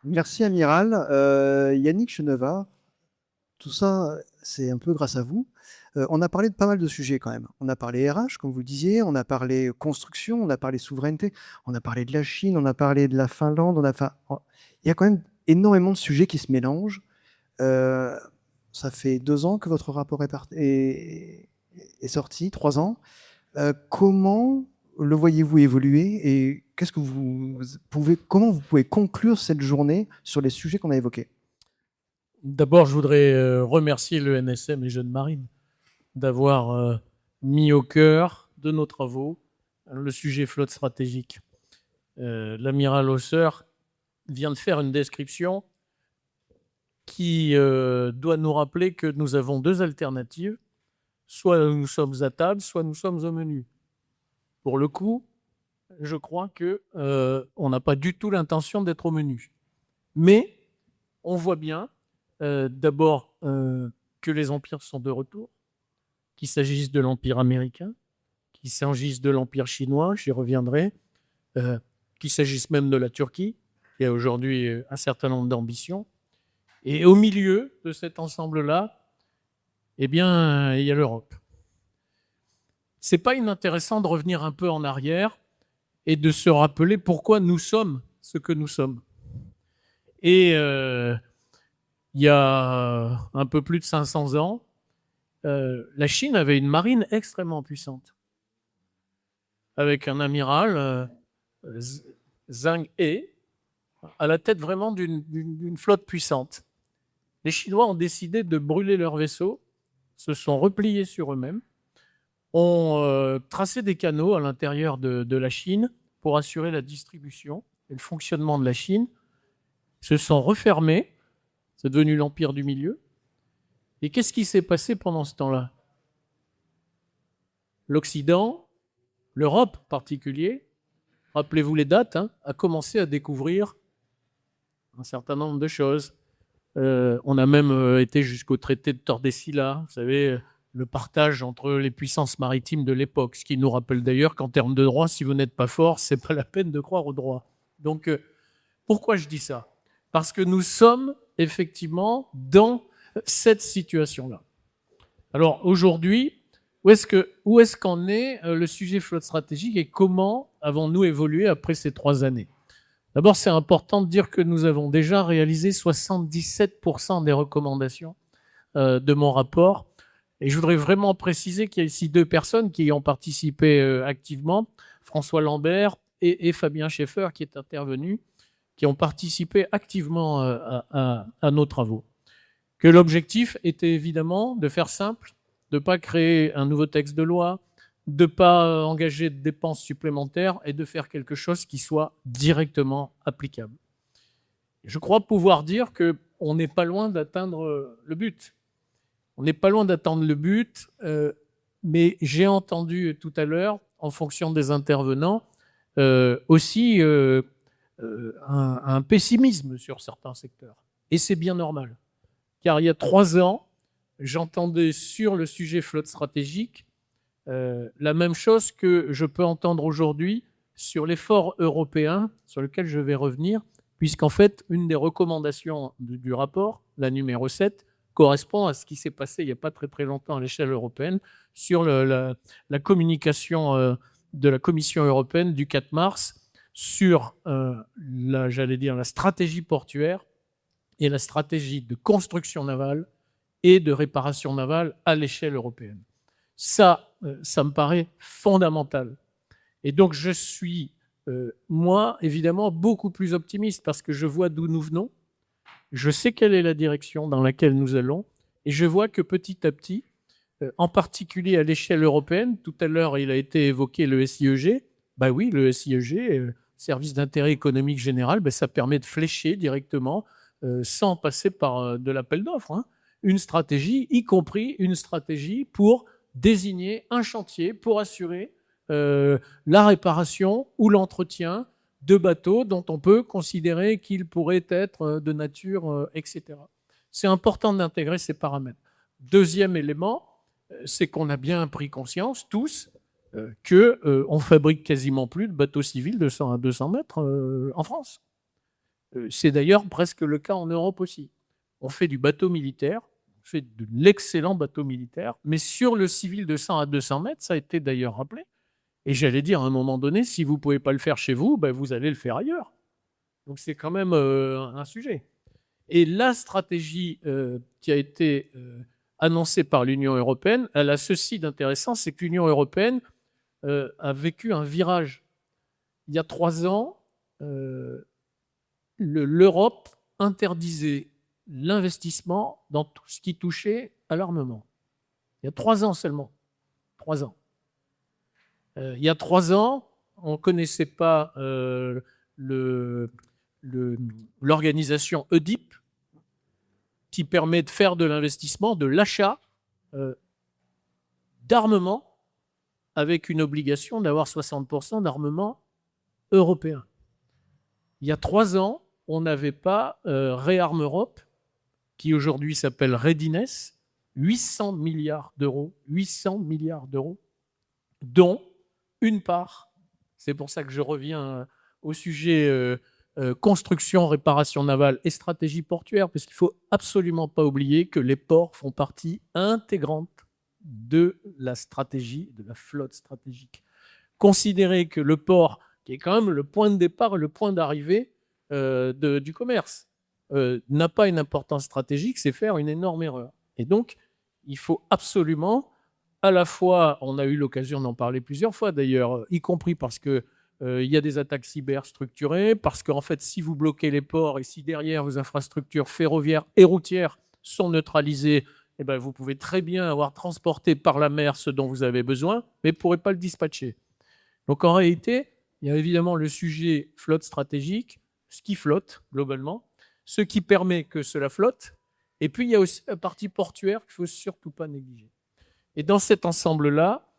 Merci Amiral. Yannick Chenevard, tout ça, c'est un peu grâce à vous. On a parlé de pas mal de sujets quand même. On a parlé RH, comme vous le disiez, on a parlé construction, on a parlé souveraineté, on a parlé de la Chine, on a parlé de la Finlande, il y a quand même énormément de sujets qui se mélangent. Ça fait 2 ans que votre rapport est sorti, 3 ans. Comment le voyez-vous évoluer et comment vous pouvez conclure cette journée sur les sujets qu'on a évoqués? D'abord, je voudrais remercier le NSM et Jeunes Marines d'avoir mis au cœur de nos travaux le sujet flotte stratégique. L'amiral Hausseur vient de faire une description qui doit nous rappeler que nous avons 2 alternatives. Soit nous sommes à table, soit nous sommes au menu. Pour le coup, je crois qu'on n'a pas du tout l'intention d'être au menu. Mais on voit bien, d'abord, que les empires sont de retour, qu'il s'agisse de l'empire américain, qu'il s'agisse de l'empire chinois, j'y reviendrai, qu'il s'agisse même de la Turquie, qui a aujourd'hui un certain nombre d'ambitions. Et au milieu de cet ensemble-là, eh bien, il y a l'Europe. C'est pas inintéressant de revenir un peu en arrière et de se rappeler pourquoi nous sommes ce que nous sommes. Et il y a un peu plus de 500 ans, la Chine avait une marine extrêmement puissante, avec un amiral, Zhang He, à la tête vraiment d'une flotte puissante. Les Chinois ont décidé de brûler leurs vaisseaux, se sont repliés sur eux-mêmes, ont tracé des canaux à l'intérieur de la Chine pour assurer la distribution et le fonctionnement de la Chine, se sont refermés, c'est devenu l'empire du milieu. Et qu'est-ce qui s'est passé pendant ce temps-là? L'Occident, l'Europe en particulier, rappelez-vous les dates, a commencé à découvrir un certain nombre de choses. On a même été jusqu'au traité de Tordesillas, vous savez, le partage entre les puissances maritimes de l'époque, ce qui nous rappelle d'ailleurs qu'en termes de droit, si vous n'êtes pas fort, c'est pas la peine de croire au droit. Donc, pourquoi je dis ça? Parce que nous sommes effectivement dans cette situation-là. Alors aujourd'hui, où est-ce qu'en est le sujet flotte stratégique et comment avons-nous évolué après ces 3 années? D'abord, c'est important de dire que nous avons déjà réalisé 77% des recommandations de mon rapport. Et je voudrais vraiment préciser qu'il y a ici 2 personnes qui y ont participé activement, François Lambert et Fabien Schaeffer, qui est intervenu, qui ont participé activement à nos travaux. Que l'objectif était évidemment de faire simple, de ne pas créer un nouveau texte de loi, de ne pas engager de dépenses supplémentaires et de faire quelque chose qui soit directement applicable. Je crois pouvoir dire qu'on n'est pas loin d'atteindre le but. On n'est pas loin d'atteindre le but, mais j'ai entendu tout à l'heure, en fonction des intervenants, aussi un pessimisme sur certains secteurs. Et c'est bien normal. Car il y a 3 ans, j'entendais sur le sujet flotte stratégique la même chose que je peux entendre aujourd'hui sur l'effort européen, sur lequel je vais revenir, puisqu'en fait, une des recommandations du rapport, la numéro 7, correspond à ce qui s'est passé il n'y a pas très très longtemps à l'échelle européenne sur la communication de la Commission européenne du 4 mars sur la stratégie portuaire et la stratégie de construction navale et de réparation navale à l'échelle européenne. Ça me paraît fondamental. Et donc je suis, moi, évidemment, beaucoup plus optimiste parce que je vois d'où nous venons. Je sais quelle est la direction dans laquelle nous allons et je vois que petit à petit, en particulier à l'échelle européenne, tout à l'heure il a été évoqué le SIEG, ben oui, le SIEG, service d'intérêt économique général, ben ça permet de flécher directement, sans passer par de l'appel d'offres, une stratégie, y compris une stratégie pour désigner un chantier pour assurer la réparation ou l'entretien de bateaux dont on peut considérer qu'ils pourraient être de nature, etc. C'est important d'intégrer ces paramètres. Deuxième élément, c'est qu'on a bien pris conscience, tous, qu'on fabrique quasiment plus de bateaux civils de 100 à 200 mètres en France. C'est d'ailleurs presque le cas en Europe aussi. On fait du bateau militaire, on fait de l'excellent bateau militaire, mais sur le civil de 100 à 200 mètres, ça a été d'ailleurs rappelé. Et j'allais dire, à un moment donné, si vous ne pouvez pas le faire chez vous, ben vous allez le faire ailleurs. Donc c'est quand même un sujet. Et la stratégie qui a été annoncée par l'Union européenne, elle a ceci d'intéressant, c'est que l'Union européenne a vécu un virage. Il y a 3 ans, l'Europe interdisait l'investissement dans tout ce qui touchait à l'armement. Il y a 3 ans seulement. 3 ans. Il y a 3 ans, on ne connaissait pas l'organisation EDIP, qui permet de faire de l'investissement, de l'achat d'armement, avec une obligation d'avoir 60% d'armement européen. Il y a 3 ans, on n'avait pas ReArm Europe, qui aujourd'hui s'appelle Readiness, 800 milliards d'euros, dont une part, c'est pour ça que je reviens au sujet construction, réparation navale et stratégie portuaire, parce qu'il ne faut absolument pas oublier que les ports font partie intégrante de la stratégie, de la flotte stratégique. Considérez que le port, qui est quand même le point de départ et le point d'arrivée du commerce, n'a pas une importance stratégique, c'est faire une énorme erreur. Et donc, il faut absolument, à la fois, on a eu l'occasion d'en parler plusieurs fois d'ailleurs, y compris parce que il y a des attaques cyber structurées, parce qu'en fait, si vous bloquez les ports et si derrière vos infrastructures ferroviaires et routières sont neutralisées, eh ben, vous pouvez très bien avoir transporté par la mer ce dont vous avez besoin, mais vous ne pourrez pas le dispatcher. Donc en réalité, il y a évidemment le sujet flotte stratégique, ce qui flotte globalement, ce qui permet que cela flotte, et puis il y a aussi la partie portuaire qu'il ne faut surtout pas négliger. Et dans cet ensemble-là,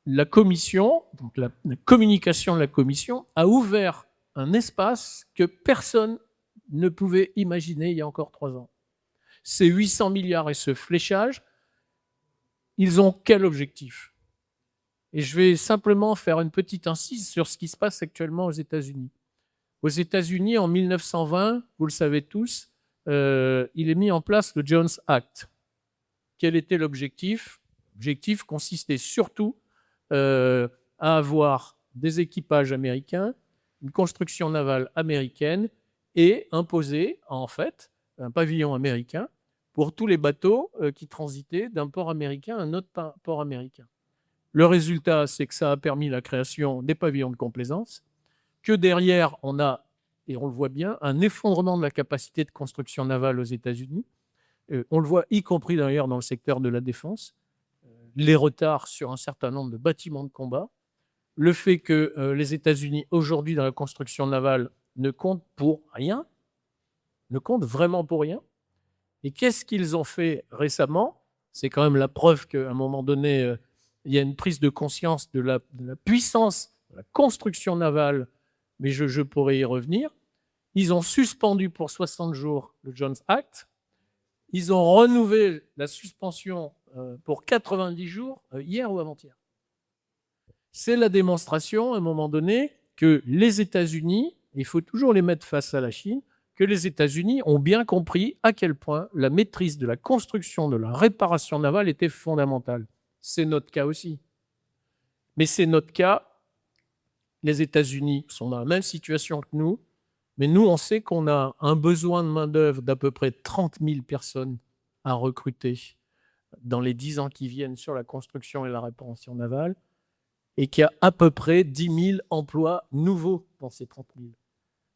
la Commission, donc la communication de la Commission, a ouvert un espace que personne ne pouvait imaginer il y a encore 3 ans. Ces 800 milliards et ce fléchage, ils ont quel objectif? Et je vais simplement faire une petite incise sur ce qui se passe actuellement aux États-Unis. Aux États-Unis, en 1920, vous le savez tous, il est mis en place le Jones Act. Quel était l'objectif? L'objectif consistait surtout à avoir des équipages américains, une construction navale américaine et imposer en fait un pavillon américain pour tous les bateaux qui transitaient d'un port américain à un autre port américain. Le résultat, c'est que ça a permis la création des pavillons de complaisance, que derrière, on a, et on le voit bien, un effondrement de la capacité de construction navale aux États-Unis. On le voit y compris d'ailleurs dans le secteur de la défense. Les retards sur un certain nombre de bâtiments de combat, le fait que les États-Unis, aujourd'hui, dans la construction navale, ne comptent pour rien, ne comptent vraiment pour rien. Et qu'est-ce qu'ils ont fait récemment? C'est quand même la preuve qu'à un moment donné, il y a une prise de conscience de la puissance de la construction navale, mais je pourrais y revenir. Ils ont suspendu pour 60 jours le Jones Act. Ils ont renouvelé la suspension pour 90 jours, hier ou avant-hier. C'est la démonstration, à un moment donné, que les États-Unis, il faut toujours les mettre face à la Chine, que les États-Unis ont bien compris à quel point la maîtrise de la construction, de la réparation navale était fondamentale. C'est notre cas aussi. Mais c'est notre cas. Les États-Unis sont dans la même situation que nous, mais nous, on sait qu'on a un besoin de main-d'œuvre d'à peu près 30 000 personnes à recruter dans les 10 ans qui viennent sur la construction et la réparation navale, et qu'il y a à peu près 10 000 emplois nouveaux dans ces 30 000.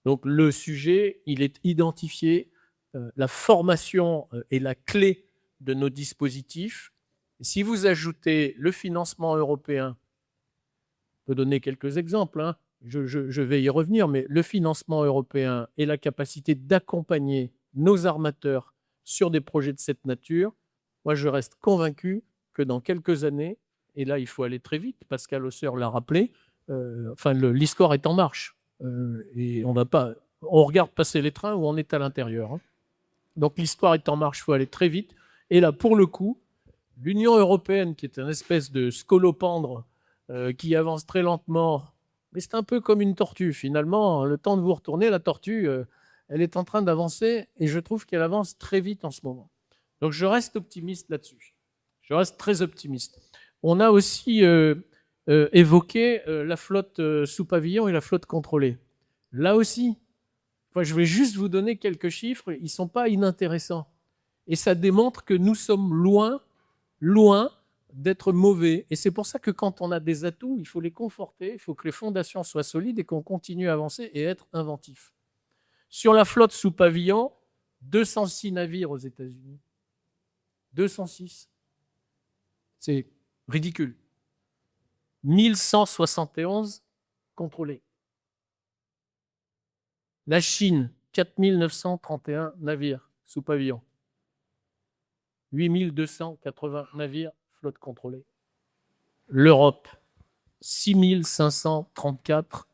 Donc le sujet, il est identifié, la formation est la clé de nos dispositifs. Et si vous ajoutez le financement européen, je peux donner quelques exemples, hein, je vais y revenir, mais le financement européen et la capacité d'accompagner nos armateurs sur des projets de cette nature, moi je reste convaincu que dans quelques années, et là il faut aller très vite, Pascal Hausseur l'a rappelé, l'ISCOR est en marche. et on regarde passer les trains où on est à l'intérieur. Hein. Donc l'histoire est en marche, il faut aller très vite. Et là, pour le coup, l'Union européenne, qui est une espèce de scolopendre qui avance très lentement, mais c'est un peu comme une tortue. Finalement, le temps de vous retourner, la tortue, elle est en train d'avancer et je trouve qu'elle avance très vite en ce moment. Donc je reste optimiste là-dessus. Je reste très optimiste. On a aussi évoqué la flotte sous pavillon et la flotte contrôlée. Là aussi, je vais juste vous donner quelques chiffres, ils ne sont pas inintéressants. Et ça démontre que nous sommes loin d'être mauvais. Et c'est pour ça que quand on a des atouts, il faut les conforter, il faut que les fondations soient solides et qu'on continue à avancer et être inventif. Sur la flotte sous pavillon, 206 navires aux États-Unis. 206. C'est ridicule. 1171 contrôlés. La Chine, 4931 navires sous pavillon. 8280 navires, flotte contrôlée. L'Europe, 6534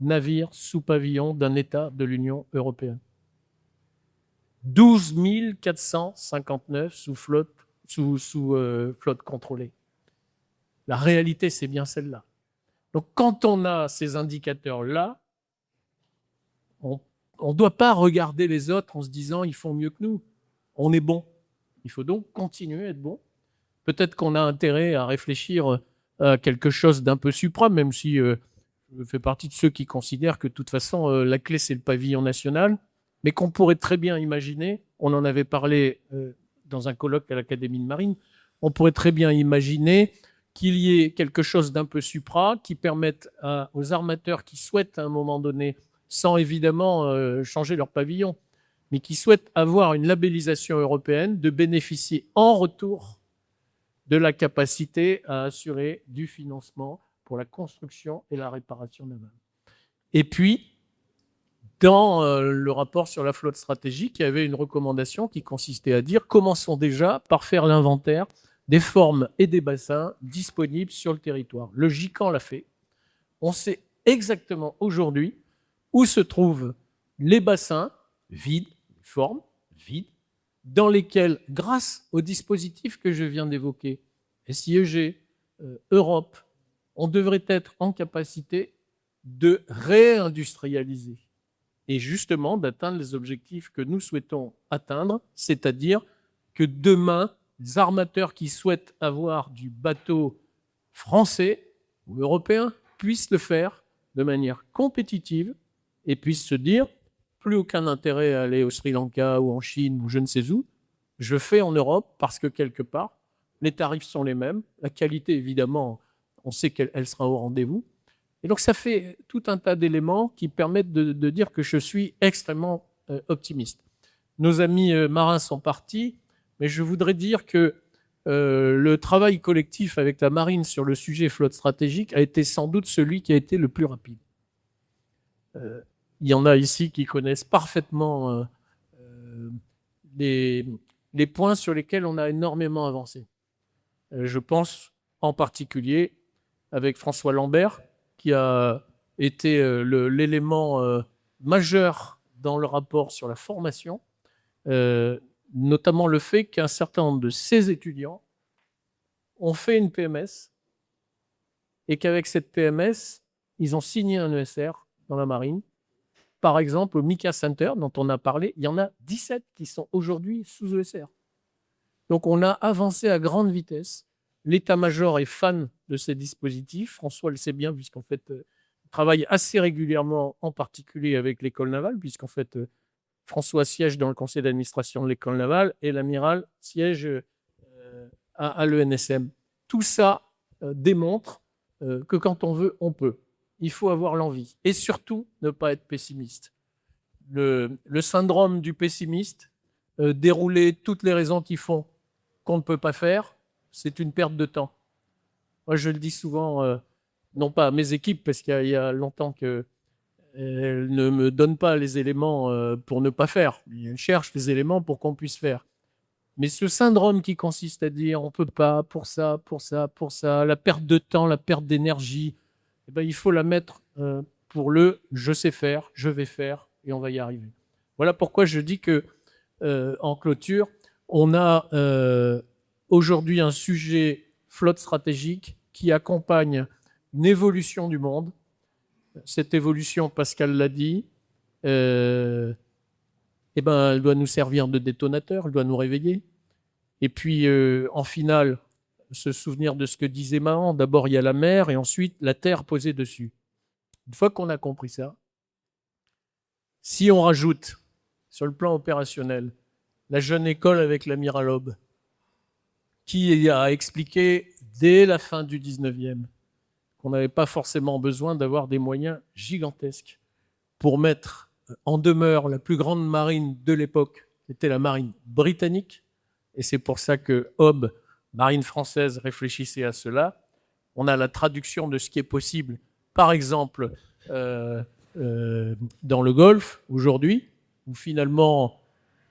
navires sous pavillon d'un État de l'Union européenne. 12 459 sous flotte contrôlée. La réalité, c'est bien celle-là. Donc, quand on a ces indicateurs-là, on ne doit pas regarder les autres en se disant ils font mieux que nous. On est bon. Il faut donc continuer à être bon. Peut-être qu'on a intérêt à réfléchir à quelque chose d'un peu suprême, même si je fais partie de ceux qui considèrent que de toute façon, la clé, c'est le pavillon national, mais qu'on pourrait très bien imaginer, on en avait parlé dans un colloque à l'Académie de Marine, on pourrait très bien imaginer qu'il y ait quelque chose d'un peu supra qui permette aux armateurs qui souhaitent à un moment donné, sans évidemment changer leur pavillon, mais qui souhaitent avoir une labellisation européenne, de bénéficier en retour de la capacité à assurer du financement pour la construction et la réparation navale. Et puis, dans le rapport sur la flotte stratégique, il y avait une recommandation qui consistait à dire commençons déjà par faire l'inventaire des formes et des bassins disponibles sur le territoire. Le GICAN l'a fait. On sait exactement aujourd'hui où se trouvent les bassins vides, formes vides, dans lesquels, grâce au dispositif que je viens d'évoquer, SIEG, Europe, on devrait être en capacité de réindustrialiser et justement d'atteindre les objectifs que nous souhaitons atteindre, c'est-à-dire que demain, les armateurs qui souhaitent avoir du bateau français ou européen puissent le faire de manière compétitive et puissent se dire plus aucun intérêt à aller au Sri Lanka ou en Chine ou je ne sais où, je fais en Europe parce que quelque part, les tarifs sont les mêmes, la qualité évidemment, on sait qu'elle sera au rendez-vous. Et donc ça fait tout un tas d'éléments qui permettent de dire que je suis extrêmement optimiste. Nos amis marins sont partis, mais je voudrais dire que le travail collectif avec la marine sur le sujet flotte stratégique a été sans doute celui qui a été le plus rapide. Il y en a ici qui connaissent parfaitement les points sur lesquels on a énormément avancé. Je pense en particulier avec François Lambert, qui a été l'élément majeur dans le rapport sur la formation, notamment le fait qu'un certain nombre de ces étudiants ont fait une PMS et qu'avec cette PMS, ils ont signé un ESR dans la marine. Par exemple, au Mika Center, dont on a parlé, il y en a 17 qui sont aujourd'hui sous ESR. Donc on a avancé à grande vitesse. L'état-major est fan de ces dispositifs. François le sait bien, puisqu'en fait, il travaille assez régulièrement, en particulier avec l'école navale, puisqu'en fait, François siège dans le conseil d'administration de l'école navale et l'amiral siège à l'ENSM. Tout ça démontre que quand on veut, on peut. Il faut avoir l'envie. Et surtout, ne pas être pessimiste. Le syndrome du pessimiste, dérouler toutes les raisons qui font qu'on ne peut pas faire, c'est une perte de temps. Moi, je le dis souvent, non pas à mes équipes, parce qu'il y a longtemps qu'elles ne me donnent pas les éléments pour ne pas faire. Elles cherchent les éléments pour qu'on puisse faire. Mais ce syndrome qui consiste à dire on ne peut pas, pour ça, la perte de temps, la perte d'énergie, eh ben, il faut la mettre pour le je sais faire, je vais faire et on va y arriver. Voilà pourquoi je dis que, en clôture, on a aujourd'hui un sujet flotte stratégique qui accompagne une évolution du monde. Cette évolution, Pascal l'a dit, elle doit nous servir de détonateur, elle doit nous réveiller. Et puis, en finale, se souvenir de ce que disait Mahan. D'abord, il y a la mer et ensuite la terre posée dessus. Une fois qu'on a compris ça, si on rajoute sur le plan opérationnel la jeune école avec l'amiral Aube, qui a expliqué dès la fin du 19e qu'on n'avait pas forcément besoin d'avoir des moyens gigantesques pour mettre en demeure la plus grande marine de l'époque, qui était la marine britannique, et c'est pour ça que Aube, marine française, réfléchissait à cela. On a la traduction de ce qui est possible, par exemple, dans le Golfe, aujourd'hui, où finalement,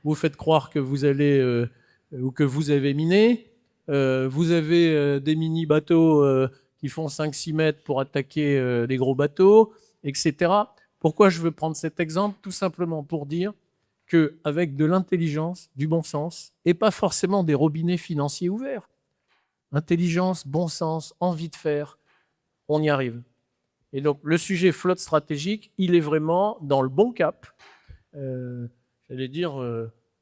vous faites croire que vous allez, ou que vous avez miné, vous avez des mini-bateaux qui font 5-6 mètres pour attaquer des gros bateaux, etc. Pourquoi je veux prendre cet exemple? Tout simplement pour dire qu'avec de l'intelligence, du bon sens, et pas forcément des robinets financiers ouverts, intelligence, bon sens, envie de faire, on y arrive. Et donc, le sujet flotte stratégique, il est vraiment dans le bon cap. J'allais dire,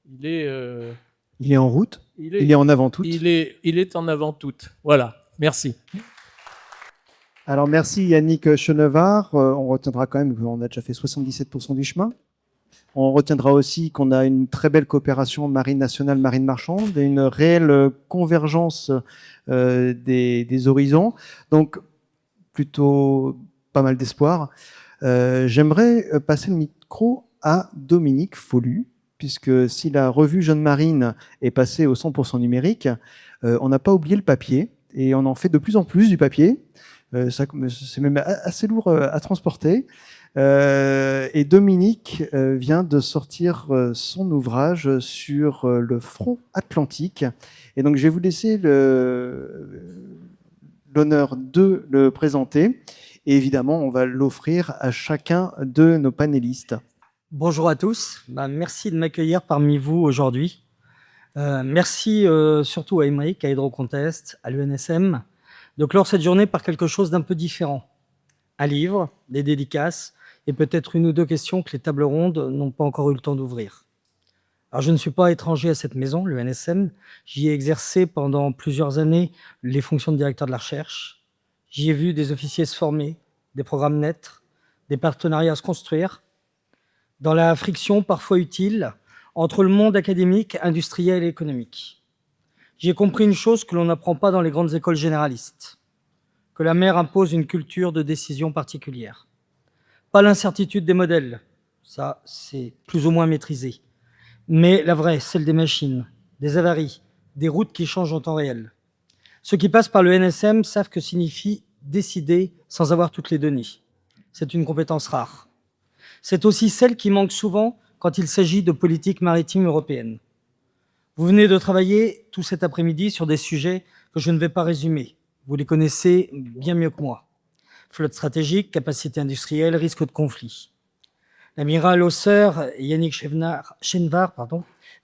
il est en route, il est en avant-toute. Il est en avant-toute. Voilà, merci. Alors, merci Yannick Chenevard. On retiendra quand même qu'on a déjà fait 77% du chemin. On retiendra aussi qu'on a une très belle coopération marine nationale, marine marchande, et une réelle convergence des horizons. Donc, plutôt pas mal d'espoir. J'aimerais passer le micro à Dominique Follu, puisque si la revue Jeune Marine est passée au 100% numérique, on n'a pas oublié le papier, et on en fait de plus en plus du papier. C'est même assez lourd à transporter. Et Dominique vient de sortir son ouvrage sur le front atlantique. Et donc, je vais vous laisser l'honneur de le présenter. Et évidemment, on va l'offrir à chacun de nos panélistes. Bonjour à tous. Merci de m'accueillir parmi vous aujourd'hui. Merci surtout à Émeric, à Hydrocontest, à l'UNSM, de clore cette journée par quelque chose d'un peu différent. Un livre, des dédicaces, et peut-être une ou deux questions que les tables rondes n'ont pas encore eu le temps d'ouvrir. Alors, je ne suis pas étranger à cette maison, l'UNSM. J'y ai exercé pendant plusieurs années les fonctions de directeur de la recherche. J'y ai vu des officiers se former, des programmes naître, des partenariats se construire, dans la friction parfois utile entre le monde académique, industriel et économique. J'y ai compris une chose que l'on n'apprend pas dans les grandes écoles généralistes, que la mer impose une culture de décision particulière. Pas l'incertitude des modèles, ça c'est plus ou moins maîtrisé, mais la vraie, celle des machines, des avaries, des routes qui changent en temps réel. Ceux qui passent par le NSM savent que signifie décider sans avoir toutes les données. C'est une compétence rare. C'est aussi celle qui manque souvent quand il s'agit de politique maritime européenne. Vous venez de travailler tout cet après-midi sur des sujets que je ne vais pas résumer. Vous les connaissez bien mieux que moi. Flotte stratégique, capacité industrielle, risque de conflit. L'amiral Hausser et Yannick Chenevard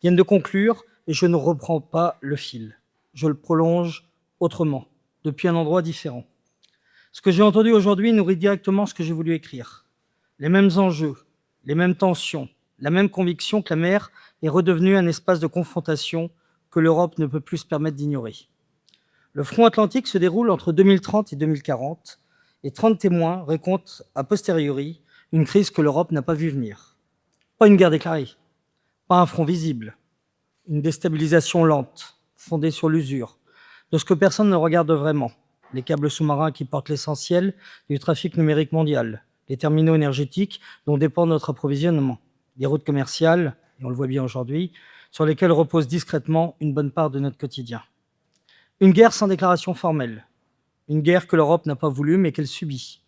viennent de conclure et je ne reprends pas le fil. Je le prolonge autrement, depuis un endroit différent. Ce que j'ai entendu aujourd'hui nourrit directement ce que j'ai voulu écrire. Les mêmes enjeux, les mêmes tensions, la même conviction que la mer est redevenue un espace de confrontation que l'Europe ne peut plus se permettre d'ignorer. Le front atlantique se déroule entre 2030 et 2040 et 30 témoins racontent a posteriori une crise que l'Europe n'a pas vue venir. Pas une guerre déclarée, pas un front visible, une déstabilisation lente, fondée sur l'usure, de ce que personne ne regarde vraiment, les câbles sous-marins qui portent l'essentiel du trafic numérique mondial, les terminaux énergétiques dont dépend notre approvisionnement, les routes commerciales, et on le voit bien aujourd'hui, sur lesquelles repose discrètement une bonne part de notre quotidien. Une guerre sans déclaration formelle, une guerre que l'Europe n'a pas voulu mais qu'elle subit,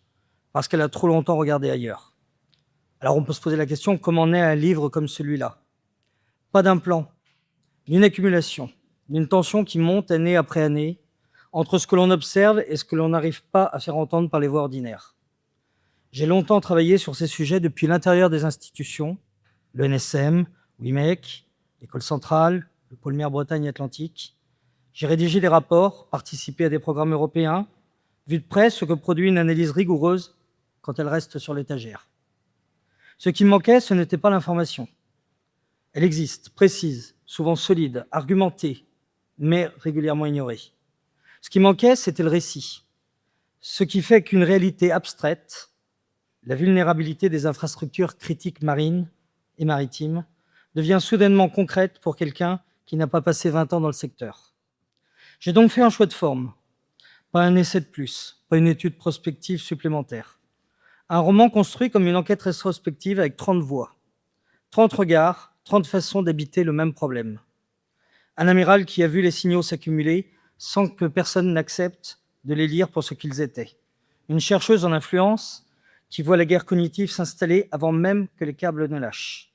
parce qu'elle a trop longtemps regardé ailleurs. Alors on peut se poser la question, comment naît un livre comme celui-là? Pas d'un plan, d'une accumulation, d'une tension qui monte année après année, entre ce que l'on observe et ce que l'on n'arrive pas à faire entendre par les voies ordinaires. J'ai longtemps travaillé sur ces sujets depuis l'intérieur des institutions, l'ENSM, WIMEC, l'École centrale, le pôle mer Bretagne-Atlantique. J'ai rédigé des rapports, participé à des programmes européens, vu de près ce que produit une analyse rigoureuse quand elle reste sur l'étagère. Ce qui me manquait, ce n'était pas l'information. Elle existe, précise, souvent solide, argumentée, mais régulièrement ignorée. Ce qui manquait, c'était le récit. Ce qui fait qu'une réalité abstraite, la vulnérabilité des infrastructures critiques marines et maritimes, devient soudainement concrète pour quelqu'un qui n'a pas passé 20 ans dans le secteur. J'ai donc fait un choix de forme, pas un essai de plus, pas une étude prospective supplémentaire. Un roman construit comme une enquête rétrospective avec 30 voix, 30 regards, 30 façons d'habiter le même problème. Un amiral qui a vu les signaux s'accumuler sans que personne n'accepte de les lire pour ce qu'ils étaient. Une chercheuse en influence qui voit la guerre cognitive s'installer avant même que les câbles ne lâchent.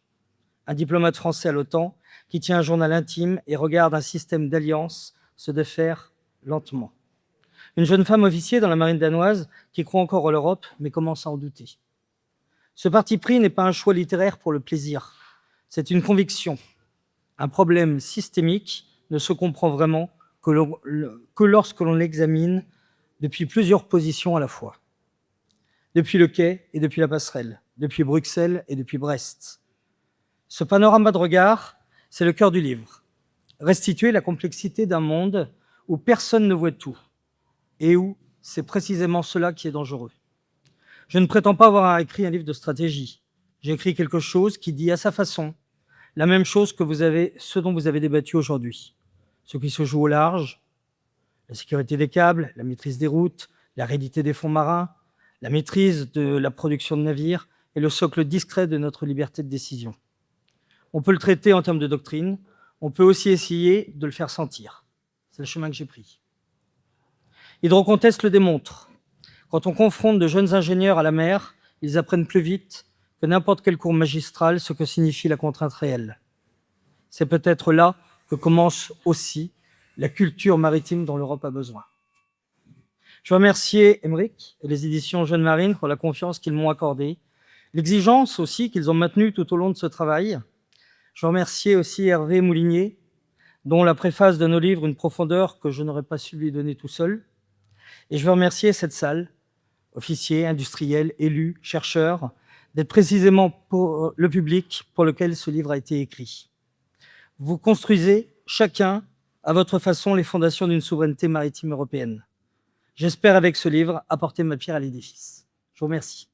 Un diplomate français à l'OTAN qui tient un journal intime et regarde un système d'alliance se défaire lentement. Une jeune femme officier dans la marine danoise qui croit encore à l'Europe mais commence à en douter. Ce parti pris n'est pas un choix littéraire pour le plaisir, c'est une conviction. Un problème systémique ne se comprend vraiment que lorsque l'on l'examine depuis plusieurs positions à la fois. Depuis le quai et depuis la passerelle, depuis Bruxelles et depuis Brest. Ce panorama de regard, c'est le cœur du livre. Restituer la complexité d'un monde où personne ne voit tout et où c'est précisément cela qui est dangereux. Je ne prétends pas avoir écrit un livre de stratégie. J'ai écrit quelque chose qui dit à sa façon la même chose que ce dont vous avez débattu aujourd'hui. Ce qui se joue au large, la sécurité des câbles, la maîtrise des routes, la réalité des fonds marins, la maîtrise de la production de navires et le socle discret de notre liberté de décision. On peut le traiter en termes de doctrine, on peut aussi essayer de le faire sentir. C'est le chemin que j'ai pris. Hydrocontest le démontre. Quand on confronte de jeunes ingénieurs à la mer, ils apprennent plus vite que n'importe quel cours magistral ce que signifie la contrainte réelle. C'est peut-être là que commence aussi la culture maritime dont l'Europe a besoin. Je remercie Émeric et les éditions Jeunes Marines pour la confiance qu'ils m'ont accordée, l'exigence aussi qu'ils ont maintenue tout au long de ce travail. Je remercie aussi Hervé Moulinier, dont la préface donne au livre une profondeur que je n'aurais pas su lui donner tout seul. Et je veux remercier cette salle, officiers, industriels, élus, chercheurs, d'être précisément pour le public pour lequel ce livre a été écrit. Vous construisez, chacun, à votre façon, les fondations d'une souveraineté maritime européenne. J'espère, avec ce livre, apporter ma pierre à l'édifice. Je vous remercie.